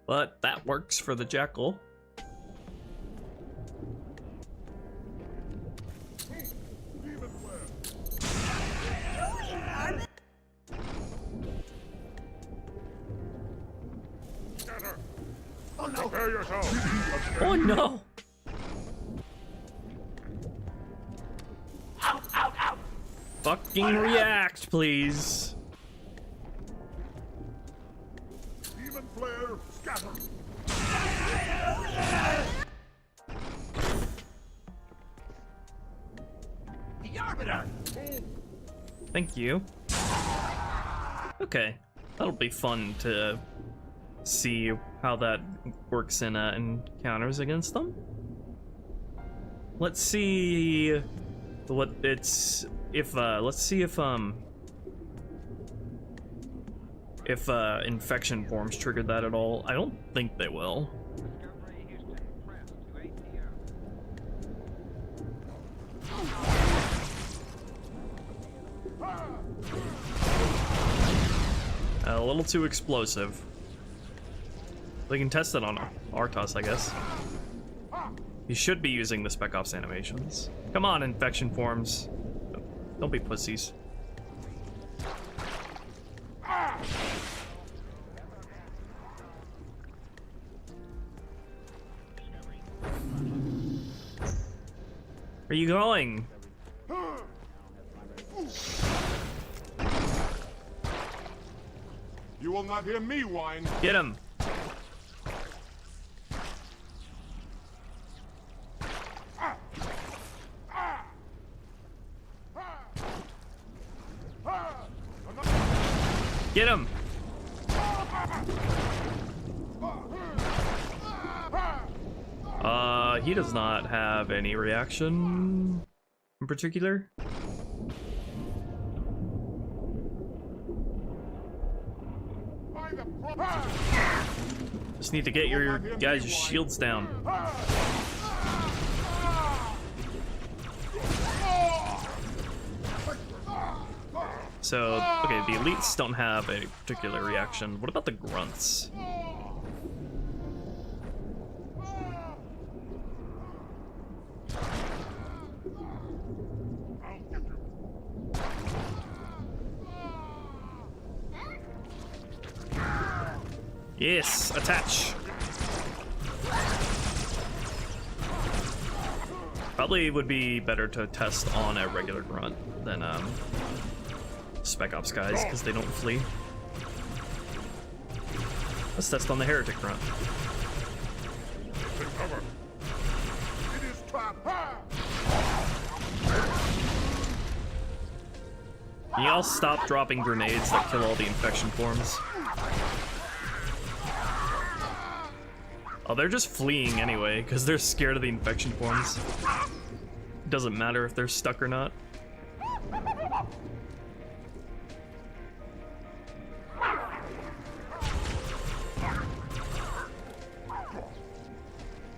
But that works for the Jackal. Oh no! Prepare yourself. Oh no! Out, out, out! Fucking react, please. Demon flare, scatter. The Arbiter! Thank you. Okay, that'll be fun to see how that works in encounters against them. Let's see what it's let's see if infection forms triggered that at all. I don't think they will. A little too explosive. We can test it on Artos, I guess. He should be using the Spec Ops animations. Come on, infection forms. Don't be pussies. Where are you going? You will not hear me whine. Get him. Get him. He does not have any reaction in particular. Just need to get your guys' shields down. So, okay, the elites don't have a particular reaction. What about the grunts? Yes, attach. Probably would be better to test on a regular grunt than Spec Ops guys, because they don't flee. Let's test on the heretic grunt. Cover. It is trapped. Can y'all stop dropping grenades that kill all the infection forms? Oh, they're just fleeing anyway, because they're scared of the infection forms. It doesn't matter if they're stuck or not.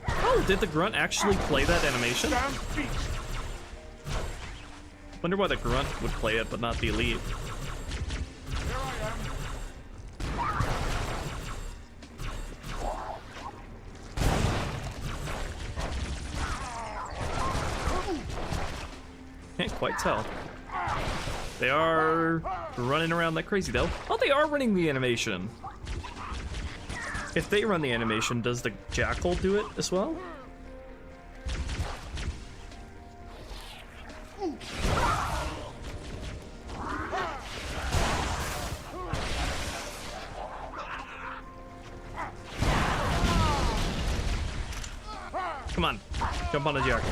Oh, did the grunt actually play that animation? Wonder why the grunt would play it, but not the elite. Can't quite tell. They are running around like crazy though. Oh, they are running the animation. If they run the animation, does the Jackal do it as well? Come on, jump on the Jackal.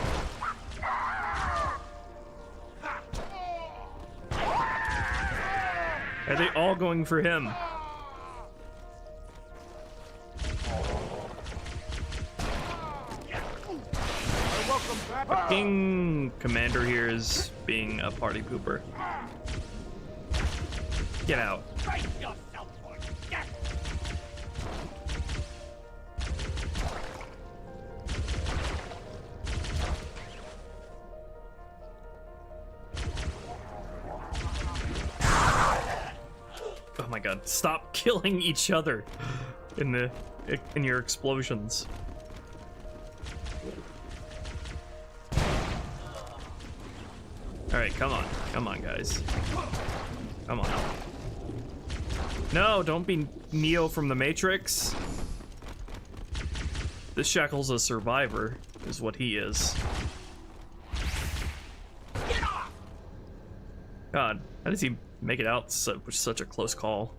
Are they all going for him? Fucking commander here is being a party pooper. Get out. Oh my god, stop killing each other in the in your explosions. Alright, come on. Come on, guys. Come on. No, don't be Neo from the Matrix. This Shackle's a survivor, is what he is. God, how does he make it out such a close call?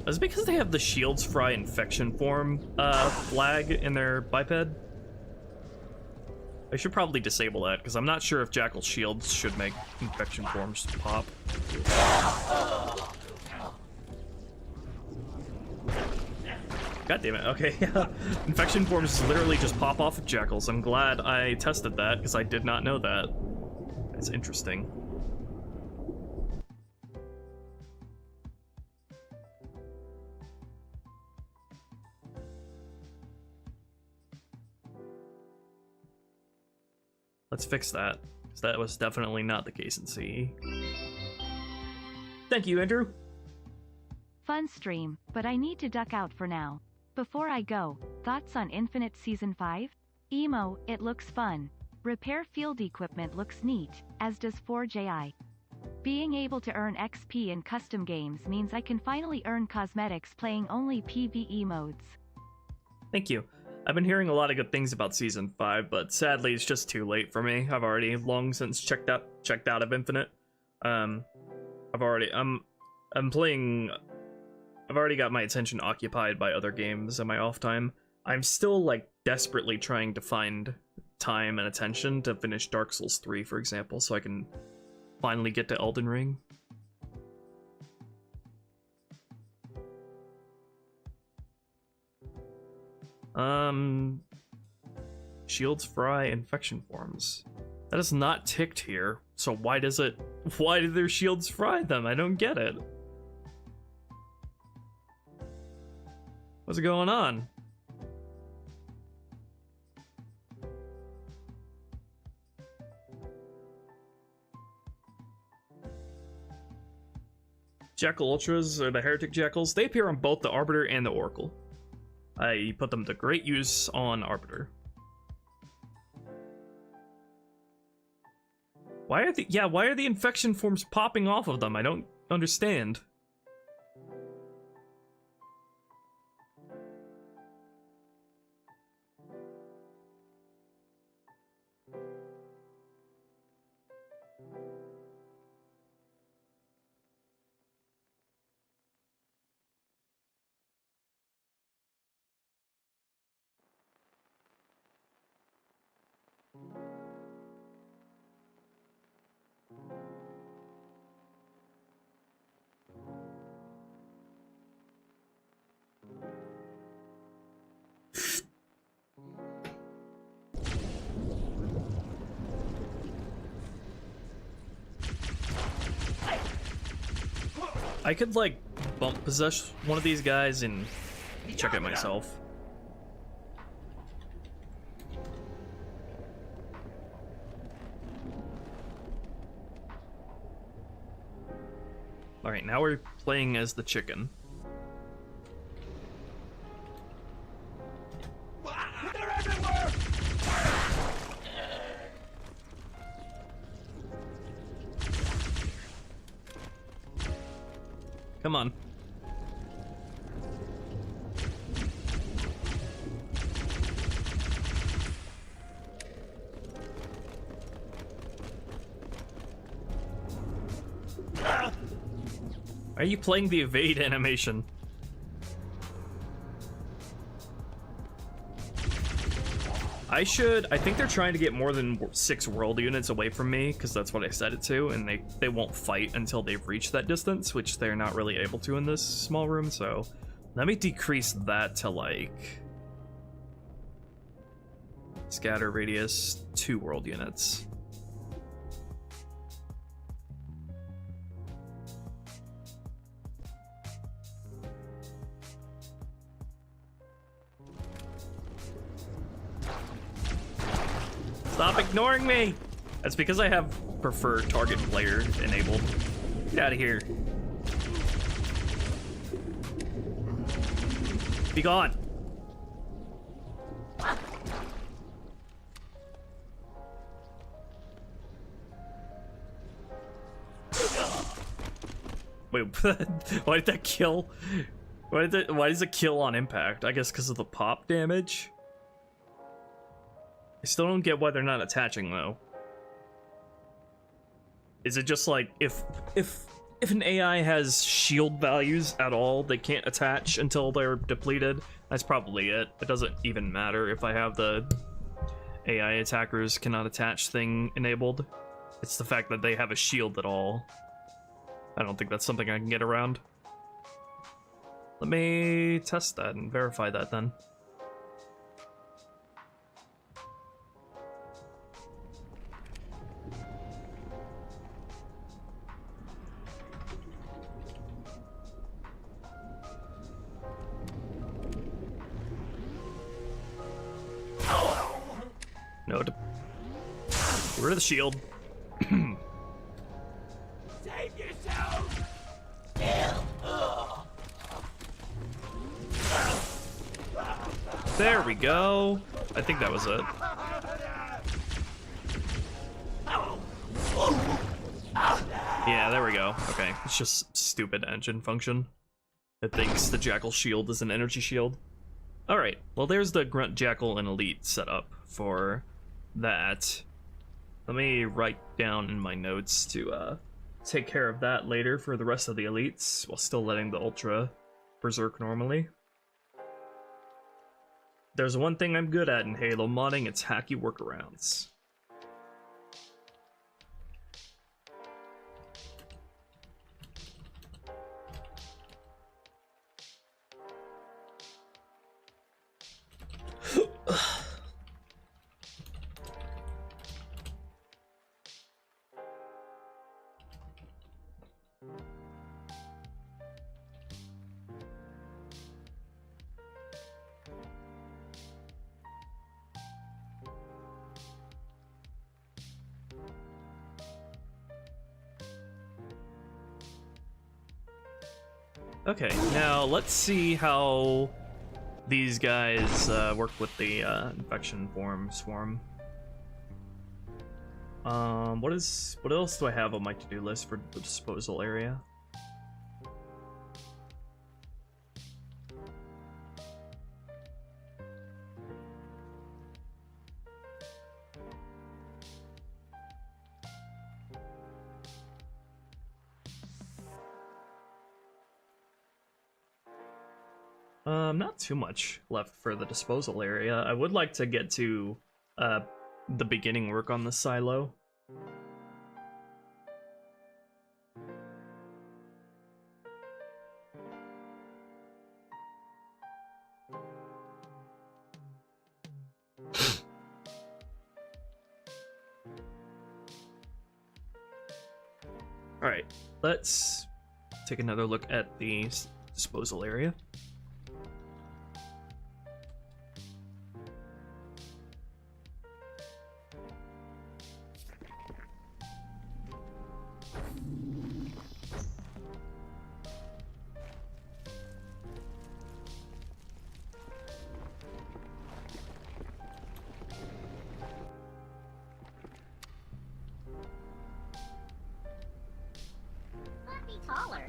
Is it because they have the Shields Fry infection form flag in their biped? I should probably disable that, because I'm not sure if Jackal shields should make infection forms pop. God damn it, okay. Infection forms literally just pop off of Jackals. I'm glad I tested that, because I did not know that. It's interesting. Let's fix that, because that was definitely not the case in CE. Thank you, Andrew. Fun stream, but I need to duck out for now. Before I go, thoughts on Infinite Season 5? Emo, it looks fun. Repair field equipment looks neat, as does 4JI. Being able to earn XP in custom games means I can finally earn cosmetics playing only PvE modes. Thank you. I've been hearing a lot of good things about Season 5, but sadly it's just too late for me. I've already long since checked out of Infinite. I'm already got my attention occupied by other games in my off time. I'm still like desperately trying to find time and attention to finish Dark Souls 3, for example, so I can finally get to Elden Ring. Shields Fry infection forms. That is not ticked here, so why do their shields fry them? I don't get it. What's going on? Jackal Ultras, or the Heretic Jackals, they appear on both the Arbiter and the Oracle. I put them to great use on Arbiter. Why are the infection forms popping off of them? I don't understand. I could, like, bump possess one of these guys and check it myself. Alright, now we're playing as the chicken. They're everywhere! Come on. Are you playing the evade animation? I think they're trying to get more than 6 world units away from me, because that's what I set it to, and they won't fight until they've reached that distance, which they're not really able to in this small room, so let me decrease that to, like, scatter radius 2 world units. Stop ignoring me! That's because I have preferred target player enabled. Get out of here. Be gone. Wait, why did that kill? Why does it kill on impact? I guess because of the pop damage? I still don't get why they're not attaching though. Is it just like if an AI has shield values at all, they can't attach until they're depleted? That's probably it. It doesn't even matter if I have the AI attackers cannot attach thing enabled. It's the fact that they have a shield at all. I don't think that's something I can get around. Let me test that and verify that then. No, get rid of the shield. Save yourself! There we go. I think that was it. Yeah, there we go. Okay, it's just stupid engine function. It thinks the Jackal shield is an energy shield. Alright, well there's the Grunt Jackal and Elite setup for that. Let me write down in my notes to take care of that later for the rest of the Elites, while still letting the Ultra berserk normally. There's one thing I'm good at in Halo modding, it's hacky workarounds. Okay, now let's see how these guys work with the infection swarm. What else do I have on my to-do list for the disposal area? Not too much left for the disposal area. I would like to get to the beginning work on the silo. Alright, let's take another look at the disposal area. Taller.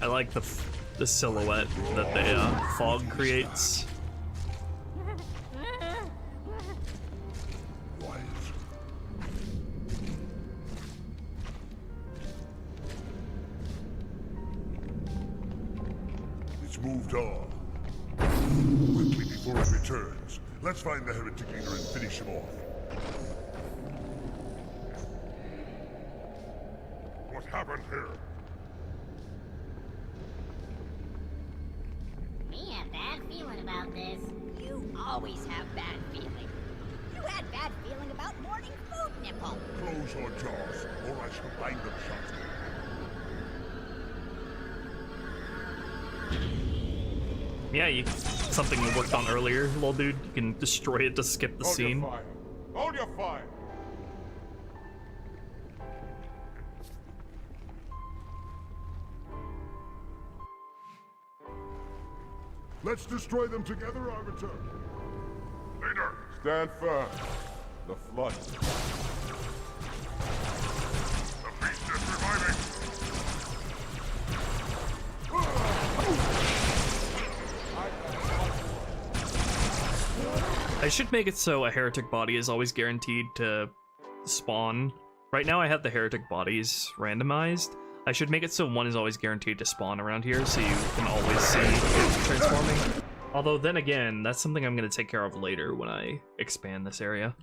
I like the silhouette that the fog creates. It's moved on. Quickly before it returns, let's find the heretic leader and finish him off. What happened here? Me have bad feeling about this. You always have bad feeling. You had bad feeling about morning food nipple. Close your jaws, or I shall bind them shut. Yeah, something we worked on earlier, little dude. You can destroy it to skip the scene. Hold your fire. Hold your fire. Let's destroy them together, Arbiter. Leader. Stand firm. The flood. The beast is reviving. I should make it so a heretic body is always guaranteed to spawn. Right now I have the heretic bodies randomized. I should make it so one is always guaranteed to spawn around here so you can always see it transforming. Although then again, that's something I'm going to take care of later when I expand this area.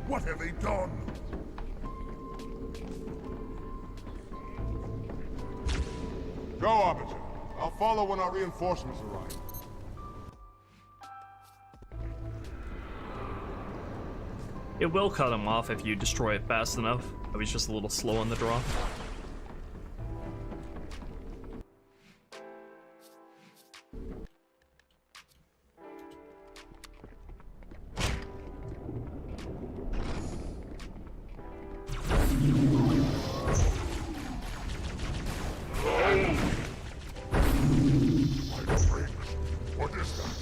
What have they done? Go, Arbiter. I'll follow when our reinforcements arrive. It will cut him off if you destroy it fast enough. I was just a little slow on the draw. What is that?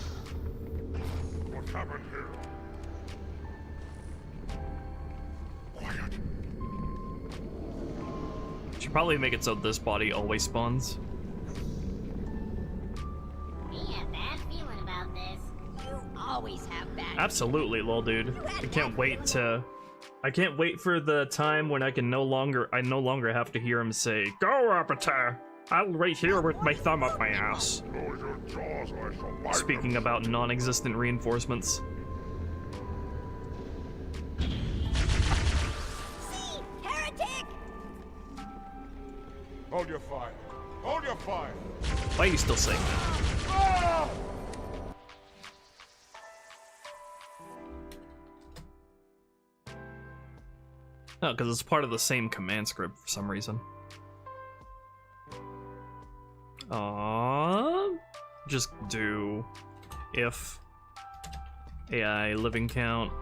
What happened here? Quiet. Should probably make it so this body always spawns. Me a bad feeling about this. You always have bad. Absolutely, lol dude. I can't wait for the time when I no longer have to hear him say, "Go, Arbiter! I'll right here with my thumb up my ass." Close your jaws or I shall bite Speaking them. about non-existent reinforcements. See, heretic! Hold your fire. Hold your fire. Why are you still saying that? Ah! No, because it's part of the same command script for some reason. Just do if AI living count,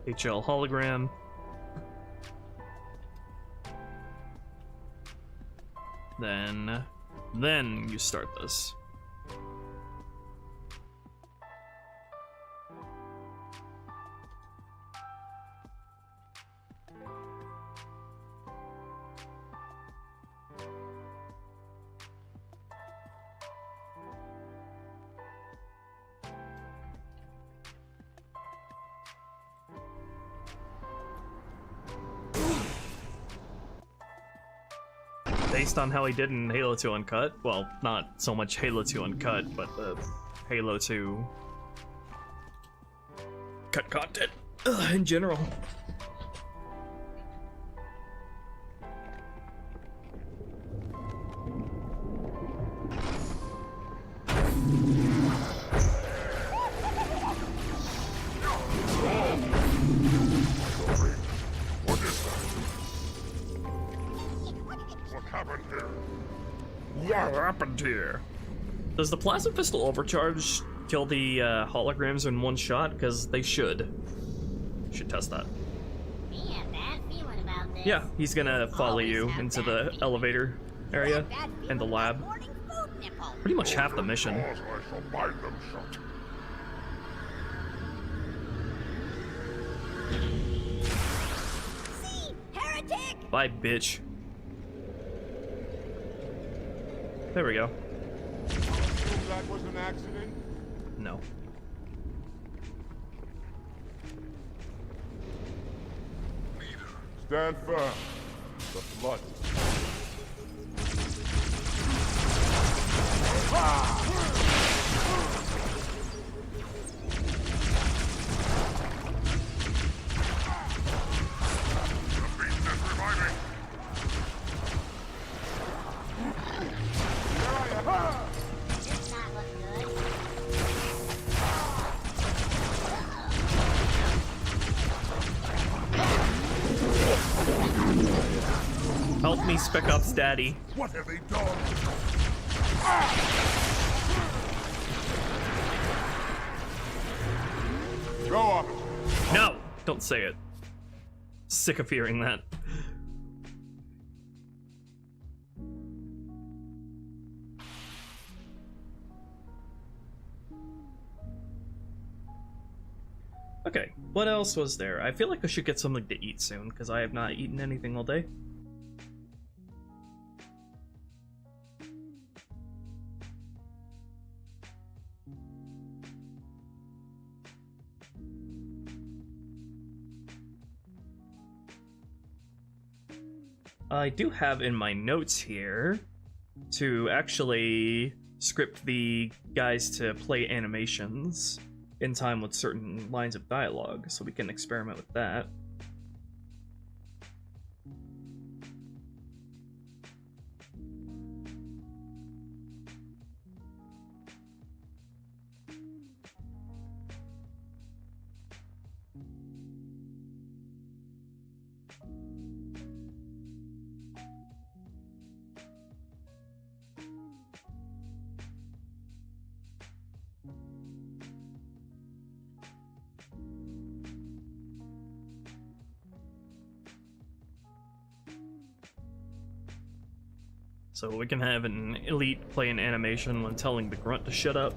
HL hologram, then you start this. Based on how he did in Halo 2 Uncut, well, not so much Halo 2 Uncut, but the Halo 2 cut content in general. What is that? What happened here? What happened here? Does the plasma pistol overcharge kill the holograms in one shot? Because they should. Should test that. Me a bad feeling about this. Yeah, he's gonna follow Always you have into bad the feelings. elevator area Bad feeling and the about lab. morning food nipple. Pretty much half the mission. Jaws or I shall bind them shut. See, heretic! Bye, bitch. There we go. Assume that was an accident? No. Stand firm. The flood. It's not looking good. Help me, Spec Ops Daddy. What have they done? Go up. No! Don't say it. Sick of hearing that. Okay, what else was there? I feel like I should get something to eat soon, because I have not eaten anything all day. I do have in my notes here to actually script the guys to play animations in time with certain lines of dialogue, so we can experiment with that. So we can have an elite play an animation when telling the grunt to shut up.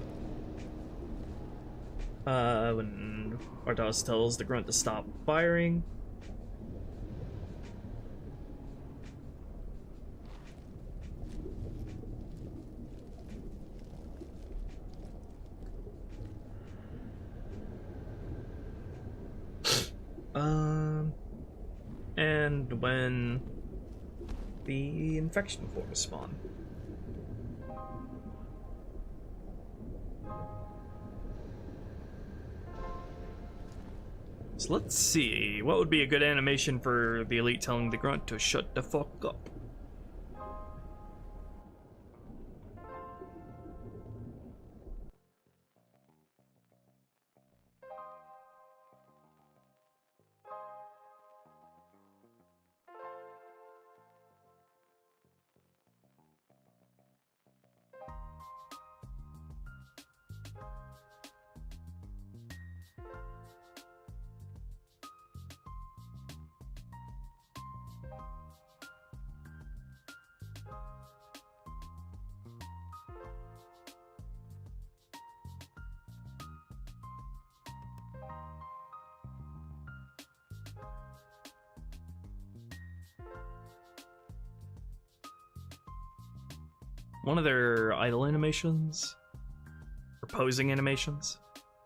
When Ardas tells the grunt to stop firing. And when the infection forms spawn. So let's see, what would be a good animation for the elite telling the grunt to shut the fuck up? One of their idle animations? Or posing animations?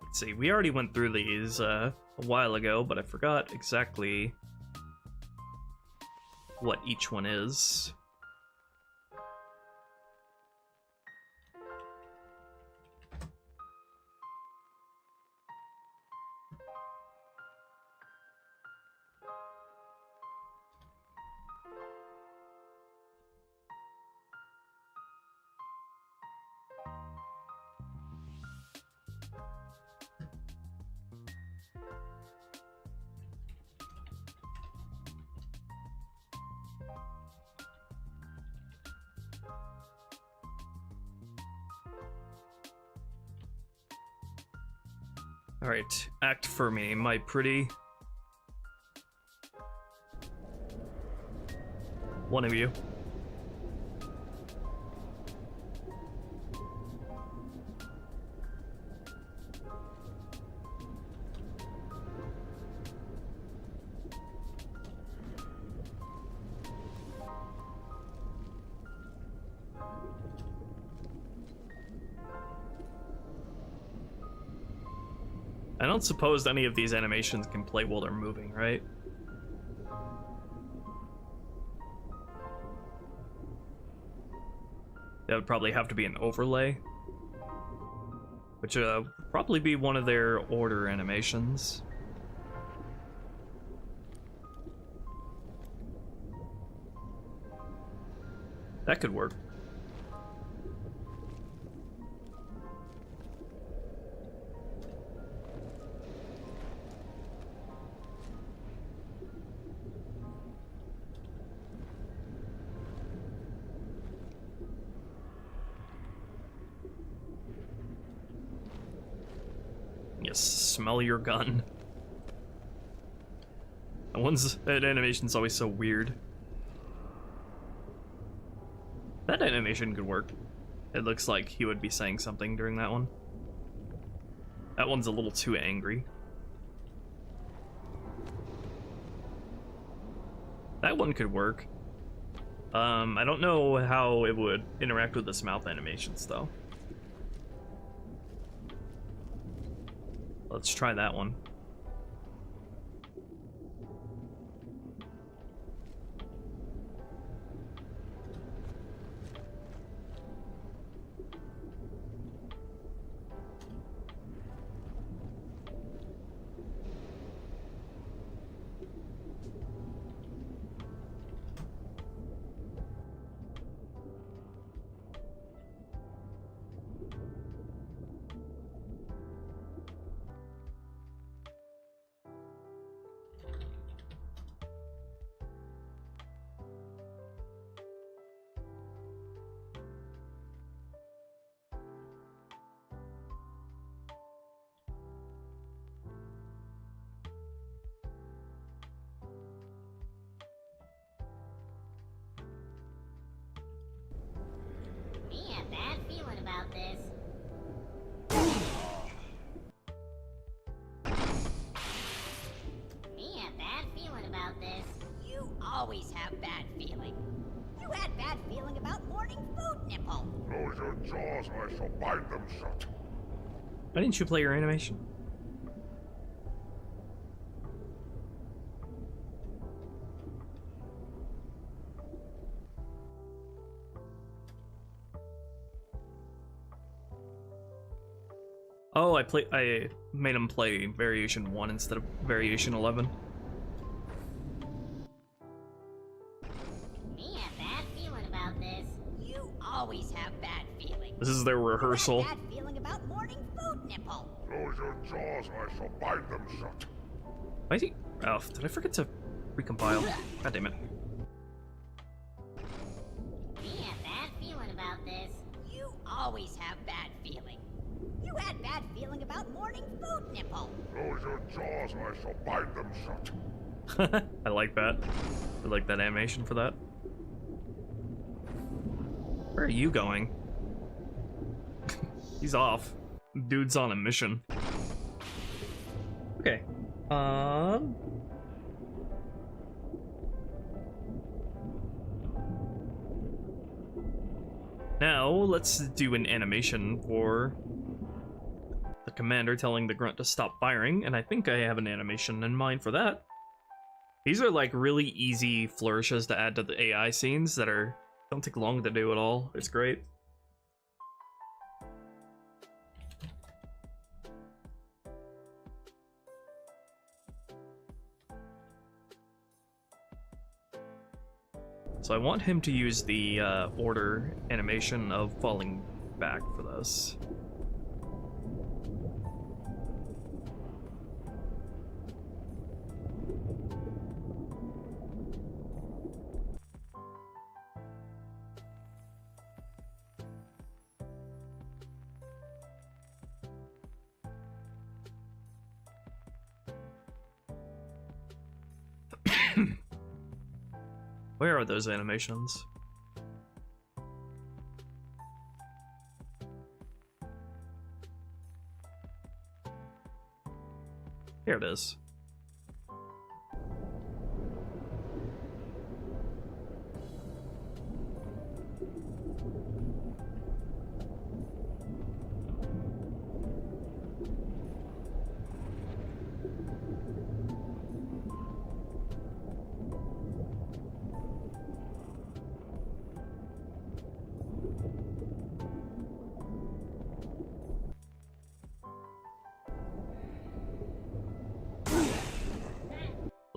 Let's see, we already went through these a while ago, but I forgot exactly what each one is. Alright, act for me, my pretty. One of you. I don't suppose any of these animations can play while they're moving, right? That would probably have to be an overlay, which would probably be one of their order animations. That could work. Yes, smell your gun. That animation's always so weird. That animation could work. It looks like he would be saying something during that one. That one's a little too angry. That one could work. I don't know how it would interact with this mouth animations, though. Let's try that one. Me a bad feeling about this. Me a bad feeling about this. You always have bad feeling. You had bad feeling about morning food nipple. Close your jaws or I shall bind them shut. Why didn't you play your animation? Oh, I made him play variation 1 instead of variation 11. Me a bad feeling about this. You always have bad feeling. This is their rehearsal. You had bad feeling about morning food nipple. Close your jaws or I shall bind them shut. Why is he? Oh, did I forget to recompile? God damn it. Me a bad feeling about this. You always have bad feeling. You had bad feeling about morning food nipple. Close your jaws or I shall bind them shut. I like that. I like that animation for that. Where are you going? He's off. Dude's on a mission. Okay. Now, let's do an animation for the commander telling the grunt to stop firing, and I think I have an animation in mind for that. These are like really easy flourishes to add to the AI scenes that don't take long to do at all. It's great. So I want him to use the order animation of falling back for this. Where are those animations? Here it is.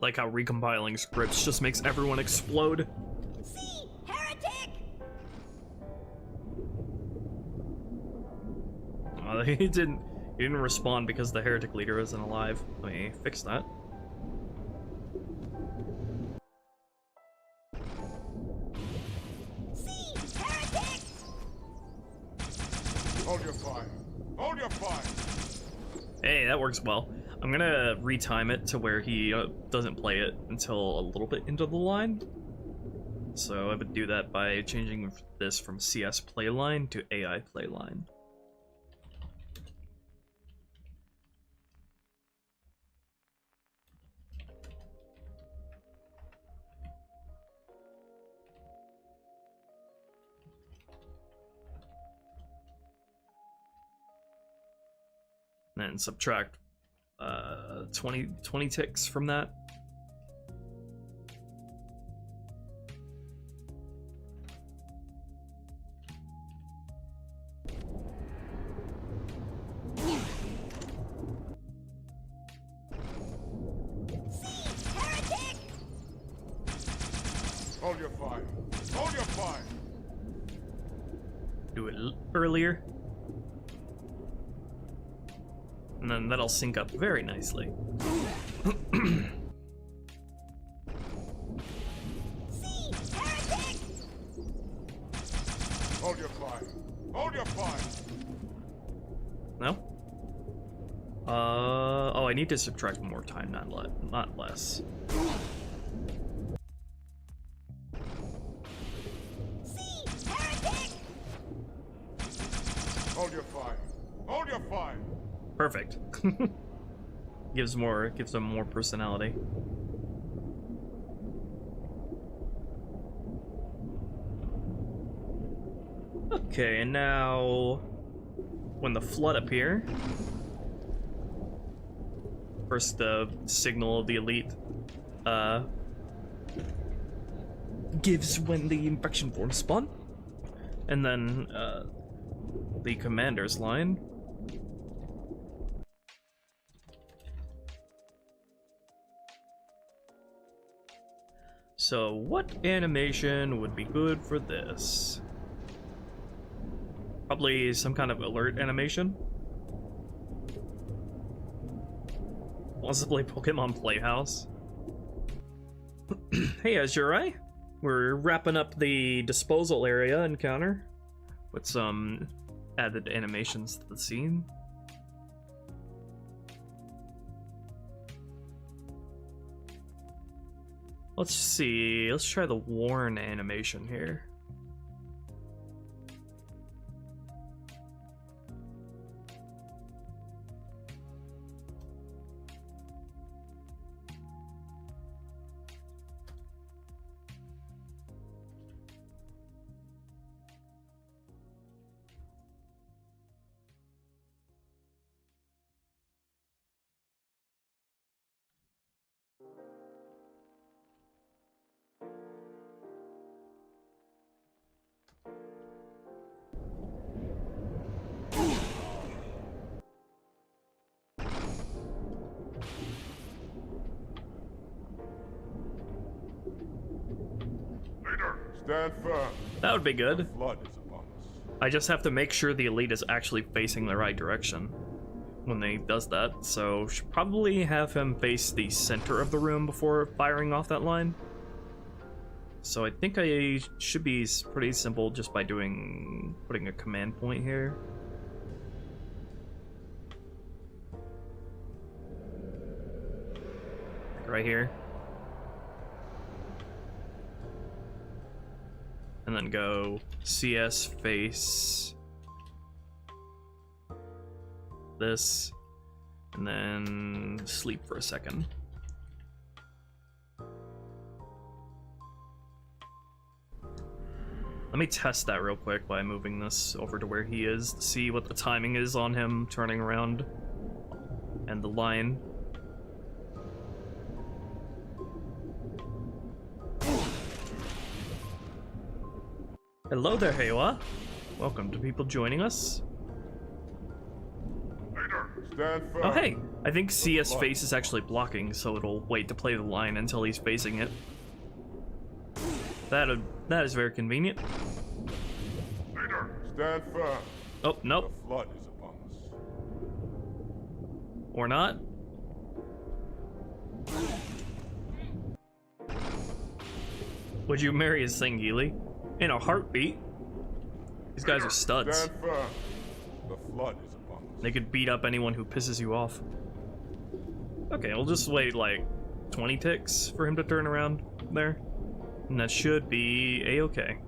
like how recompiling scripts just makes everyone explode. See, heretic! He didn't respond because the heretic leader isn't alive. Let me fix that. See, heretic! Hold your fire. Hold your fire. Hey, that works well. I'm gonna retime it to where he doesn't play it until a little bit into the line. So I would do that by changing this from CS playline to AI playline. And subtract 20 ticks from that. Hold your fire. Hold your fire. Do it earlier. And then that'll sync up very nicely. See, heretic! Hold your fire. Hold your fire. No? Oh, I need to subtract more time, not less. See, heretic! Hold your fire. Hold your fire. Perfect. gives them more personality. Okay, and now when the flood appear, first the signal of the elite gives when the infection forms spawn, and then the commander's line. So what animation would be good for this? Probably some kind of alert animation. Wants to play Pokemon Playhouse. Hey, Azure, we're wrapping up the disposal area encounter with some added animations to the scene. Let's see, let's try the Warren animation here. Stand firm. That would be good. Flood is upon us. I just have to make sure the elite is actually facing the right direction when he does that, so should probably have him face the center of the room before firing off that line. So I think I should be pretty simple just by putting a command point here. Right here. And then go CS face this, and then sleep for a second. Let me test that real quick by moving this over to where he is to see what the timing is on him turning around and the line. Hello there, Heiwa. Welcome to people joining us. Stand firm. Oh, hey, I think CS face is actually blocking, so it'll wait to play the line until he's facing it. That is very convenient. Stand firm. Oh, nope. The flood is upon us. Or not. Would you marry a Sangheili? In a heartbeat. These guys are studs. Stand firm. The flood is upon us. They could beat up anyone who pisses you off. Okay, we'll just wait like 20 ticks for him to turn around there. And that should be a-okay.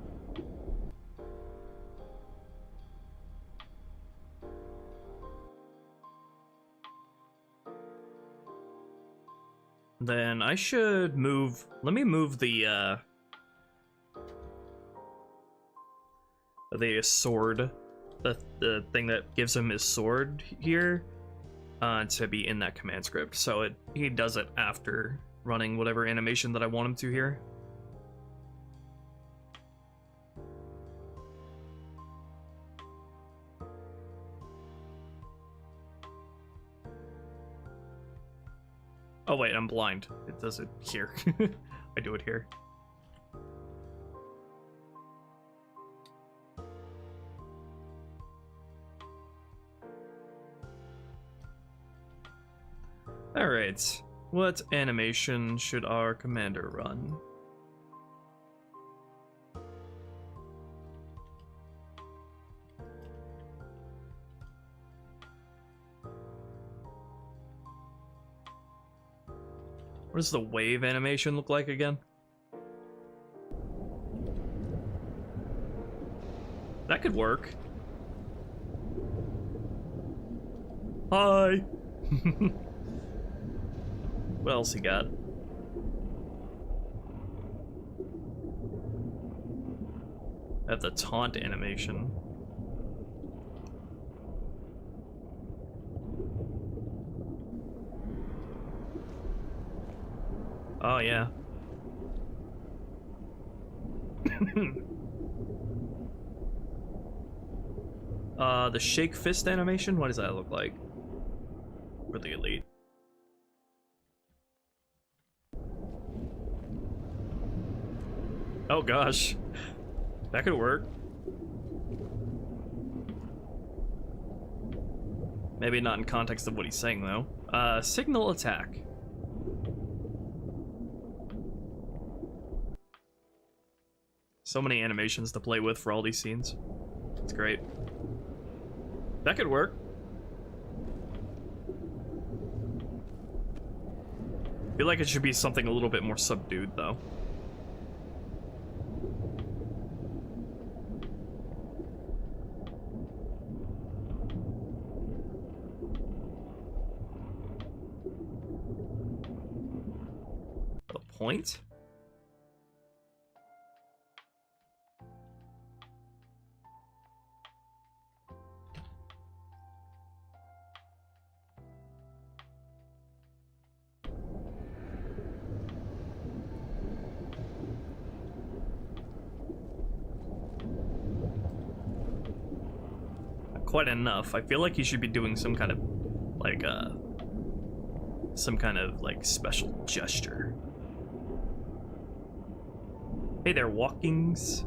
Then I should move... Let me move the sword. The thing that gives him his sword here. To be in that command script. So he does it after running whatever animation that I want him to here. Oh wait, I'm blind. It does it here. I do it here. Alright, what animation should our commander run? What does the wave animation look like again? That could work. Hi! What else he got? I have the taunt animation. Oh yeah. The shake fist animation, what does that look like? For the elite. Oh gosh. That could work. Maybe not in context of what he's saying though. Signal attack. So many animations to play with for all these scenes. It's great. That could work. I feel like it should be something a little bit more subdued though. A point? Quite enough. I feel like he should be doing some kind of like special gesture. Hey there, walkings.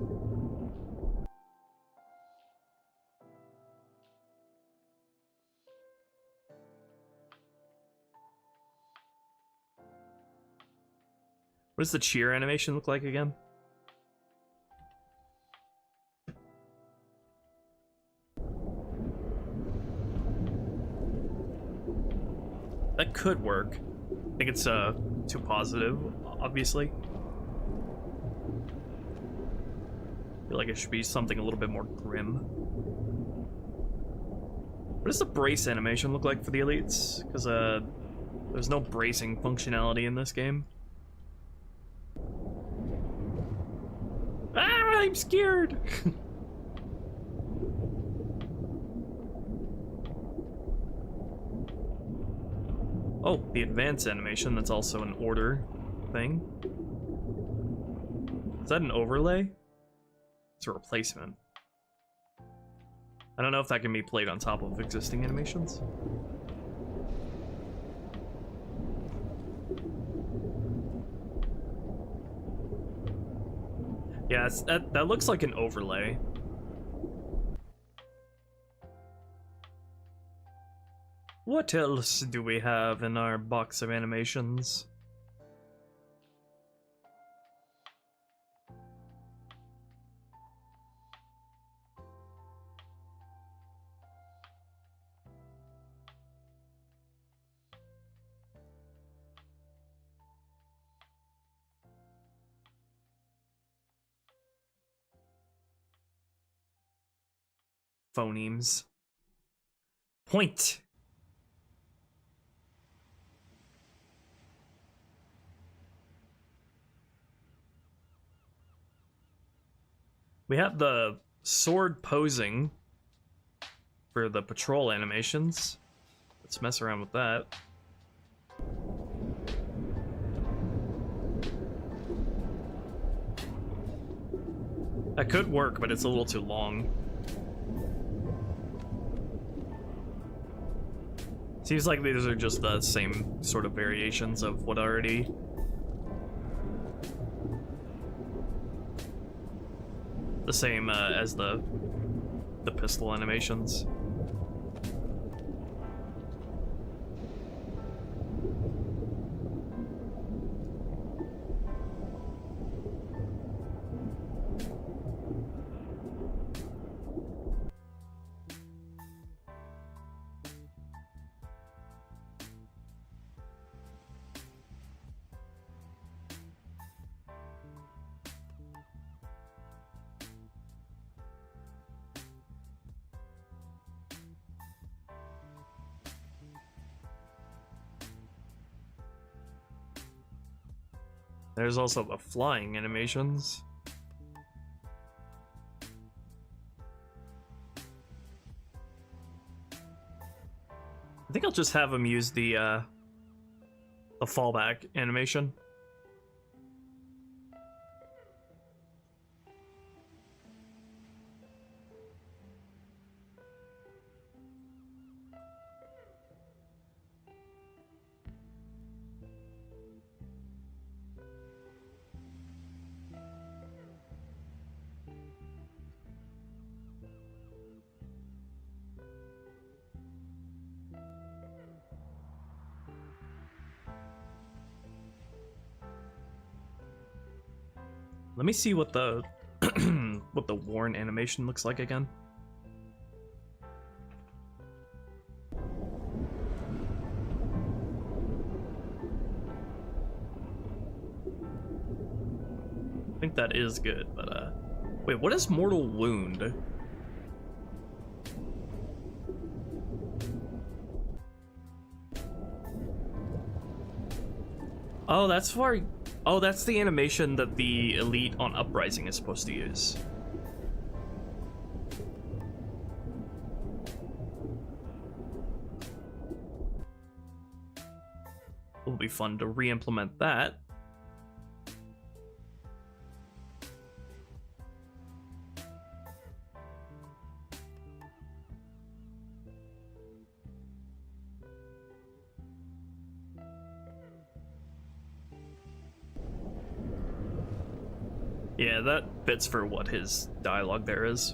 What does the cheer animation look like again? That could work. I think it's too positive, obviously. I feel like it should be something a little bit more grim. What does the brace animation look like for the elites? Because there's no bracing functionality in this game. Ah, I'm scared! Oh, the advanced animation, that's also an order thing. Is that an overlay? It's a replacement. I don't know if that can be played on top of existing animations. Yeah, that looks like an overlay. What else do we have in our box of animations? Phonemes. Point! We have the sword posing for the patrol animations. Let's mess around with that. That could work, but it's a little too long. Seems like these are just the same sort of variations of what already... The same as the pistol animations. There's also the flying animations. I think I'll just have him use the fallback animation. Let me see what the what the worn animation looks like again. I think that is good, but wait, what is Mortal Wound? Oh, that's for... Oh, that's the animation that the elite on Uprising is supposed to use. It'll be fun to re-implement that. Yeah, that fits for what his dialogue there is.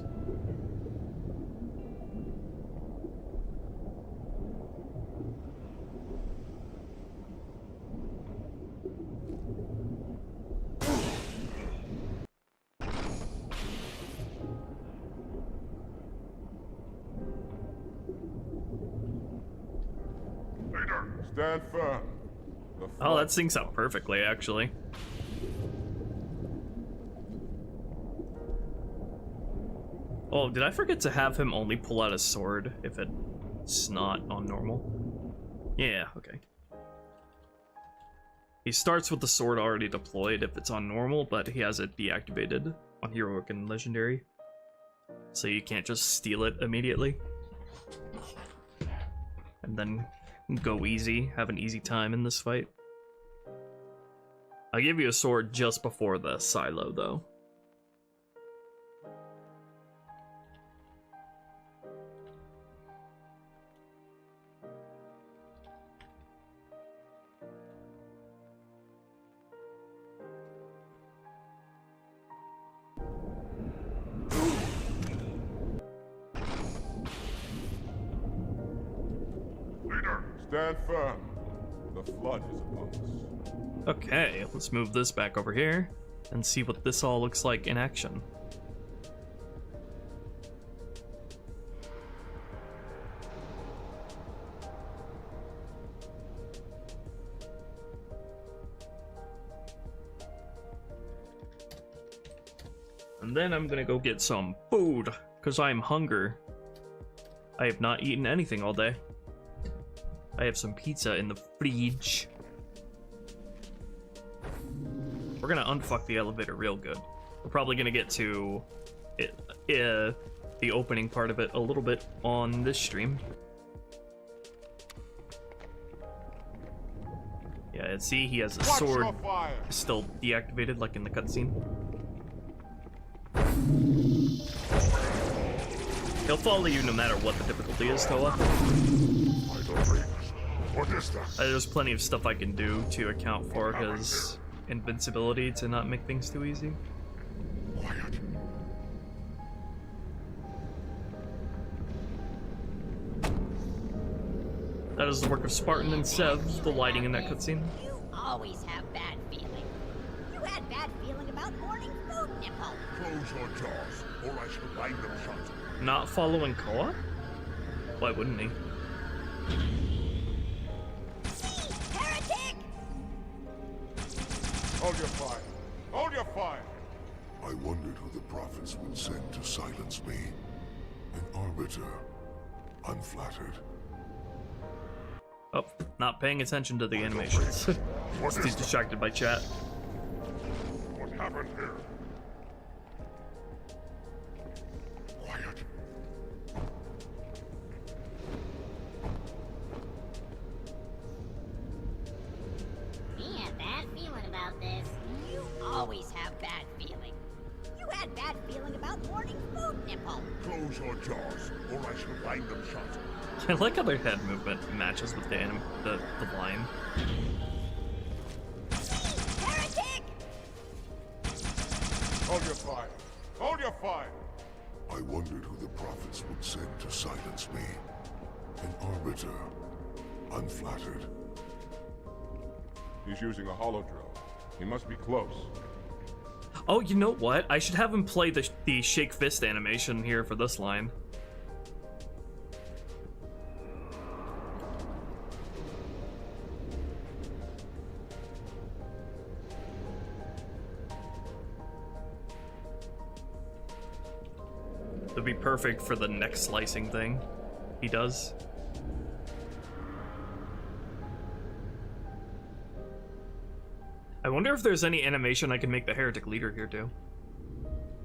Stand firm. Oh, that syncs up perfectly, actually. Oh, did I forget to have him only pull out a sword if it's not on normal? Yeah, okay. He starts with the sword already deployed if it's on normal, but he has it deactivated on heroic and legendary. So you can't just steal it immediately. And then go easy, have an easy time in this fight. I'll give you a sword just before the silo, though. Stand firm. The flood is among us. Okay, let's move this back over here and see what this all looks like in action. And then I'm gonna go get some food, because I'm hungry. I have not eaten anything all day. I have some pizza in the fridge. We're gonna unfuck the elevator real good. We're probably gonna get to it, the opening part of it a little bit on this stream. Yeah, see, he has a sword still deactivated, like in the cutscene. He'll follow you no matter what the difficulty is, Toa. What is that? There's plenty of stuff I can do to account for his invincibility to not make things too easy. Wyatt. That is the work of Spartan and Sev, the lighting in that cutscene. You always have bad feeling. You had bad feeling about morning food nipple. Close your jaws, or I shall bind them shut. Not following Koa? Why wouldn't he? Heretic! Hold your fire. Hold your fire. I wondered who the prophets would send to silence me. An arbiter. Unflattered. Oh, not paying attention to the animations. He's distracted by chat. What happened here? Wyatt. Me had bad feeling about this. You always have bad feeling. You had bad feeling about morning food nipple. Close your jaws, or I shall bind them shut. I like how their head movement matches with the line. Heretic! Hold your fire. Hold your fire. I wondered who the prophets would send to silence me. An arbiter. Unflattered. He's using a hollow drill. He must be close. Oh, you know what? I should have him play the shake fist animation here for this line. That'd be perfect for the neck slicing thing he does. I wonder if there's any animation I can make the heretic leader here do.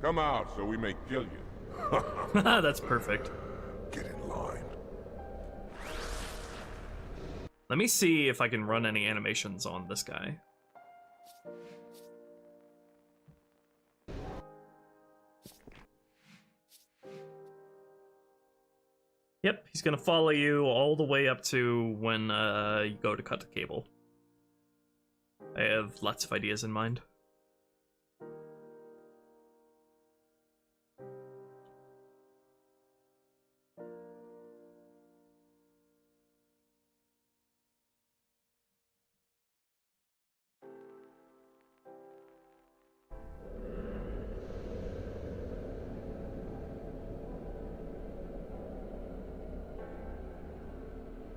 Come out so we may kill you. That's perfect. Get in line. Let me see if I can run any animations on this guy. Yep, he's gonna follow you all the way up to when you go to cut the cable. I have lots of ideas in mind.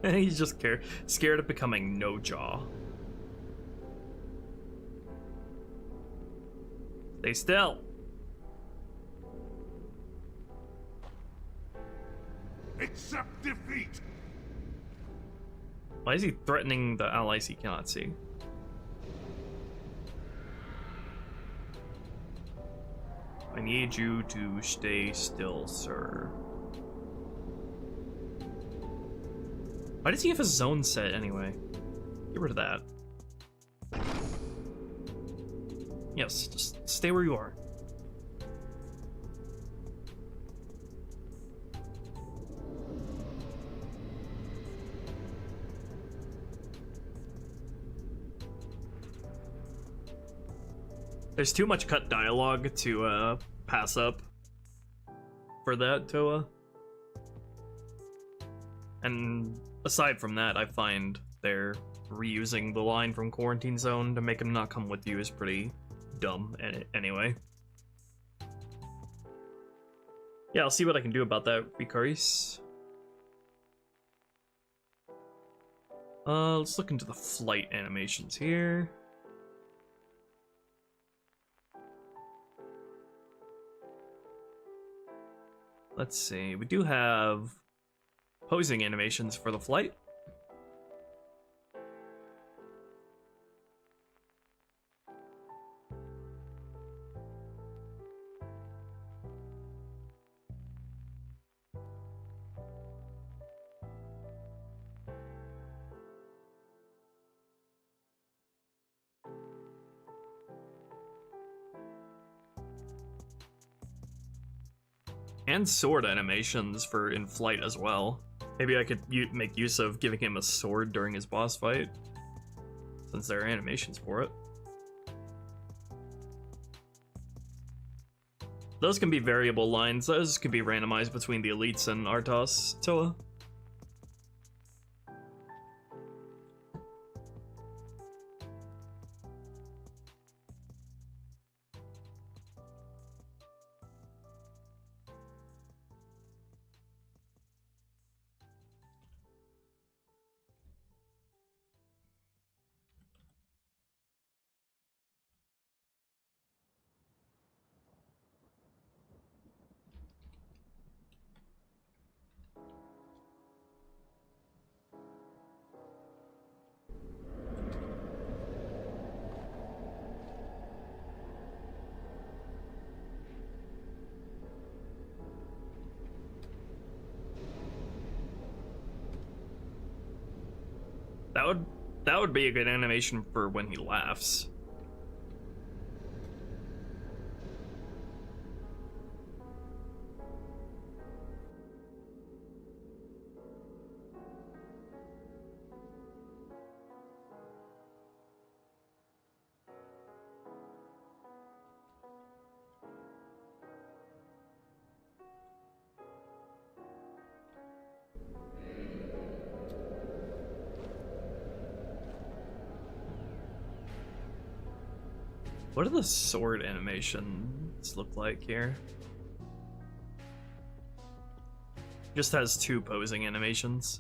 He's just scared of becoming no jaw. Stay still. Accept defeat. Why is he threatening the allies he cannot see? I need you to stay still, sir. Why does he have a zone set anyway? Get rid of that. Yes, just stay where you are. There's too much cut dialogue to pass up for that, Toa. And aside from that, I find they're reusing the line from Quarantine Zone to make him not come with you is pretty dumb anyway. Yeah, I'll see what I can do about that, Vicaris. Let's look into the flight animations here. Let's see, we do have posing animations for the flight. And sword animations for in flight as well. Maybe I could make use of giving him a sword during his boss fight, since there are animations for it. Those can be variable lines. Those can be randomized between the elites and Artos Toa. That would be a good animation for when he laughs. What do the sword animations look like here? Just has two posing animations.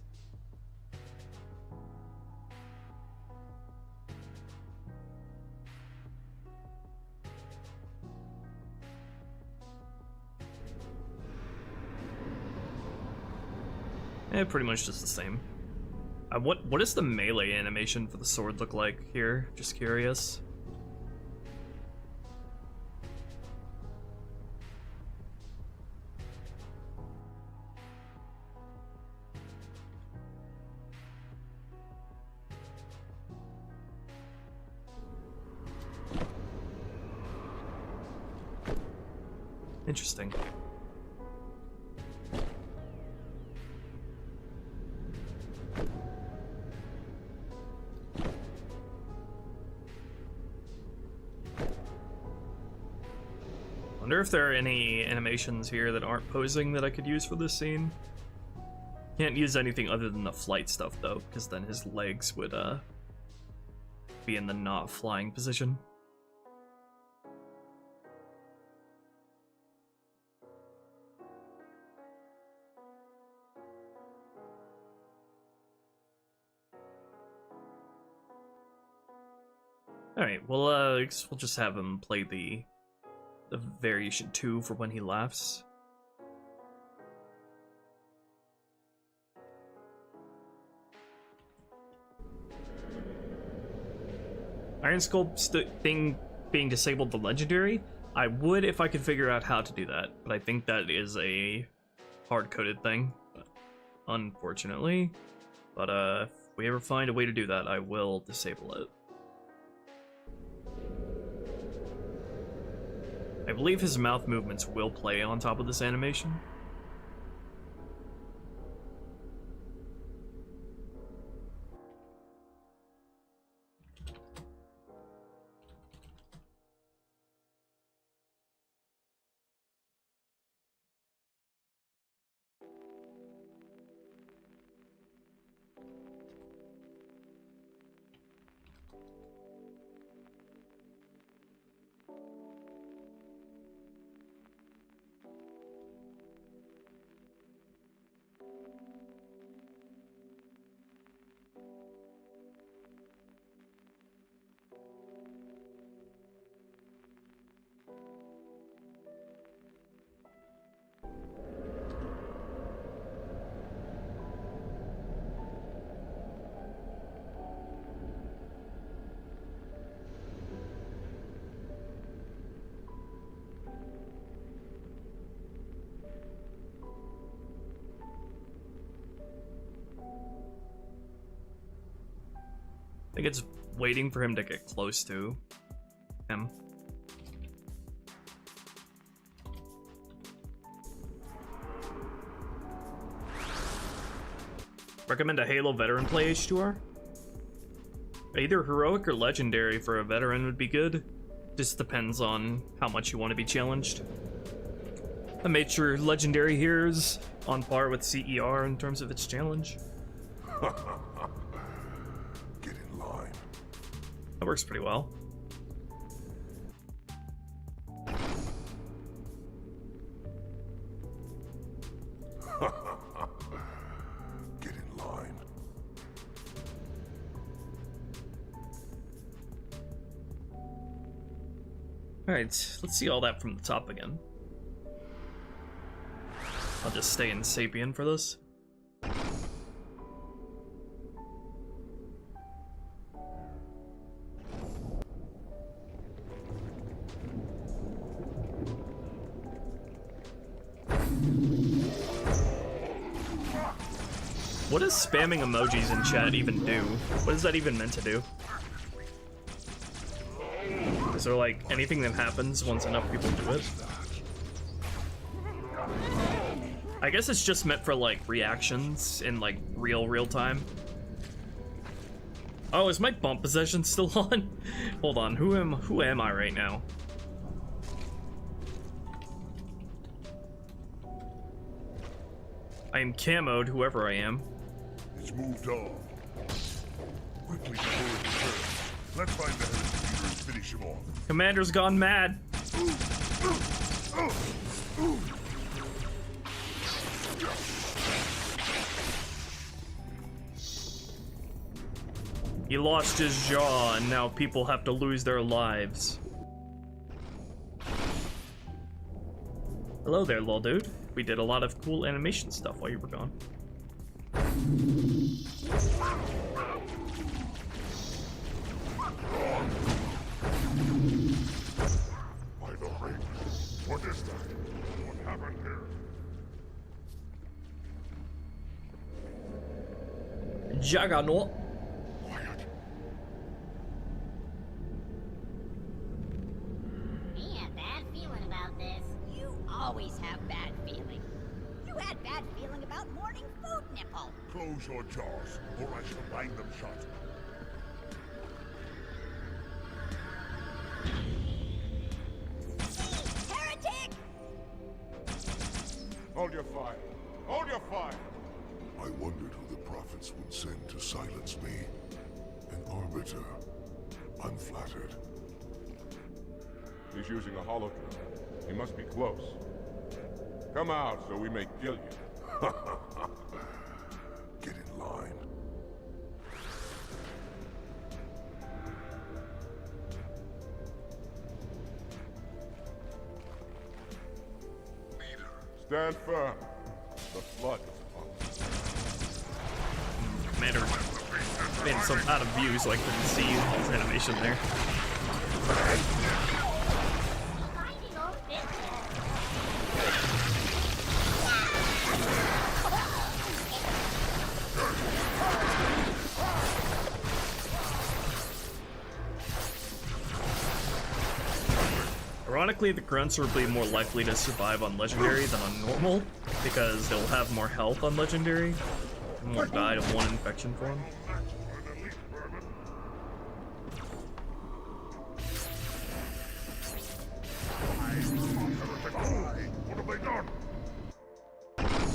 Pretty much just the same. What does the melee animation for the sword look like here? Just curious. Interesting. Wonder if there are any animations here that aren't posing that I could use for this scene. Can't use anything other than the flight stuff though, because then his legs would be in the not flying position. Alright, well, I guess we'll just have him play the variation 2 for when he laughs. Iron Sculpt being disabled the legendary? I would if I could figure out how to do that, but I think that is a hard-coded thing, unfortunately. But if we ever find a way to do that, I will disable it. I believe his mouth movements will play on top of this animation. I think it's waiting for him to get close to him. Recommend a Halo veteran play H2R? Either heroic or legendary for a veteran would be good. Just depends on how much you want to be challenged. I made sure legendary here is on par with CER in terms of its challenge. Get in line. That works pretty well. Get in line. Alright, let's see all that from the top again. I'll just stay in Sapien for this. What does spamming emojis in chat even do? What is that even meant to do? Is there like anything that happens once enough people do it? I guess it's just meant for like reactions in like real time. Oh, is my bump possession still on? Hold on, who am I right now? I am camoed, whoever I am. It's moved on. Quickly before it returns. Let's find the head of the leader and finish him off. Commander's gone mad. He lost his jaw, and now people have to lose their lives. Hello there, lol dude. We did a lot of cool animation stuff while you were gone. By the ring. What is that? What happened here? Juggernaut. Wyatt. Me have bad feeling about this. You always have bad feeling. You had bad feeling about morning food nipple. Close your jaws, or I shall bind them shut. Heretic! Hold your fire. Hold your fire! I wondered who the prophets would send to silence me. An arbiter. Unflattered. He's using a hologram. He must be close. Come out so we may kill you. Get in line. Leader. Stand firm. The flood is upon us. Commander made some out of view so I couldn't see his animation there. Finding old business. Ironically, the grunts will be more likely to survive on legendary than on normal, because they'll have more health on legendary, and won't die of one infection for them. What have they done?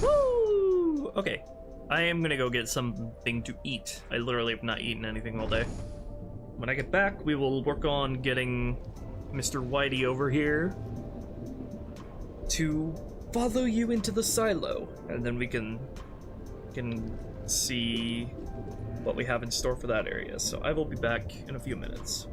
Woo! Okay, I am gonna go get something to eat. I literally have not eaten anything all day. when I get back, we will work on getting Mr. Whitey over here to follow you into the silo, and then we can see what we have in store for that area. So I will be back in a few minutes.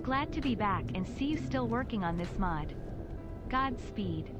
Glad to be back and see you still working on this mod. Godspeed.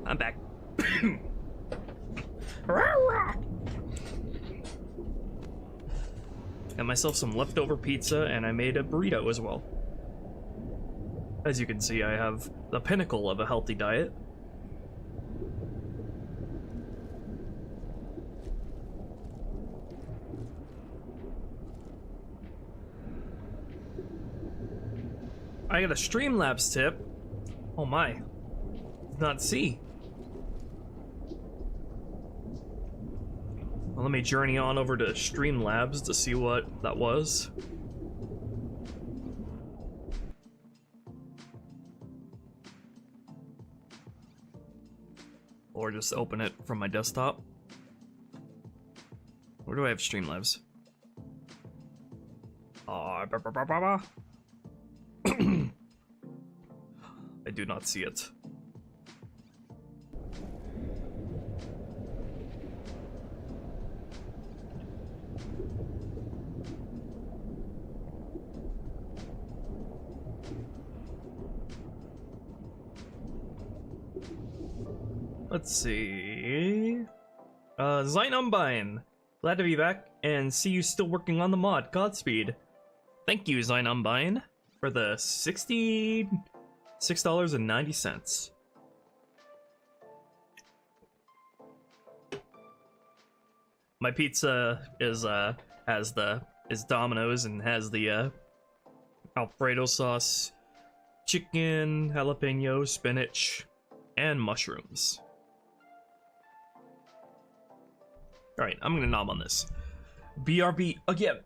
I'm back. Got myself some leftover pizza, and I made a burrito as well. As you can see, I have the pinnacle of a healthy diet. I got a Streamlabs tip. Oh my. Did not see. Well, let me journey on over to Streamlabs to see what that was. Or just open it from my desktop. Where do I have Streamlabs? I do not see it. let's see. Zynunbine, glad to be back and see you still working on the mod. Godspeed. Thank you, Zynunbine, for the $66.90. My pizza is Domino's and has the Alfredo sauce, chicken, jalapeno, spinach, and mushrooms. Alright, I'm gonna nom on this. BRB again.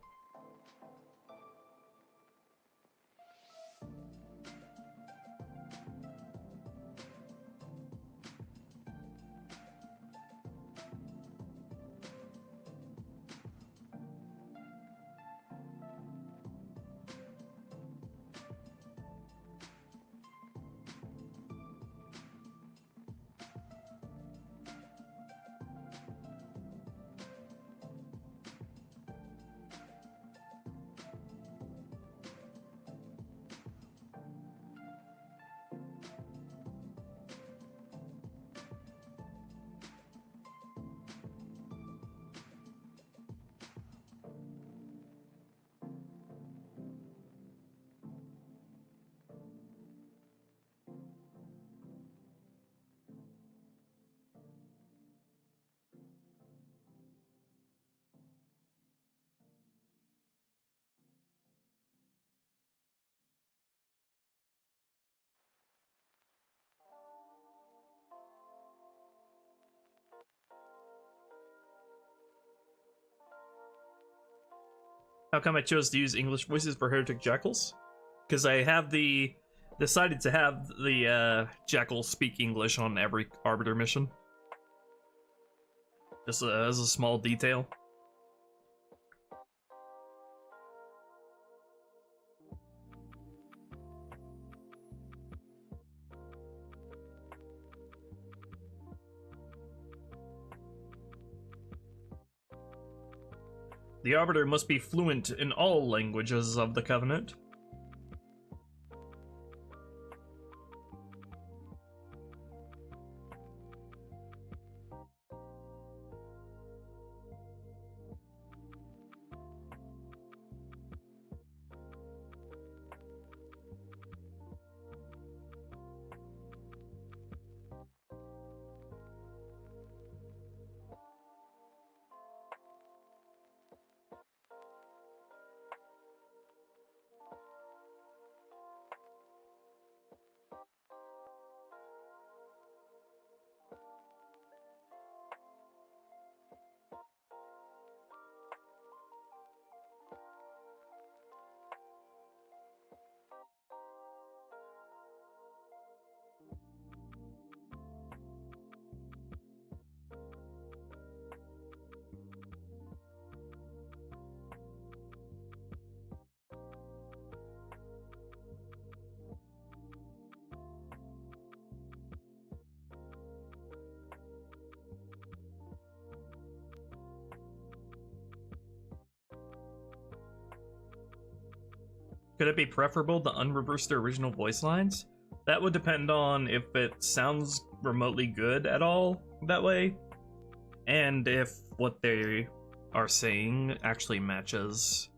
How come I chose to use English voices for Heretic Jackals? Because I have decided to have the Jackal speak English on every Arbiter mission. Just as a small detail. The Arbiter must be fluent in all languages of the Covenant. Could it be preferable to unreverse the original voice lines? That would depend on if it sounds remotely good at all that way, and if what they are saying actually matches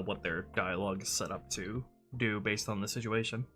what their dialogue is set up to do based on the situation.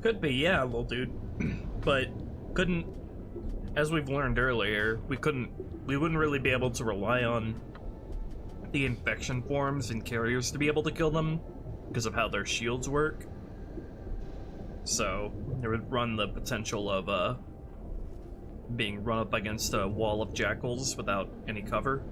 Could be, yeah, little dude. But couldn't, as we've learned earlier, we wouldn't really be able to rely on the infection forms and carriers to be able to kill them because of how their shields work. So there would run the potential of being run up against a wall of jackals without any cover.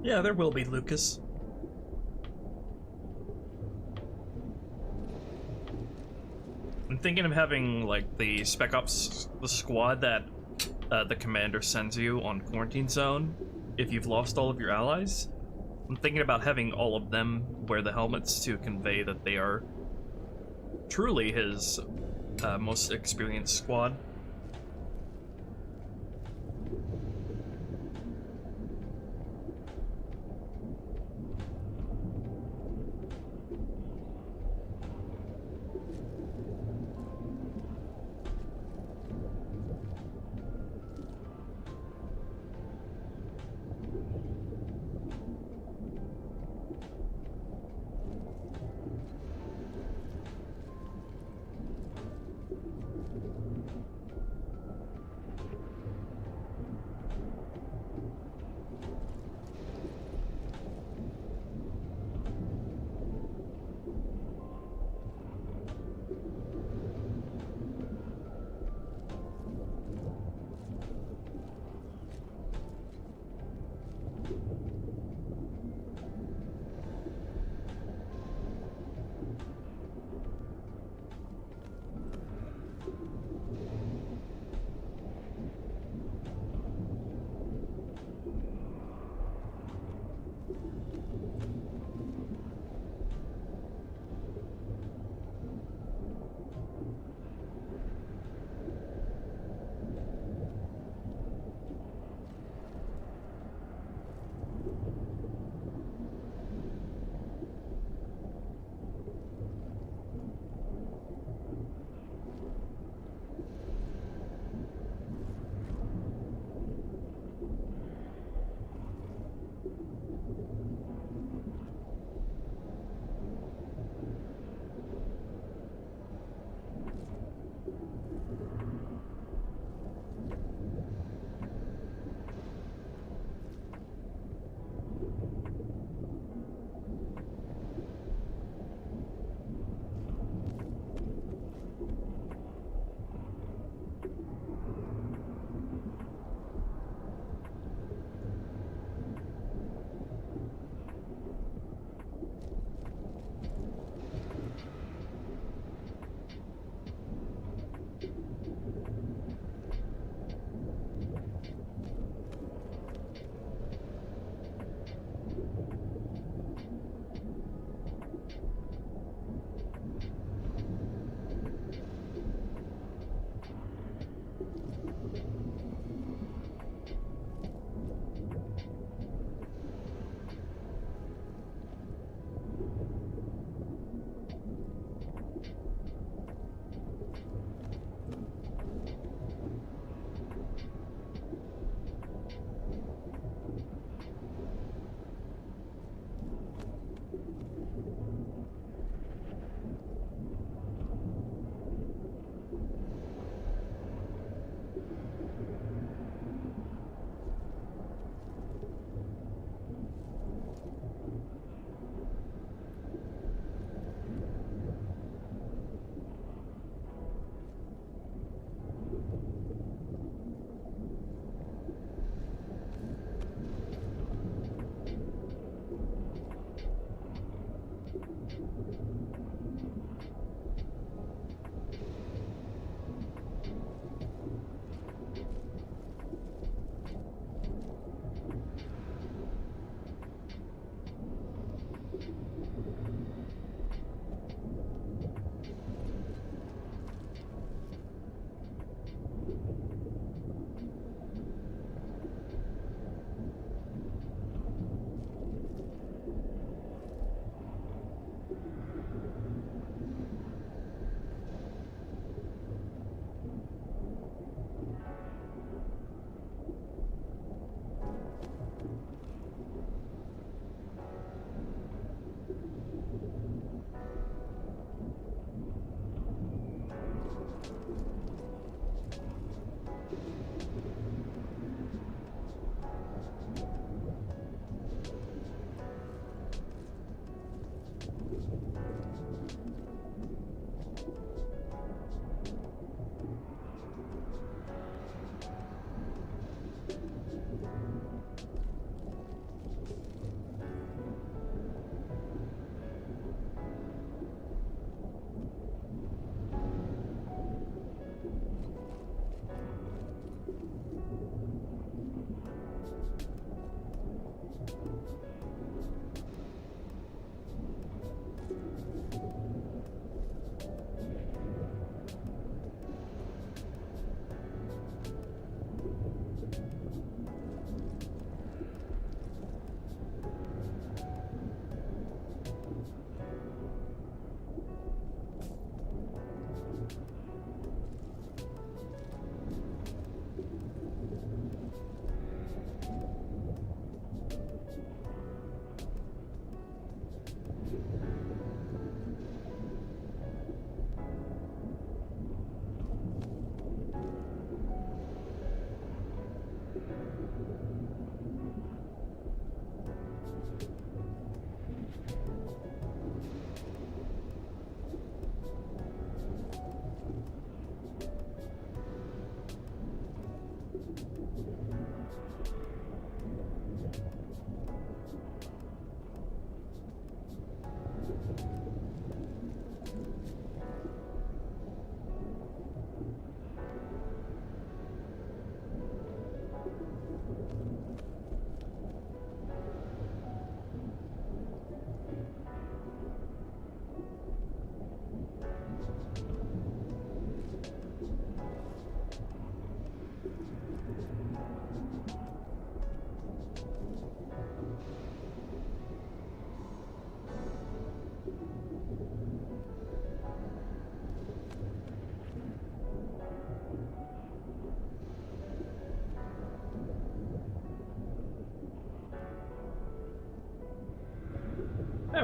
Yeah, there will be, Lucas. I'm thinking of having, like, the Spec Ops, the squad that the commander sends you on Quarantine Zone if you've lost all of your allies. I'm thinking about having all of them wear the helmets to convey that they are truly his most experienced squad.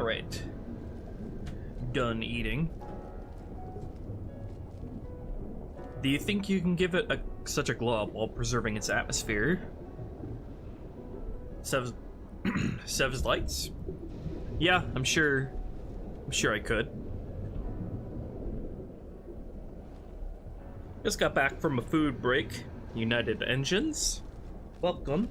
Alright. Done eating. Do you think you can give it such a glow up while preserving its atmosphere? Sev's lights? Yeah, I'm sure I could. Just got back from a food break. United Engines. Welcome.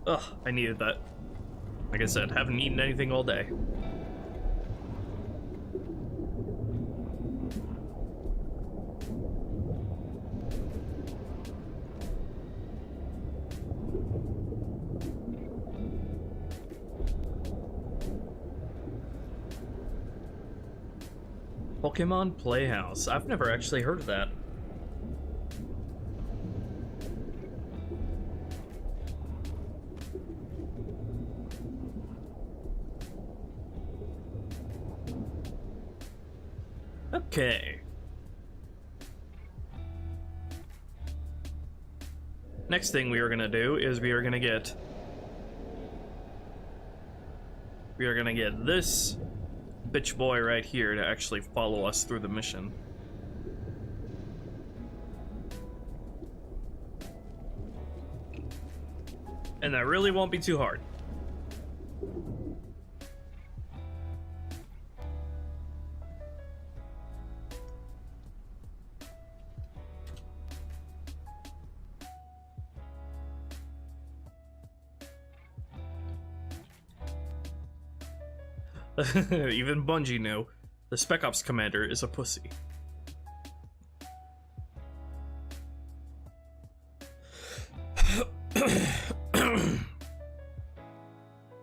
Ugh, I needed that. Like I said, haven't eaten anything all day. Pokemon Playhouse. I've never actually heard of that. Okay. Next thing we are gonna do is we are gonna get this bitch boy right here to actually follow us through the mission. And that really won't be too hard. Even Bungie knew. The Spec Ops commander is a pussy.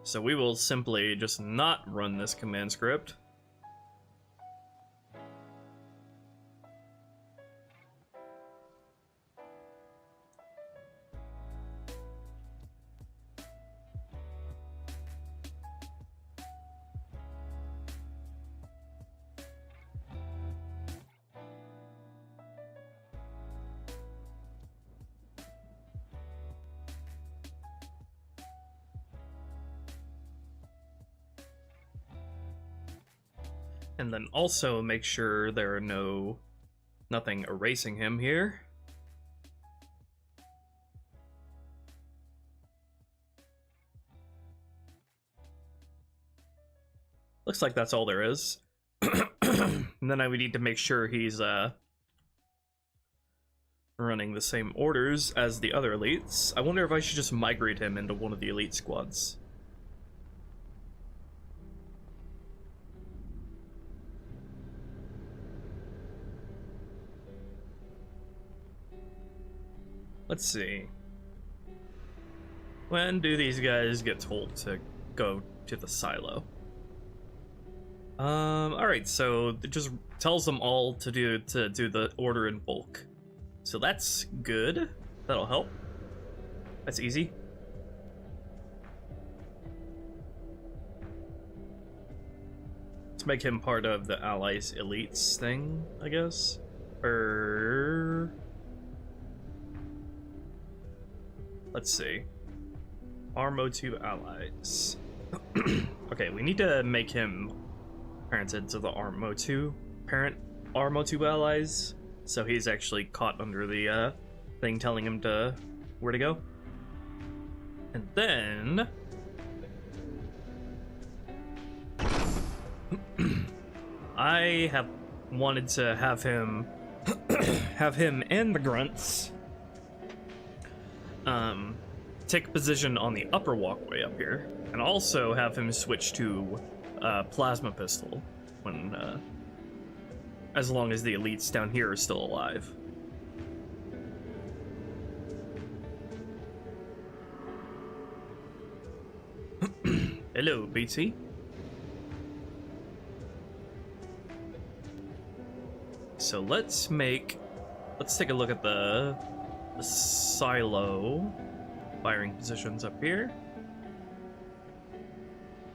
So we will simply just not run this command script. And then also make sure there are nothing erasing him here. Looks like that's all there is. And then I would need to make sure he's running the same orders as the other elites. I wonder if I should just migrate him into one of the elite squads. Let's see. When do these guys get told to go to the silo? Alright, so it just tells them all to do the order in bulk. So that's good. That'll help. That's easy. Let's make him part of the Allies Elites thing, I guess. Let's see. Armo 2 allies. Okay, we need to make him parented to the Armo 2 Armo 2 allies, so he's actually caught under the thing telling him where to go. And then I have wanted to have him and the grunts take position on the upper walkway up here, and also have him switch to plasma pistol when as long as the elites down here are still alive. Hello, BT. so let's take a look at the silo firing positions up here.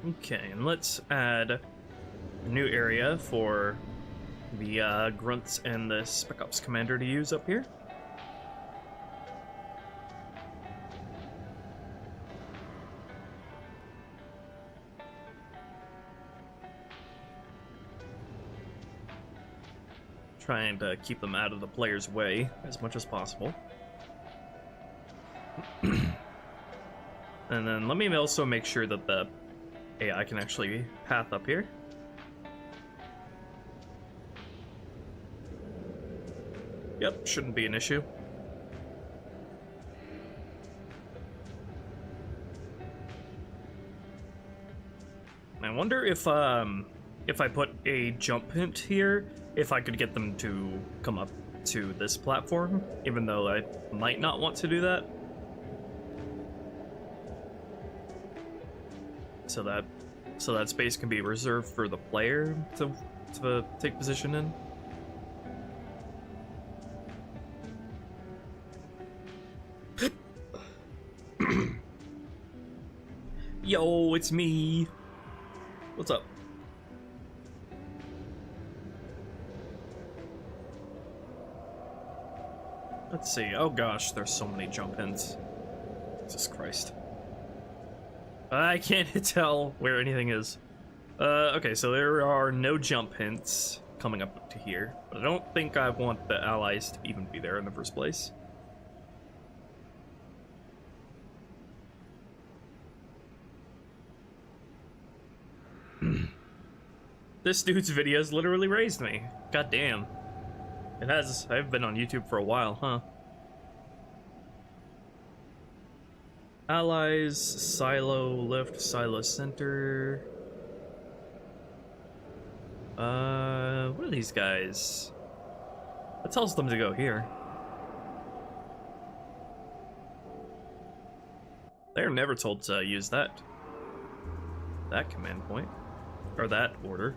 Okay, and let's add a new area for the grunts and the Spec Ops commander to use up here. Trying to keep them out of the player's way as much as possible. And then let me also make sure that the AI can actually path up here. Yep, shouldn't be an issue. I wonder if I put a jump hint here, if I could get them to come up to this platform, even though I might not want to do that. So that space can be reserved for the player to take position in. Yo, it's me. What's up? Let's see. Oh gosh, there's so many jump hints. Jesus Christ. I can't tell where anything is. Okay, so there are no jump hints coming up to here, but I don't think I want the allies to even be there in the first place. This dude's videos literally raised me. God damn. It has. I've been on YouTube for a while, huh? Allies, silo left, silo center. What are these guys? That tells them to go here. They're never told to use that command point. Or that order.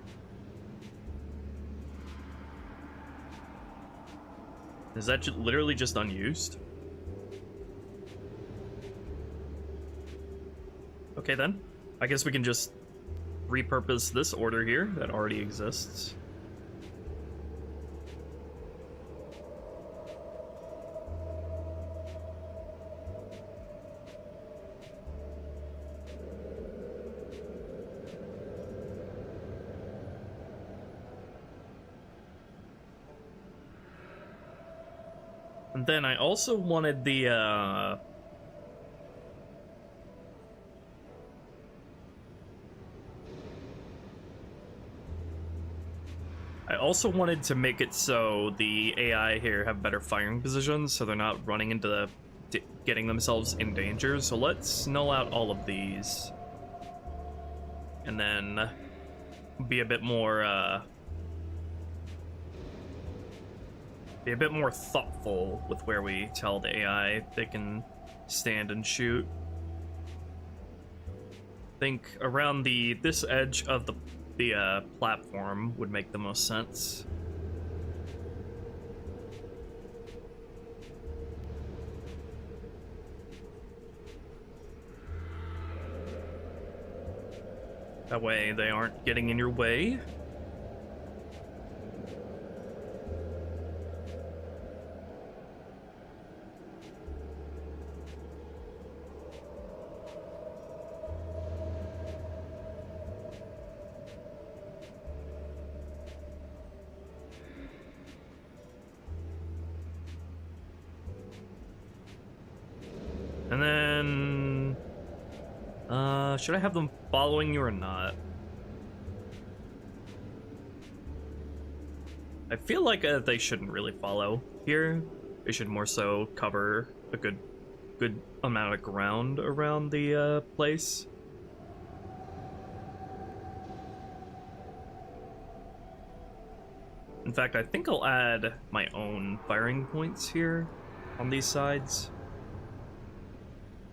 Is that literally just unused? Okay then. I guess we can just repurpose this order here that already exists. And then I also wanted the, I also wanted to make it so the AI here have better firing positions, so they're not running into getting themselves in danger. So let's null out all of these. And then be a bit more, thoughtful with where we tell the AI they can stand and shoot. I think around this edge of the platform would make the most sense. That way they aren't getting in your way. And then, should I have them following you or not? I feel like they shouldn't really follow here. They should more so cover a good amount of ground around the place. In fact, I think I'll add my own firing points here on these sides,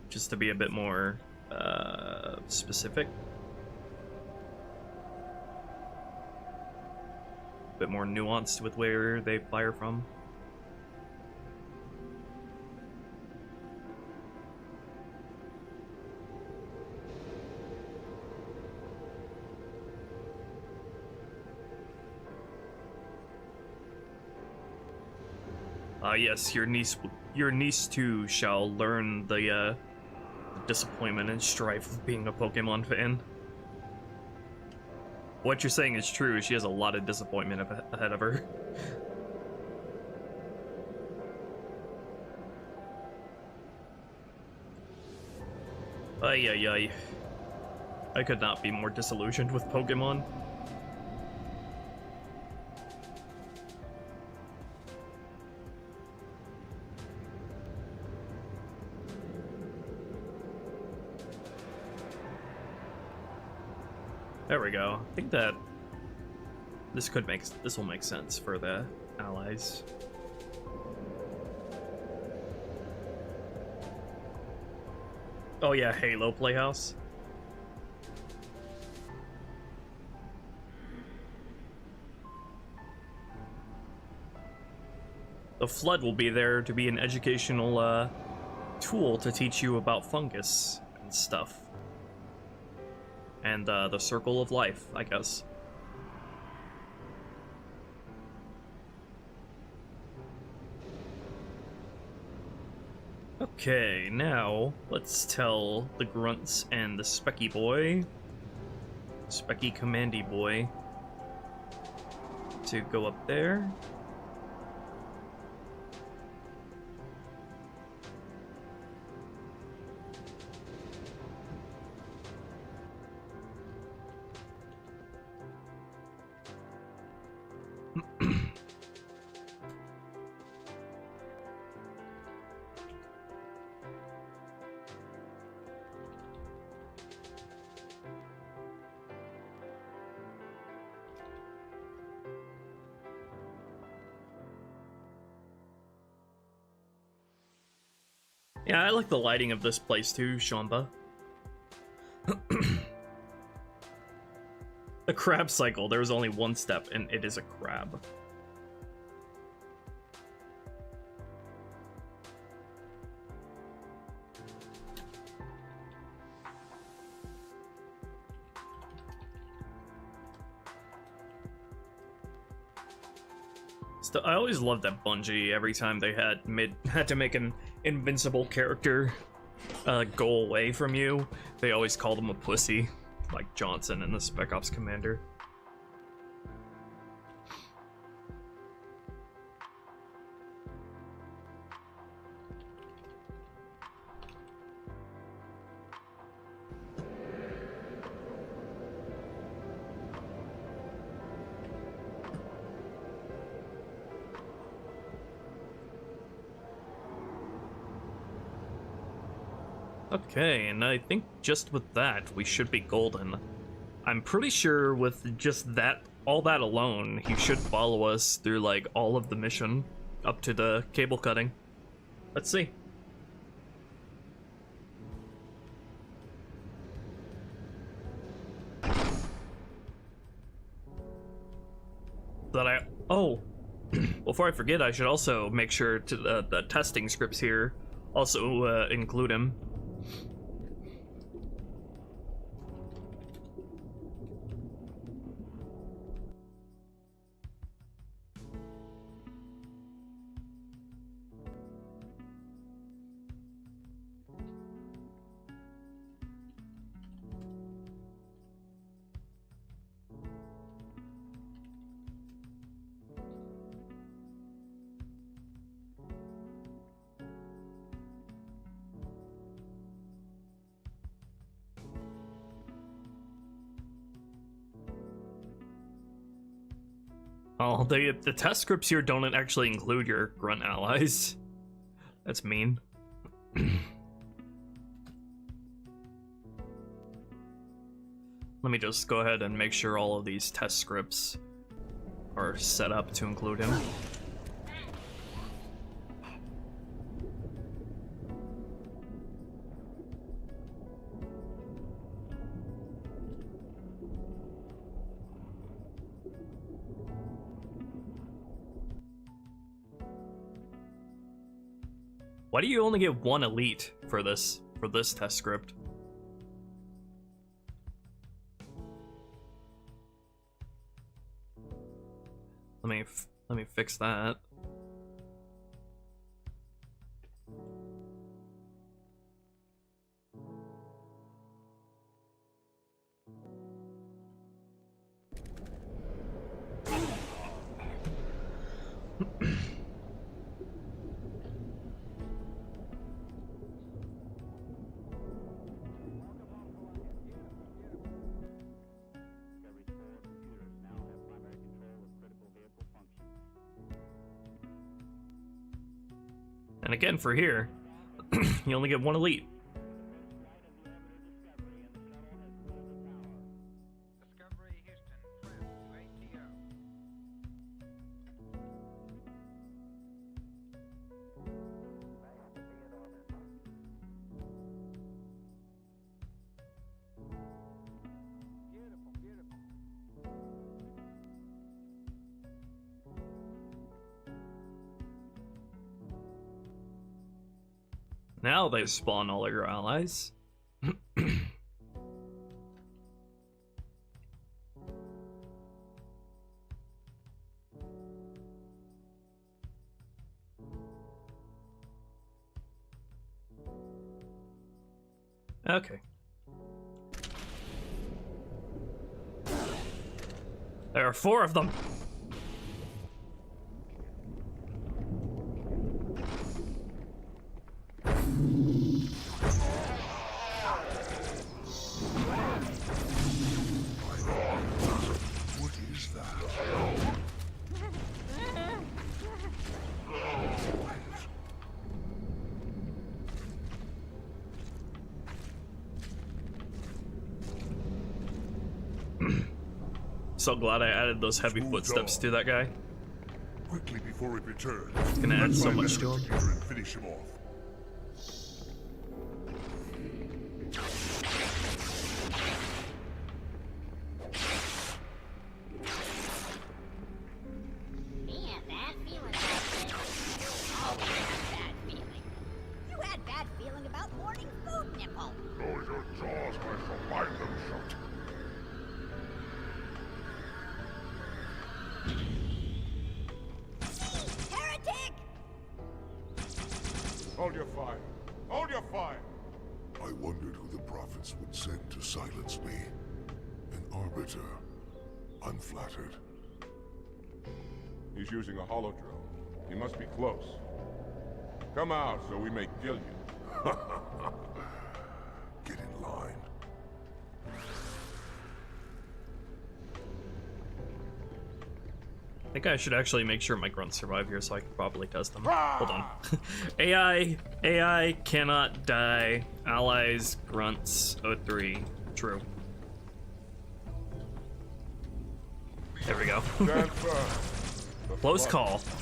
just to be a bit more specific. bit more nuanced with where they fire from. Yes, your niece too shall learn the disappointment and strife of being a Pokemon fan. What you're saying is true. She has a lot of disappointment ahead of her. Ay, ay, ay. I could not be more disillusioned with Pokemon. There we go. I think that this will make sense for the allies. Oh yeah, Halo Playhouse. The Flood will be there to be an educational tool to teach you about fungus and stuff. And the circle of life, I guess. Okay, now let's tell the Grunts and the Specky Boy, Specky Commandy Boy, to go up there. Yeah, I like the lighting of this place too, Shamba. The crab cycle, there was only one step, and it is a crab. I always loved that Bungie, every time they had to make an invincible character go away from you, they always called him a pussy, like Johnson in the Spec Ops Commander. Okay, and I think just with that, we should be golden. I'm pretty sure with just that, all that alone, he should follow us through, like, all of the mission up to the cable cutting. Let's see. Oh, before I forget, I should also make sure to the testing scripts here also include him. Oh, the test scripts here don't actually include your grunt allies. That's mean. Let me just go ahead and make sure all of these test scripts are set up to include him. Why do you only get 1 elite for this test script? Let me fix that. And again, for here, you only get 1 elite. Now they spawn all of your allies. Okay. There are 4 of them. So glad I added those heavy footsteps to that guy. Quickly before it returns. It's gonna add so much to him. And finish him off. Man, bad feeling about this. You always have bad feeling. You had bad feeling about morning food nipple. Close your jaws, I shall bind them shut. Heretic! Hold your fire. Hold your fire! I wondered who the prophets would send to silence me. An arbiter. Unflattered. He's using a hollow drone. He must be close. Come out so we may kill you. Get in line. I think I should actually make sure my grunts survive here so I can properly test them. Hold on. AI cannot die. Allies, grunts, O3. True. There we go. Stand firm. Close call. Show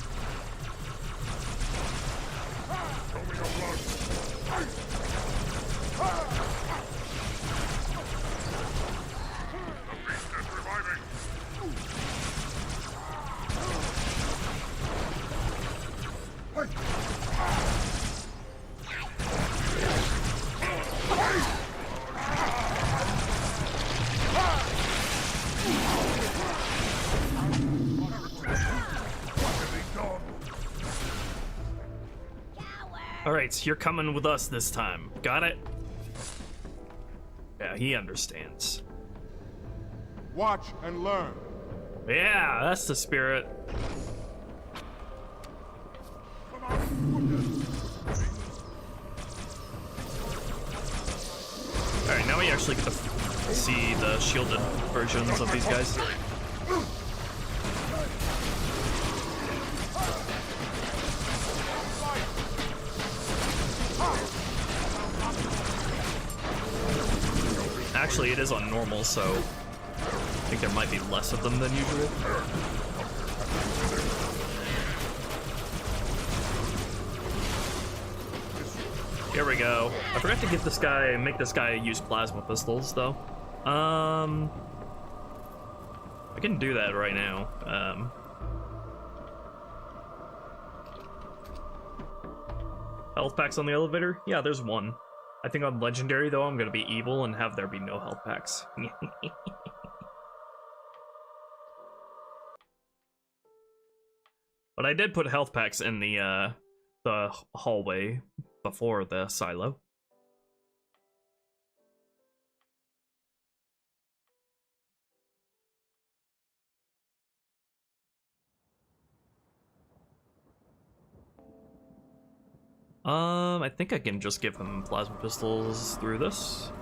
me your blood. The beast is reviving. Alright, you're coming with us this time. Got it? Yeah, he understands. Watch and learn. Yeah, that's the spirit. Alright, now we actually get to see the shielded versions of these guys. Actually, it is on normal, so I think there might be less of them than usual. Here we go. I forgot to get this guy, make this guy use plasma pistols, though. I can do that right now. health packs on the elevator? Yeah, there's one. I think on Legendary, though, I'm gonna be evil and have there be no health packs. But I did put health packs in the hallway before the silo. I think I can just give him plasma pistols through this,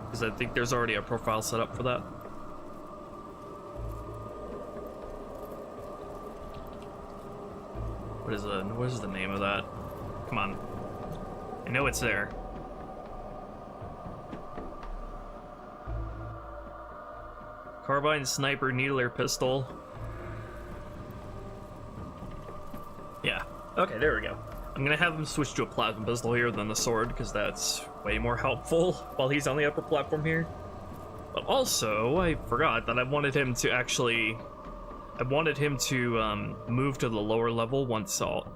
because I think there's already a profile set up for that. What is the name of that? Come on. I know it's there. Carbine, sniper, needler, pistol. Yeah. Okay, there we go. I'm gonna have him switch to a plasma pistol here than the sword, because that's way more helpful while he's on the upper platform here. But also, I forgot that I wanted him to move to the lower level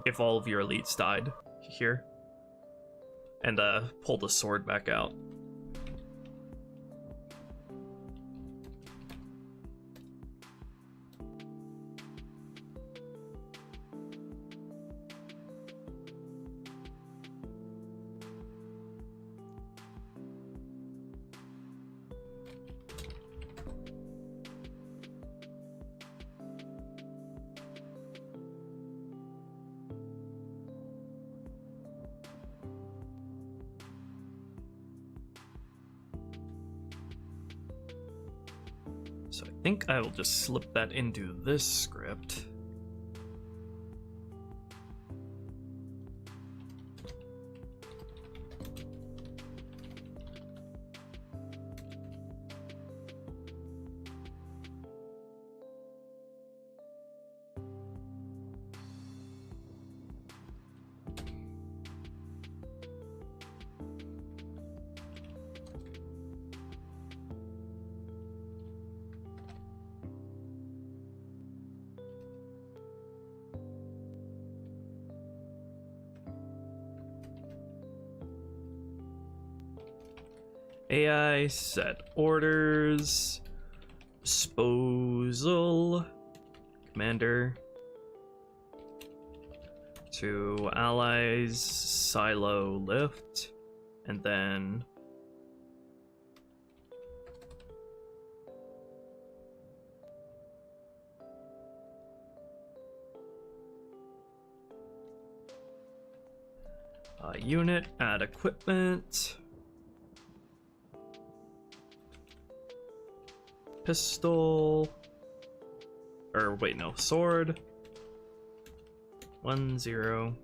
if all of your elites died here, and pull the sword back out. So I think I will just slip that into this script. AI set orders, disposal, commander, to allies, silo lift, and then unit, add equipment, pistol, or wait, no, sword, 1-0.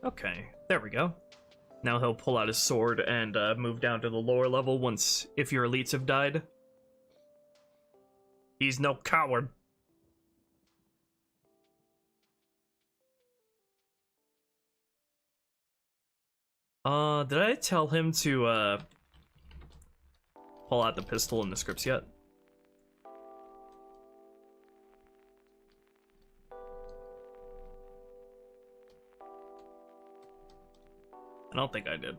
Okay, there we go. Now he'll pull out his sword and move down to the lower level if your elites have died. He's no coward. Did I tell him to pull out the pistol in the scripts yet? I don't think I did.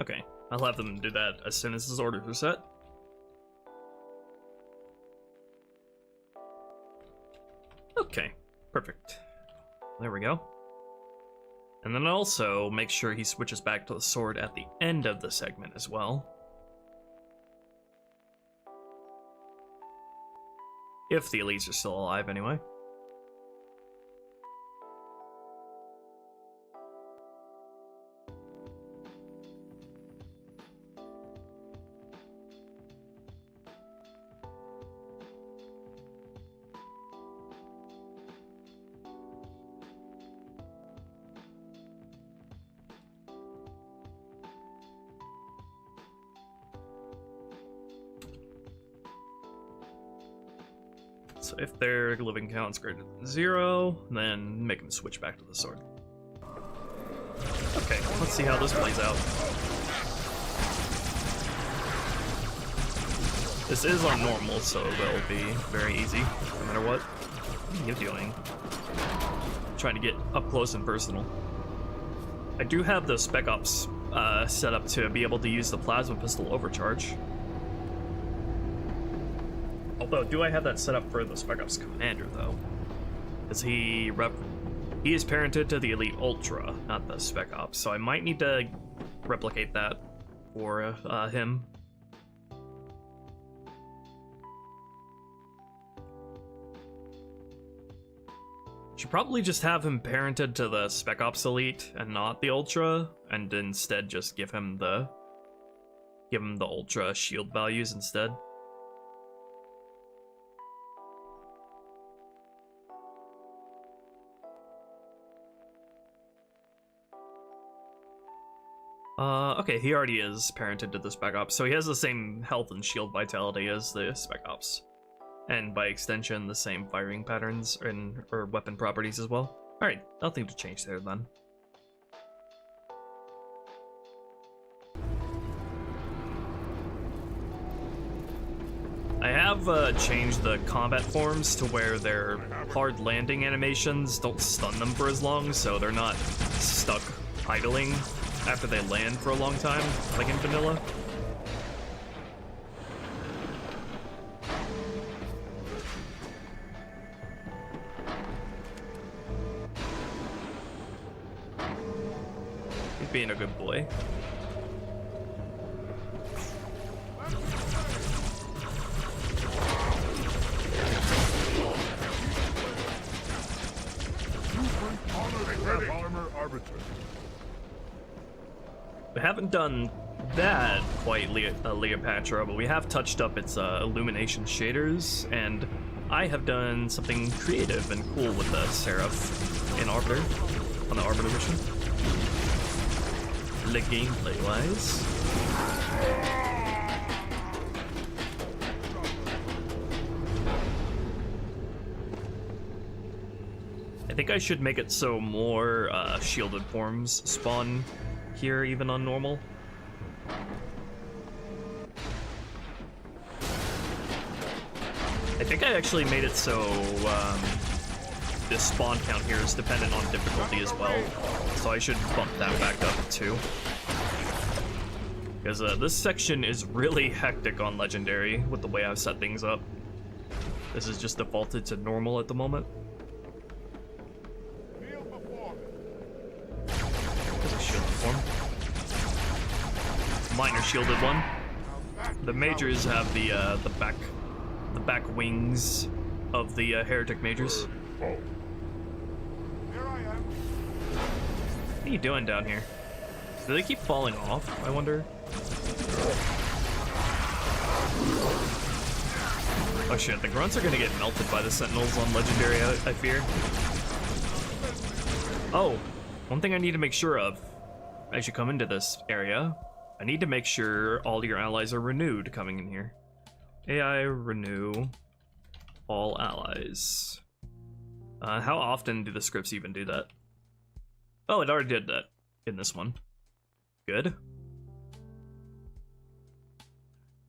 Okay, I'll have them do that as soon as his orders are set. Okay, perfect. There we go. And then also make sure he switches back to the sword at the end of the segment as well. If the elites are still alive, anyway. So if their living count's greater than 0, then make them switch back to the sword. Okay, let's see how this plays out. This is on normal, so it will be very easy, no matter what. What are you doing? Trying to get up close and personal. I do have the Spec Ops set up to be able to use the plasma pistol overcharge. Although, do I have that set up for the Spec Ops commander, though? Because he is parented to the Elite Ultra, not the Spec Ops, so I might need to replicate that for him. Should probably just have him parented to the Spec Ops Elite and not the Ultra, and instead just give him the Ultra shield values instead. Okay, he already is parented to the Spec Ops, so he has the same health and shield vitality as the Spec Ops. And by extension, the same firing patterns or weapon properties as well. Alright, nothing to change there then. I have changed the combat forms to where their hard landing animations don't stun them for as long, so they're not stuck idling after they land for a long time, like in vanilla. He's being a good boy. We haven't done that quite, Cleopatra, but we have touched up its illumination shaders, and I have done something creative and cool with the Seraph in Arbiter, on the Arbiter mission. The gameplay-wise. I think I should make it so more shielded forms spawn here, even on normal. I think I actually made it so the spawn count here is dependent on difficulty as well, so I should bump that back up too. Because this section is really hectic on Legendary with the way I've set things up. This is just defaulted to normal at the moment. Minor shielded one. The majors have the back wings of the heretic majors. What are you doing down here? Do they keep falling off, I wonder? Oh shit, the grunts are gonna get melted by the sentinels on Legendary, I fear. Oh, one thing I need to make sure of as you come into this area, I need to make sure all your allies are renewed coming in here. AI renew all allies. How often do the scripts even do that? Oh, it already did that in this one. Good.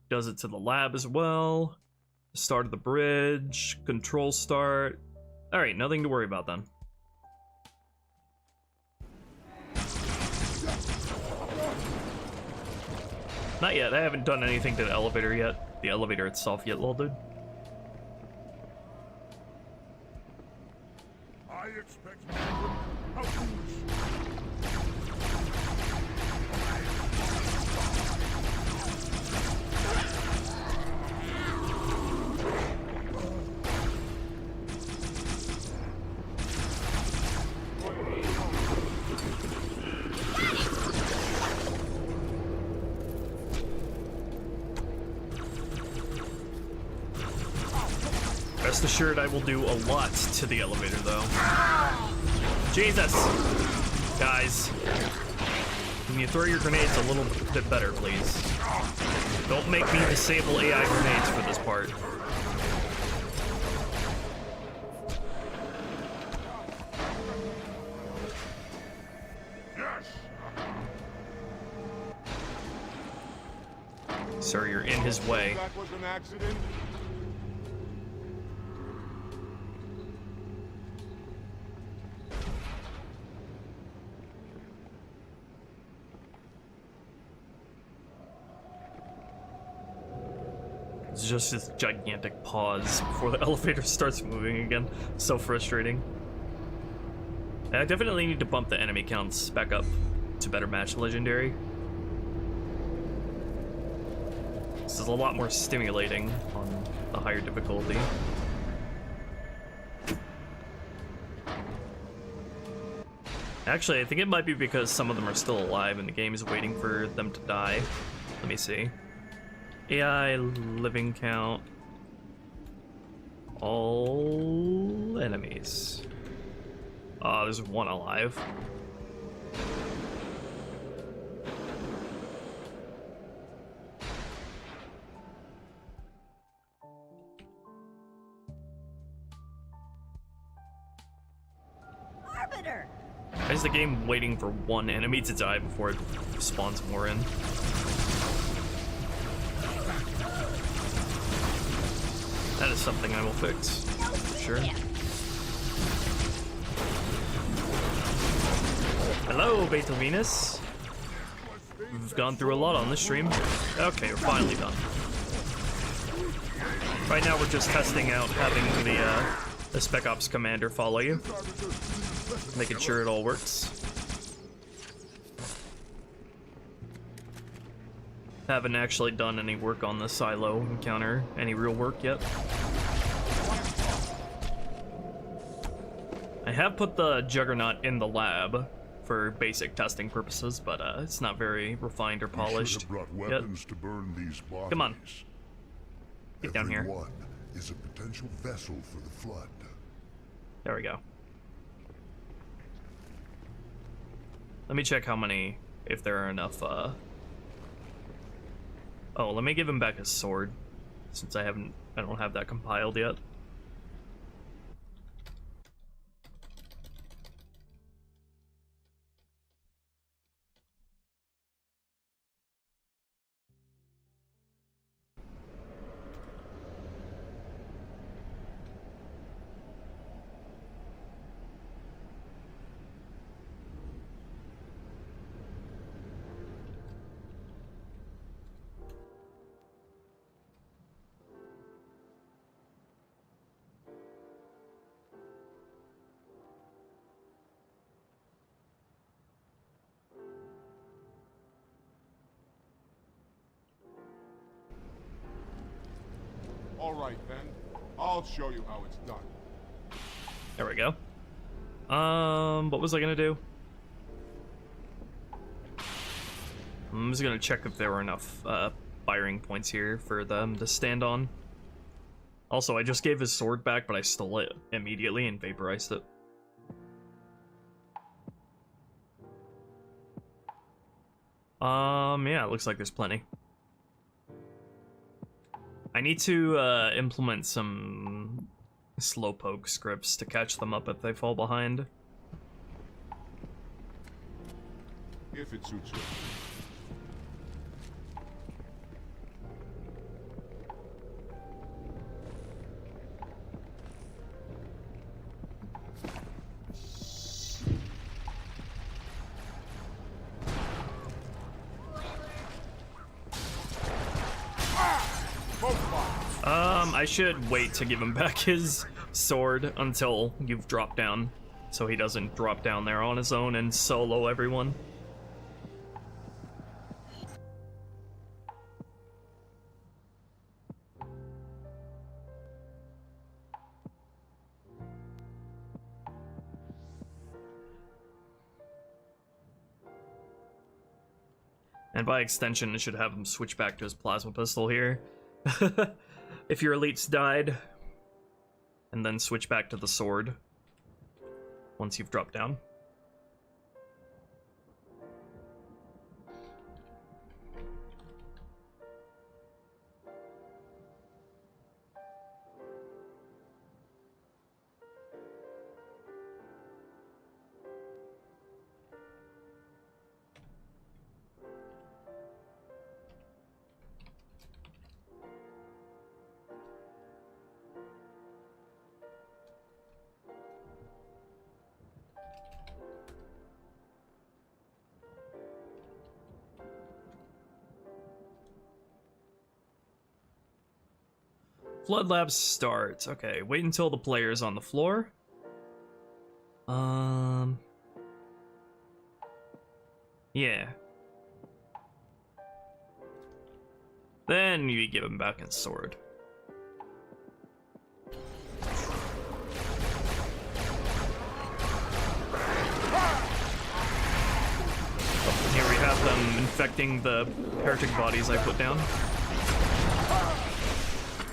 Does it to the lab as well. Start of the bridge, control start. Alright, nothing to worry about then. Not yet, I haven't done anything to the elevator yet. The elevator itself yet, lol dude. I expect how foolish. Rest assured, I will do a lot to the elevator, though. Jesus! Guys. Can you throw your grenades a little bit better, please? Don't make me disable AI grenades for this part. Sir, you're in his way. That was an accident? It's just this gigantic pause before the elevator starts moving again. So frustrating. I definitely need to bump the enemy counts back up to better match Legendary. This is a lot more stimulating on the higher difficulty. Actually, I think it might be because some of them are still alive and the game is waiting for them to die. Let me see. AI living count. All enemies. There's one alive. Arbiter! Why is the game waiting for one enemy to die before it spawns more in? That is something I will fix, for sure. Hello, Beta Venus. We've gone through a lot on this stream. Okay, we're finally done. Right now we're just testing out having the Spec Ops commander follow you. Making sure it all works. Haven't actually done any work on the silo encounter, any real work yet. I have put the Juggernaut in the lab for basic testing purposes, but it's not very refined or polished We should have brought yet. weapons to burn these bodies. Come on. Get down here. Every one is a potential vessel for the flood. There we go. Let me check how many, if there are enough, Oh, let me give him back his sword, since I don't have that compiled yet. All right, then. I'll show you how it's done. There we go. What was I gonna do? I'm just gonna check if there were enough, firing points here for them to stand on. Also, I just gave his sword back, but I stole it immediately and vaporized it. Yeah, it looks like there's plenty. I need to, implement some slowpoke scripts to catch them up if they fall behind. If it suits you. I should wait to give him back his sword until you've dropped down, so he doesn't drop down there on his own and solo everyone. And by extension, it should have him switch back to his plasma pistol here. If your elites died, and then switch back to the sword once you've dropped down. Flood Lab starts. Okay, wait until the player's on the floor. Yeah. Then you give him back his sword. Here we have them infecting the heretic bodies I put down.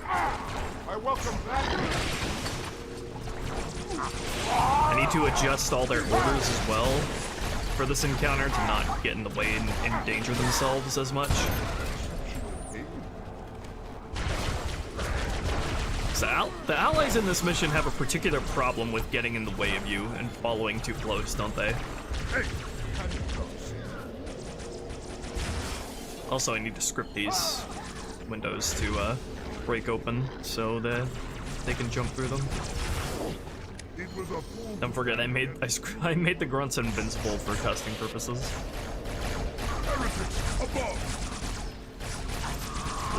I welcome that. I need to adjust all their orders as well for this encounter to not get in the way and endanger themselves as much. So the allies in this mission have a particular problem with getting in the way of you and following too close, don't they? Also, I need to script these windows to break open so that they can jump through them. Don't forget, I made the grunts invincible for testing purposes.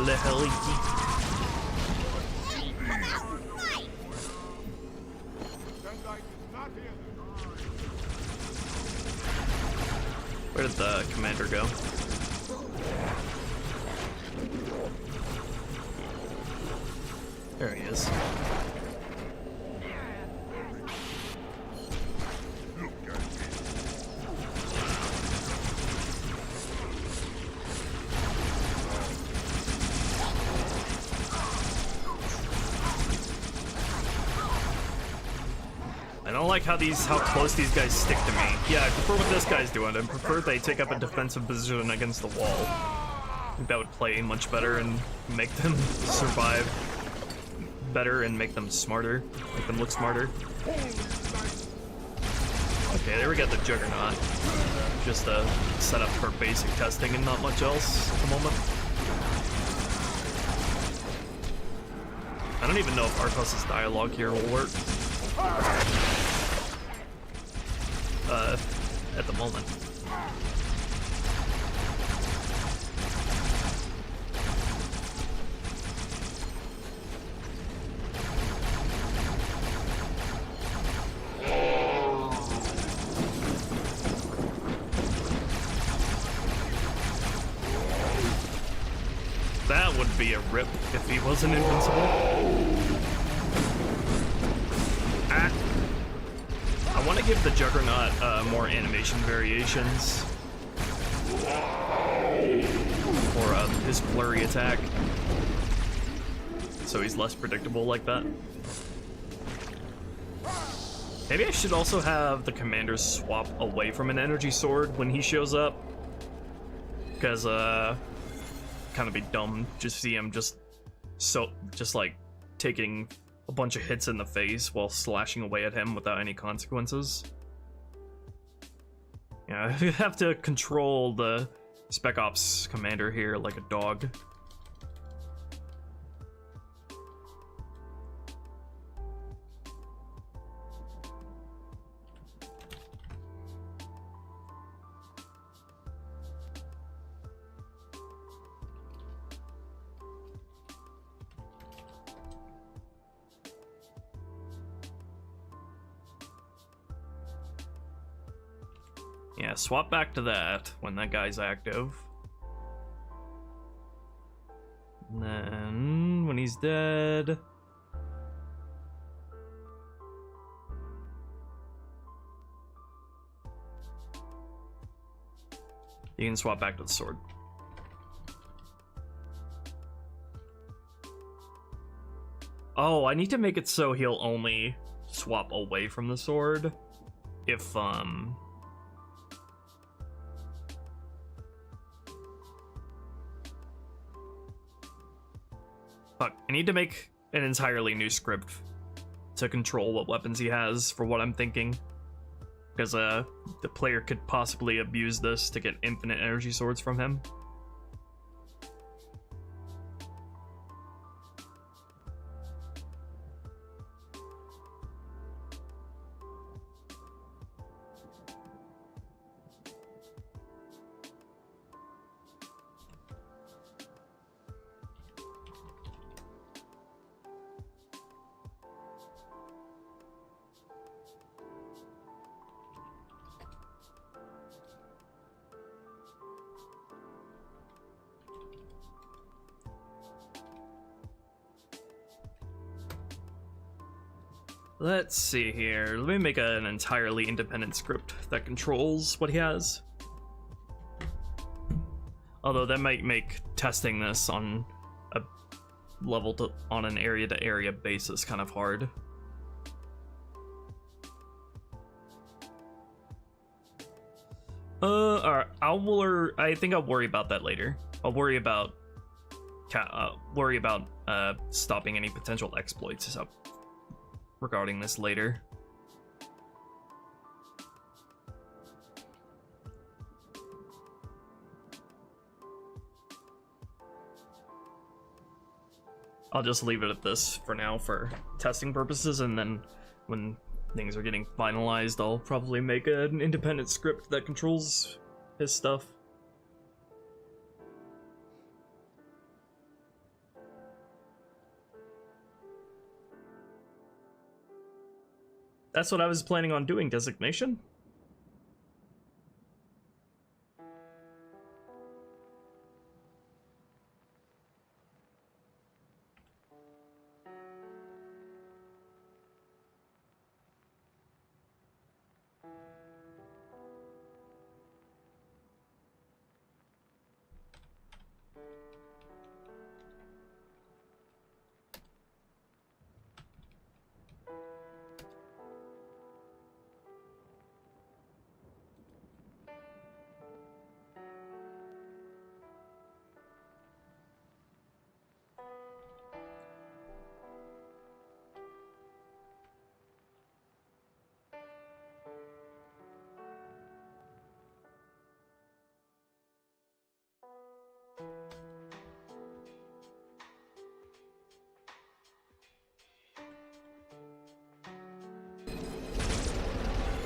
Le hell. Where did the commander go? There he is. I don't like how close these guys stick to me. Yeah, I prefer what this guy's doing. I prefer they take up a defensive position against the wall. I think that would play much better and make them survive better and make them smarter. Make them look smarter. Okay, there we got the Juggernaut. Just a setup for basic testing and not much else at the moment. I don't even know if Arthos's dialogue here will work. At the moment. That would be a rip if he wasn't invincible. I want to give the Juggernaut more animation variations for his flurry attack, so he's less predictable like that. Maybe I should also have the commander swap away from an energy sword when he shows up, because kind of be dumb to see him just like taking a bunch of hits in the face while slashing away at him without any consequences. Yeah, I have to control the Spec Ops commander here like a dog. Yeah, swap back to that when that guy's active. And then when he's dead... you can swap back to the sword. Oh, I need to make it so he'll only swap away from the sword if, fuck, I need to make an entirely new script to control what weapons he has for what I'm thinking. Because the player could possibly abuse this to get infinite energy swords from him. Let's see here. Let me make an entirely independent script that controls what he has. Although that might make testing this on a on an area-to-area basis kind of hard. Alright, I think I'll worry about that later. I'll worry about stopping any potential exploits regarding this later. I'll just leave it at this for now for testing purposes, and then when things are getting finalized, I'll probably make an independent script that controls his stuff. That's what I was planning on doing, designation.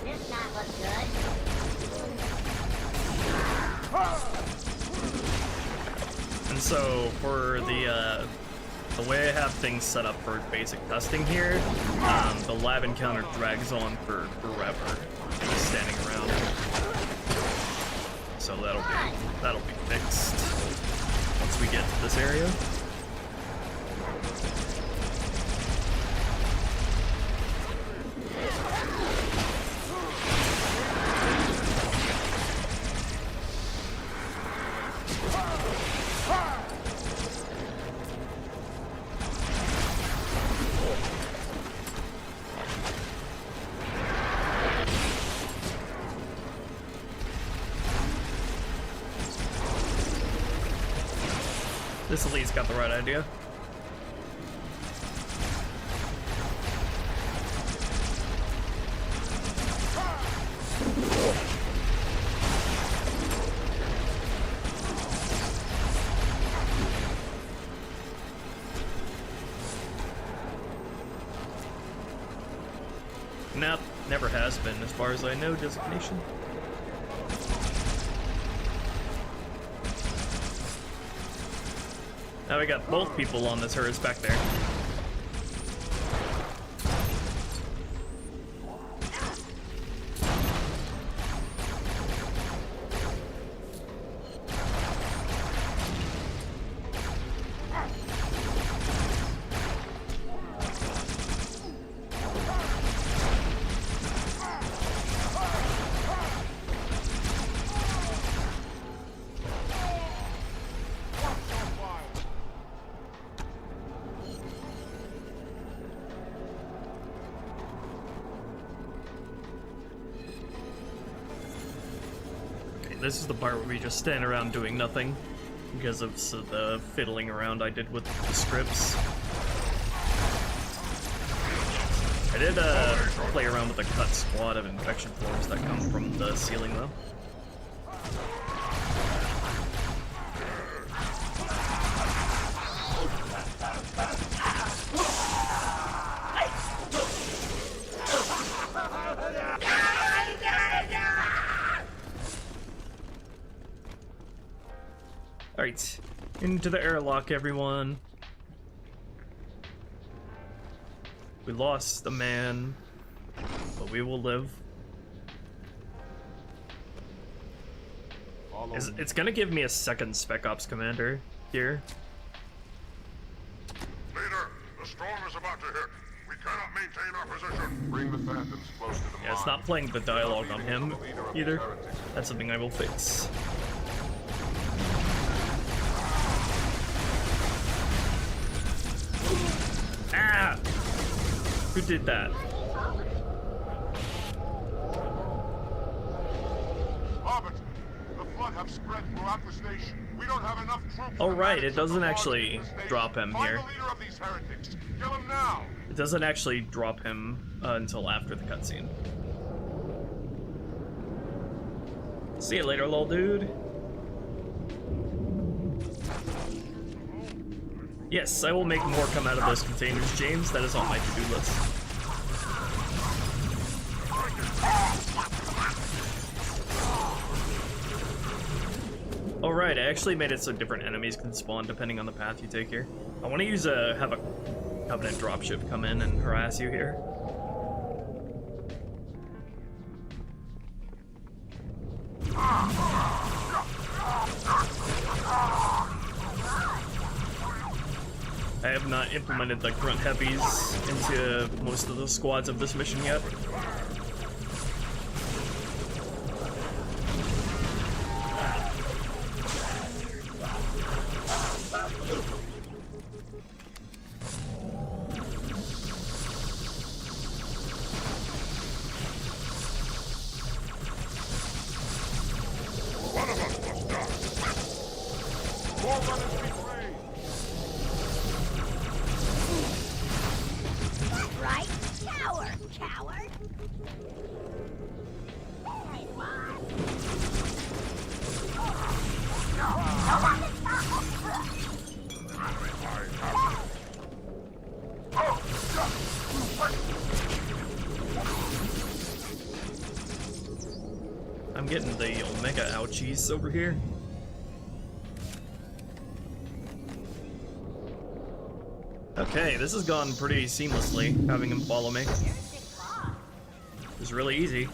This not look good. And so for the way I have things set up for basic testing here, the lab encounter drags on for forever, just standing around. So that'll be fixed once we get to this area. This at least got the right idea. Nope, never has been, as far as I know, designation. Now we got both people on the turrets back there. This is the part where we just stand around doing nothing because of the fiddling around I did with the scripts. I did play around with a cut squad of infection floors that come from the ceiling though. Alright, into the airlock, everyone. We lost the man, but we will live. It's gonna give me a second Spec Ops commander here. Leader, the storm is about to hit. We cannot maintain our position. Bring the Phantoms close to the Yeah, it's not playing the dialogue on him either. That's something I will fix. Ah! Who did that? Arbiter, the flood have spread throughout the station. We don't have enough troops. Oh right, it doesn't actually drop him here. Find the leader of these heretics. Kill him now. It doesn't actually drop him until after the cutscene. See you later, little dude. Yes, I will make more come out of those containers, James. That is on my to-do list. Alright, I actually made it so different enemies can spawn depending on the path you take here. I want to have a Covenant dropship come in and harass you here. I have not implemented the grunt heavies into most of the squads of this mission yet. I'm getting the Omega ouchies over here. Okay, this has gone pretty seamlessly, having him follow me. It's really easy.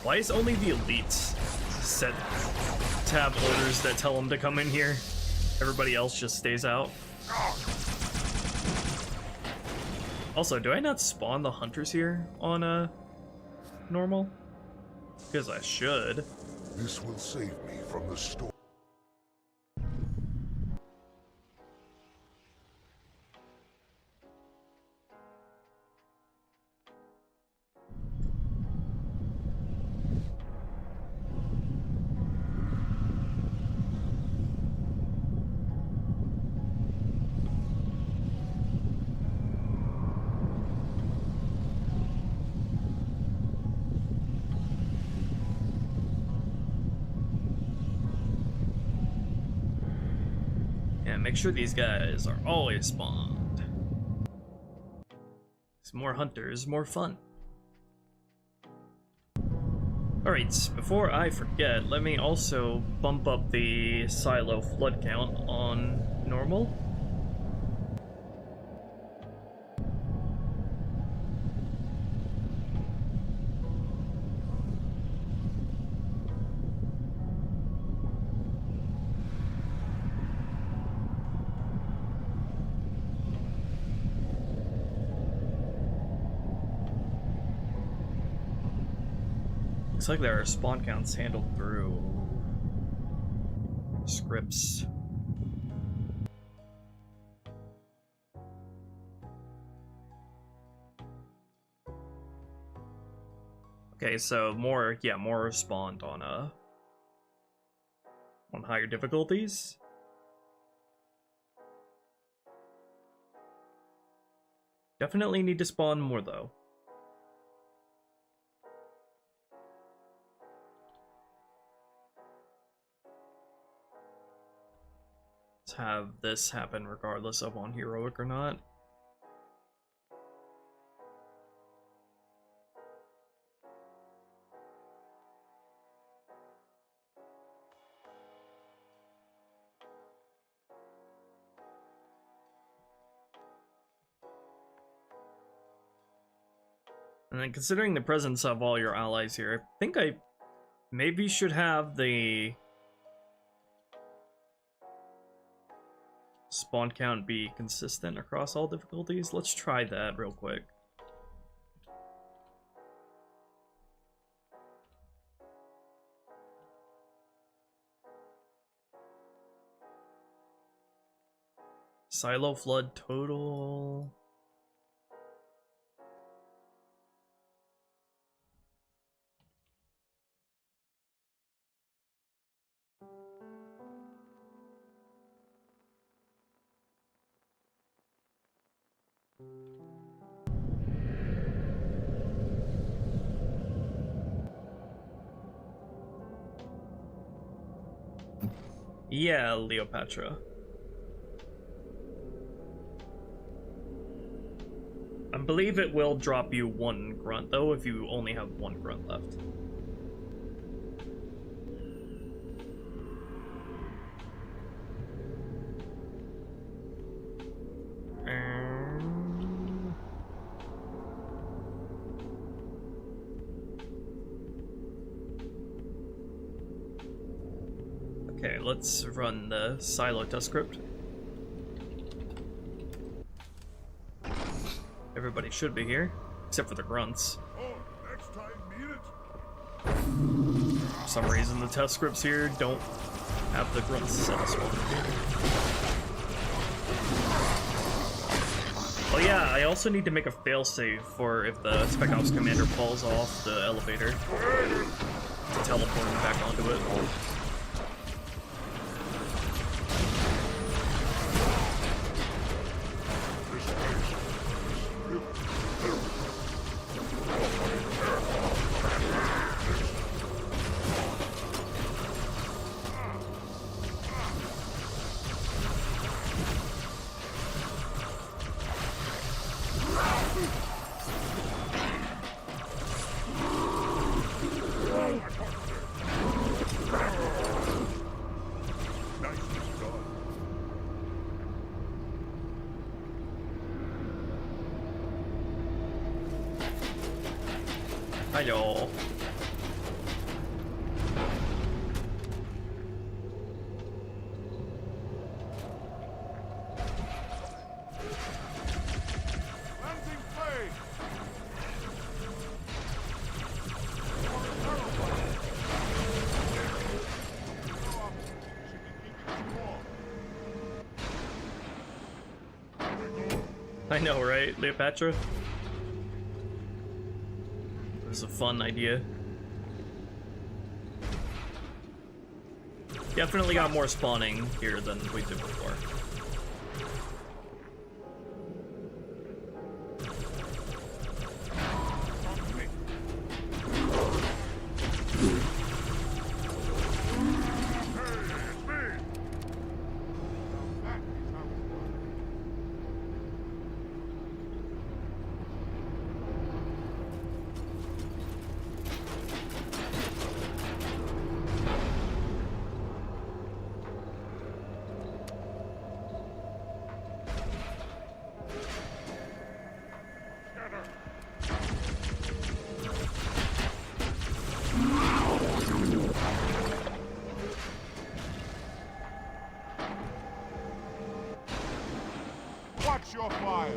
Why is only the elites set to have orders that tell them to come in here? Everybody else just stays out. Also, do I not spawn the hunters here on normal? Because I should. This will save me from the storm. Make sure these guys are always spawned. It's more hunters, more fun. Alright, before I forget, let me also bump up the silo flood count on normal. Looks like there are spawn counts handled through scripts. Okay, so more spawned on higher difficulties. Definitely need to spawn more though. Have this happen regardless of on heroic or not. And then considering the presence of all your allies here, I think I maybe should have the spawn count be consistent across all difficulties. Let's try that real quick. Silo flood total. Yeah, Leopatra. I believe it will drop you one grunt, though, if you only have one grunt left. Okay, let's run the silo test script. Everybody should be here, except for the grunts. Oh, next time, mean it. For some reason, the test scripts here don't have the grunts set as well. Oh yeah, I also need to make a failsafe for if the Spec Ops commander falls off the elevator to teleport him back onto it. Hello. Planting flame. I know, right, Leopatra? It's a fun idea. Definitely got more spawning here than we did before. Watch your fire.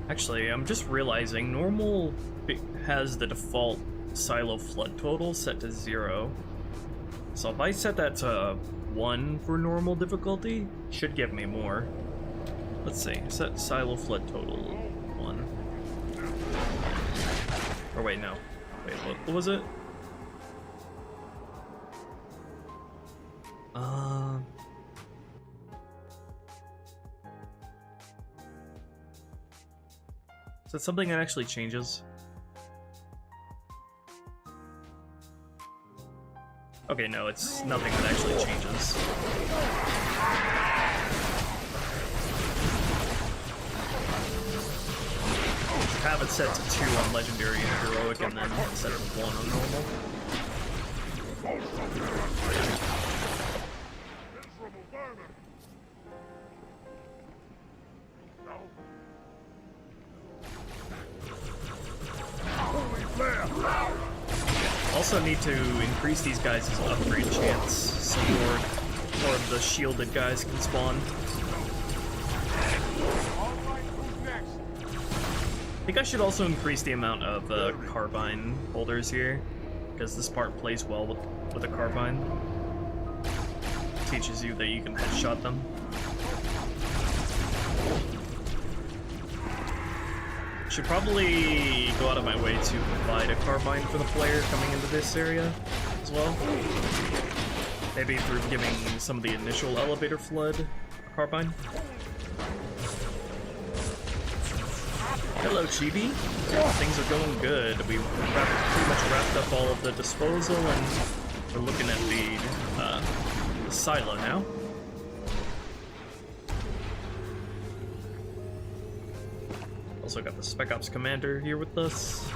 Actually, I'm just realizing normal has the default silo flood total set to 0. So if I set that to 1 for normal difficulty, it should give me more. Let's see, set silo flood total 1. Or wait, no. Wait, what was it? Is that something that actually changes? Okay, no, it's nothing that actually changes. Have it set to 2 on Legendary and Heroic, and then set it to 1 on Normal. Also need to increase these guys' upgrade chance so more of the shielded guys can spawn. I think I should also increase the amount of carbine holders here, because this part plays well with a carbine. Teaches you that you can headshot them. Should probably go out of my way to provide a carbine for the player coming into this area as well. Maybe through giving some of the initial elevator flood a carbine. Hello, Chibi. Things are going good. We've pretty much wrapped up all of the disposal, and we're looking at the silo now. Also got the Spec Ops commander here with us.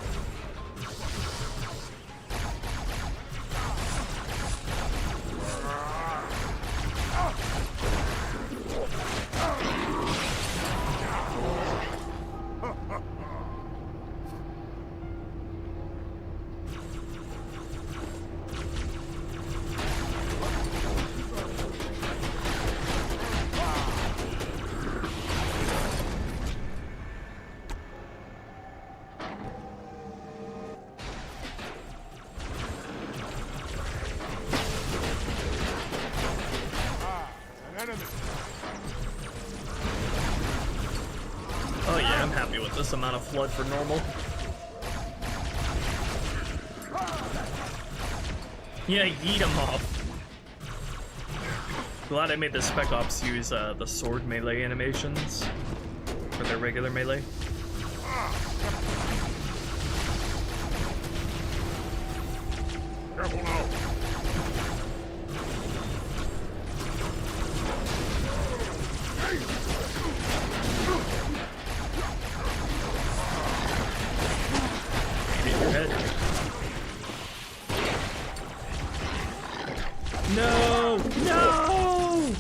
Oh yeah, I'm happy with this amount of flood for normal. Yeah, yeet them off. Glad I made the Spec Ops use the sword melee animations for their regular melee. Careful now. No! No!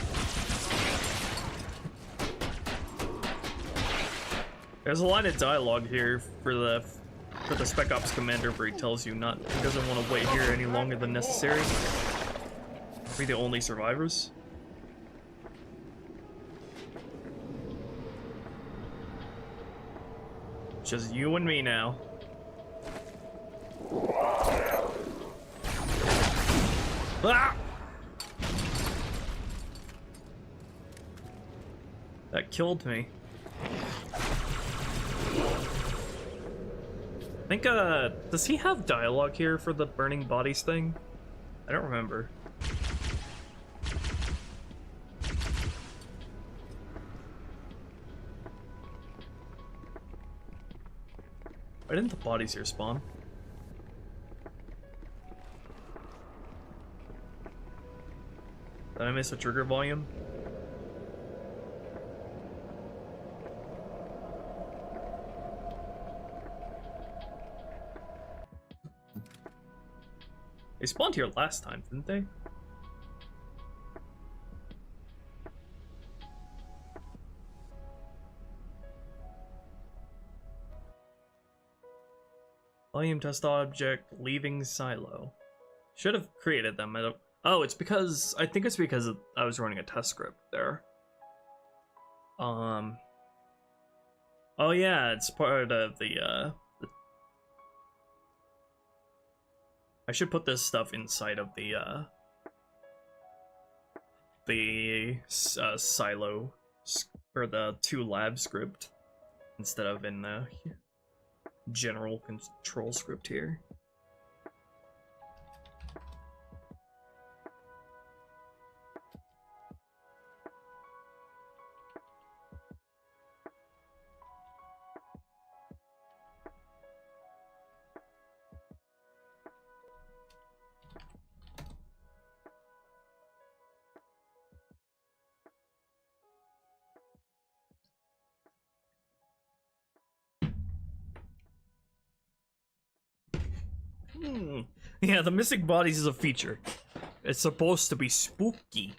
There's a line of dialogue here for the Spec Ops commander where he tells you he doesn't want to wait here any longer than necessary. We're the only survivors. Just you and me now. Ah! That killed me. I think, does he have dialogue here for the burning bodies thing? I don't remember. Why didn't the bodies here spawn? Did I miss a trigger volume? They spawned here last time, didn't they? Volume test object leaving silo. Should have created them. Oh, it's because I think it's because I was running a test script there. Oh yeah, it's part of the I should put this stuff inside of the silo or the 2 lab script instead of in the general control script here. Yeah, the missing bodies is a feature. It's supposed to be spooky.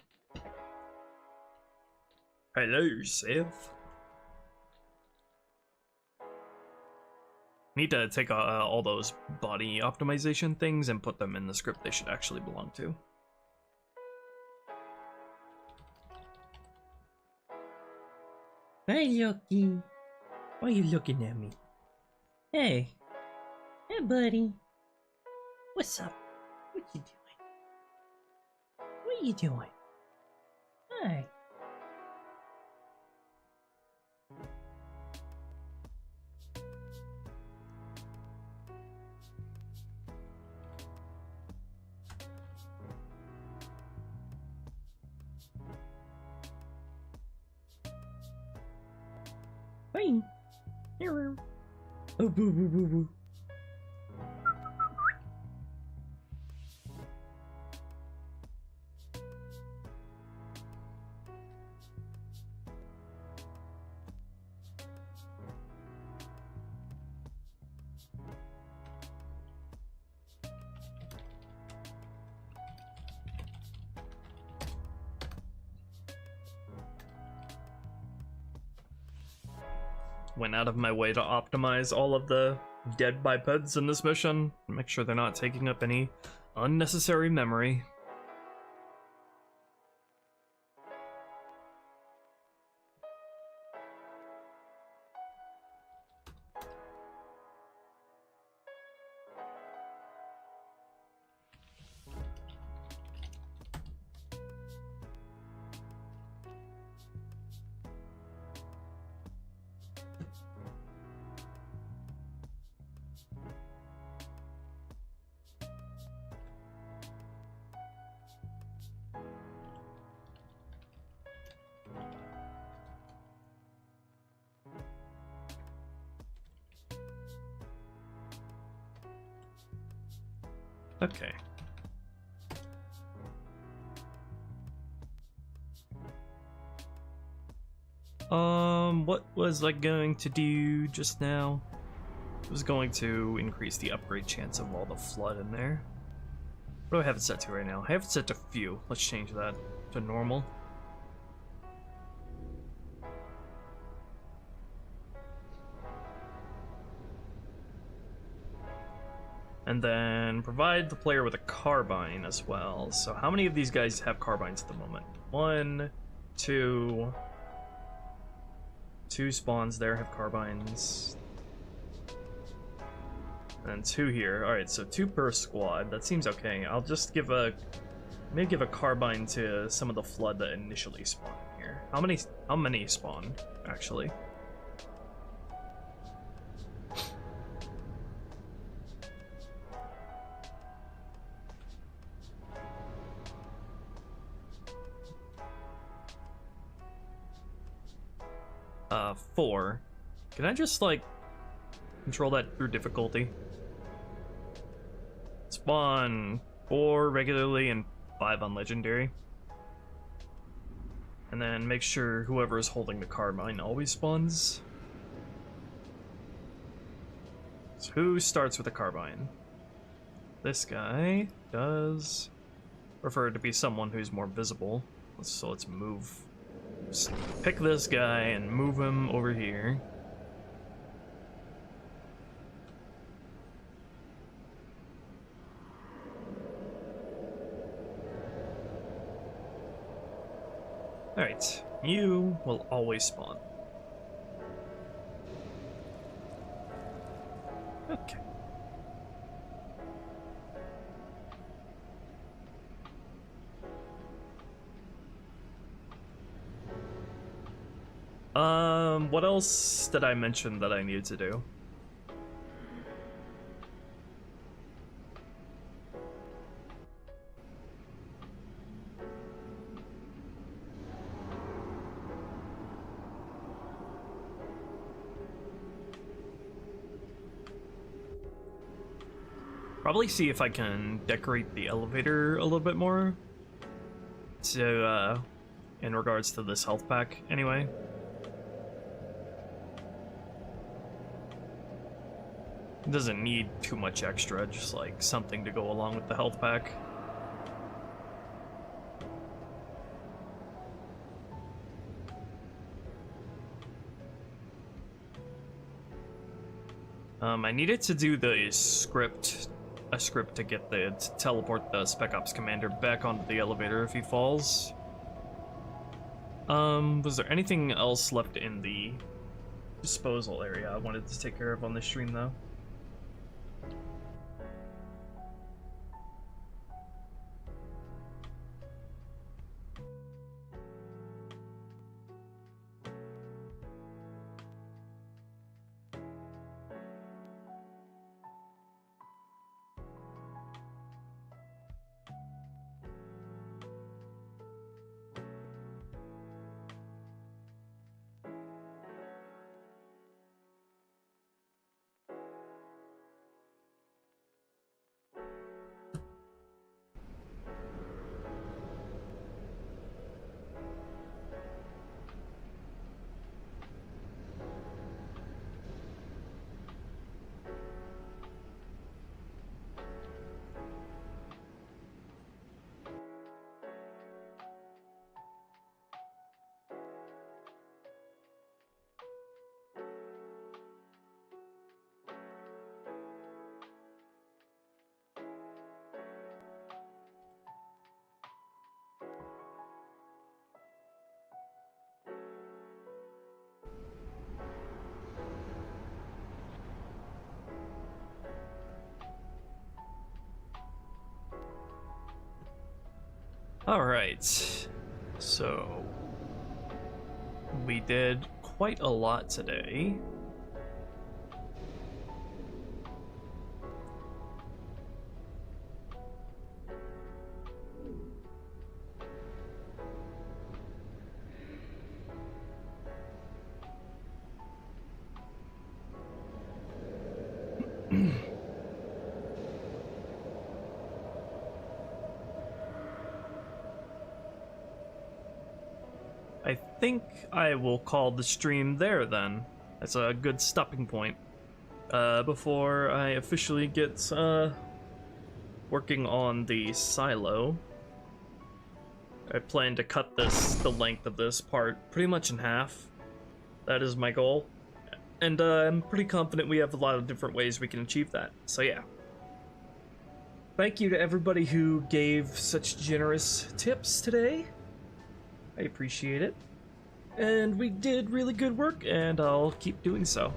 Hello, Seth. Need to take all those body optimization things and put them in the script they should actually belong to. Hi, Loki. Why are you looking at me? Hey. Hey, buddy. What's up? What you doing? What are you doing? Hi. Fine. Here. Oh, boo, boo, boo, boo. Went out of my way to optimize all of the dead bipeds in this mission. Make sure they're not taking up any unnecessary memory. Okay. What was I going to do just now? I was going to increase the upgrade chance of all the flood in there. What do I have it set to right now? I have it set to few. Let's change that to normal. And then provide the player with a carbine as well. So how many of these guys have carbines at the moment? 1, 2... 2 spawns there have carbines. And 2 here. Alright, so 2 per squad. That seems okay. I'll just give a... maybe give a carbine to some of the flood that initially spawn here. How many spawn, actually? Four. Can I just, like, control that through difficulty? Spawn 4 regularly and 5 on legendary. And then make sure whoever is holding the carbine always spawns. So who starts with a carbine? This guy does prefer to be someone who's more visible. So let's move. Just pick this guy and move him over here. Alright, you will always spawn. Okay. What else did I mention that I needed to do? Probably see if I can decorate the elevator a little bit more. To, in regards to this health pack, anyway. It doesn't need too much extra, just like something to go along with the health pack. I needed to do the script, a script to get to teleport the Spec Ops commander back onto the elevator if he falls. Was there anything else left in the disposal area I wanted to take care of on this stream though? Alright, so we did quite a lot today. I think I will call the stream there then. That's a good stopping point. Before I officially get working on the silo. I plan to cut the length of this part pretty much in half. That is my goal. And I'm pretty confident we have a lot of different ways we can achieve that. So yeah. Thank you to everybody who gave such generous tips today. I appreciate it. And we did really good work, and I'll keep doing so.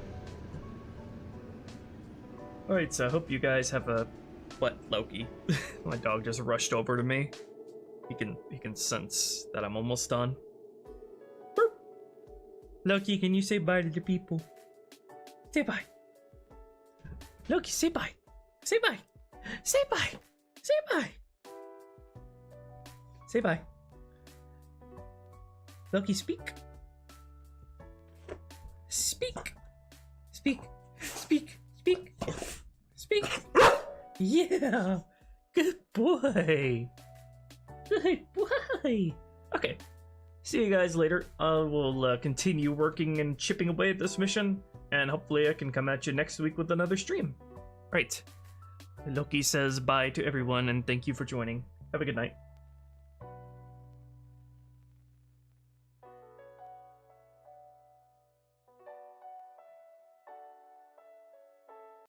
Alright, so I hope you guys have a... What, Loki? My dog just rushed over to me. He can sense that I'm almost done. Burp. Loki, can you say bye to the people? Say bye. Loki, say bye. Say bye. Say bye. Say bye. Say bye. Loki, speak. Speak. Speak. Speak. Speak. Speak. Yeah. Good boy. Good boy. Okay. See you guys later. We'll continue working and chipping away at this mission, and hopefully I can come at you next week with another stream. Right. Loki says bye to everyone, and thank you for joining. Have a good night.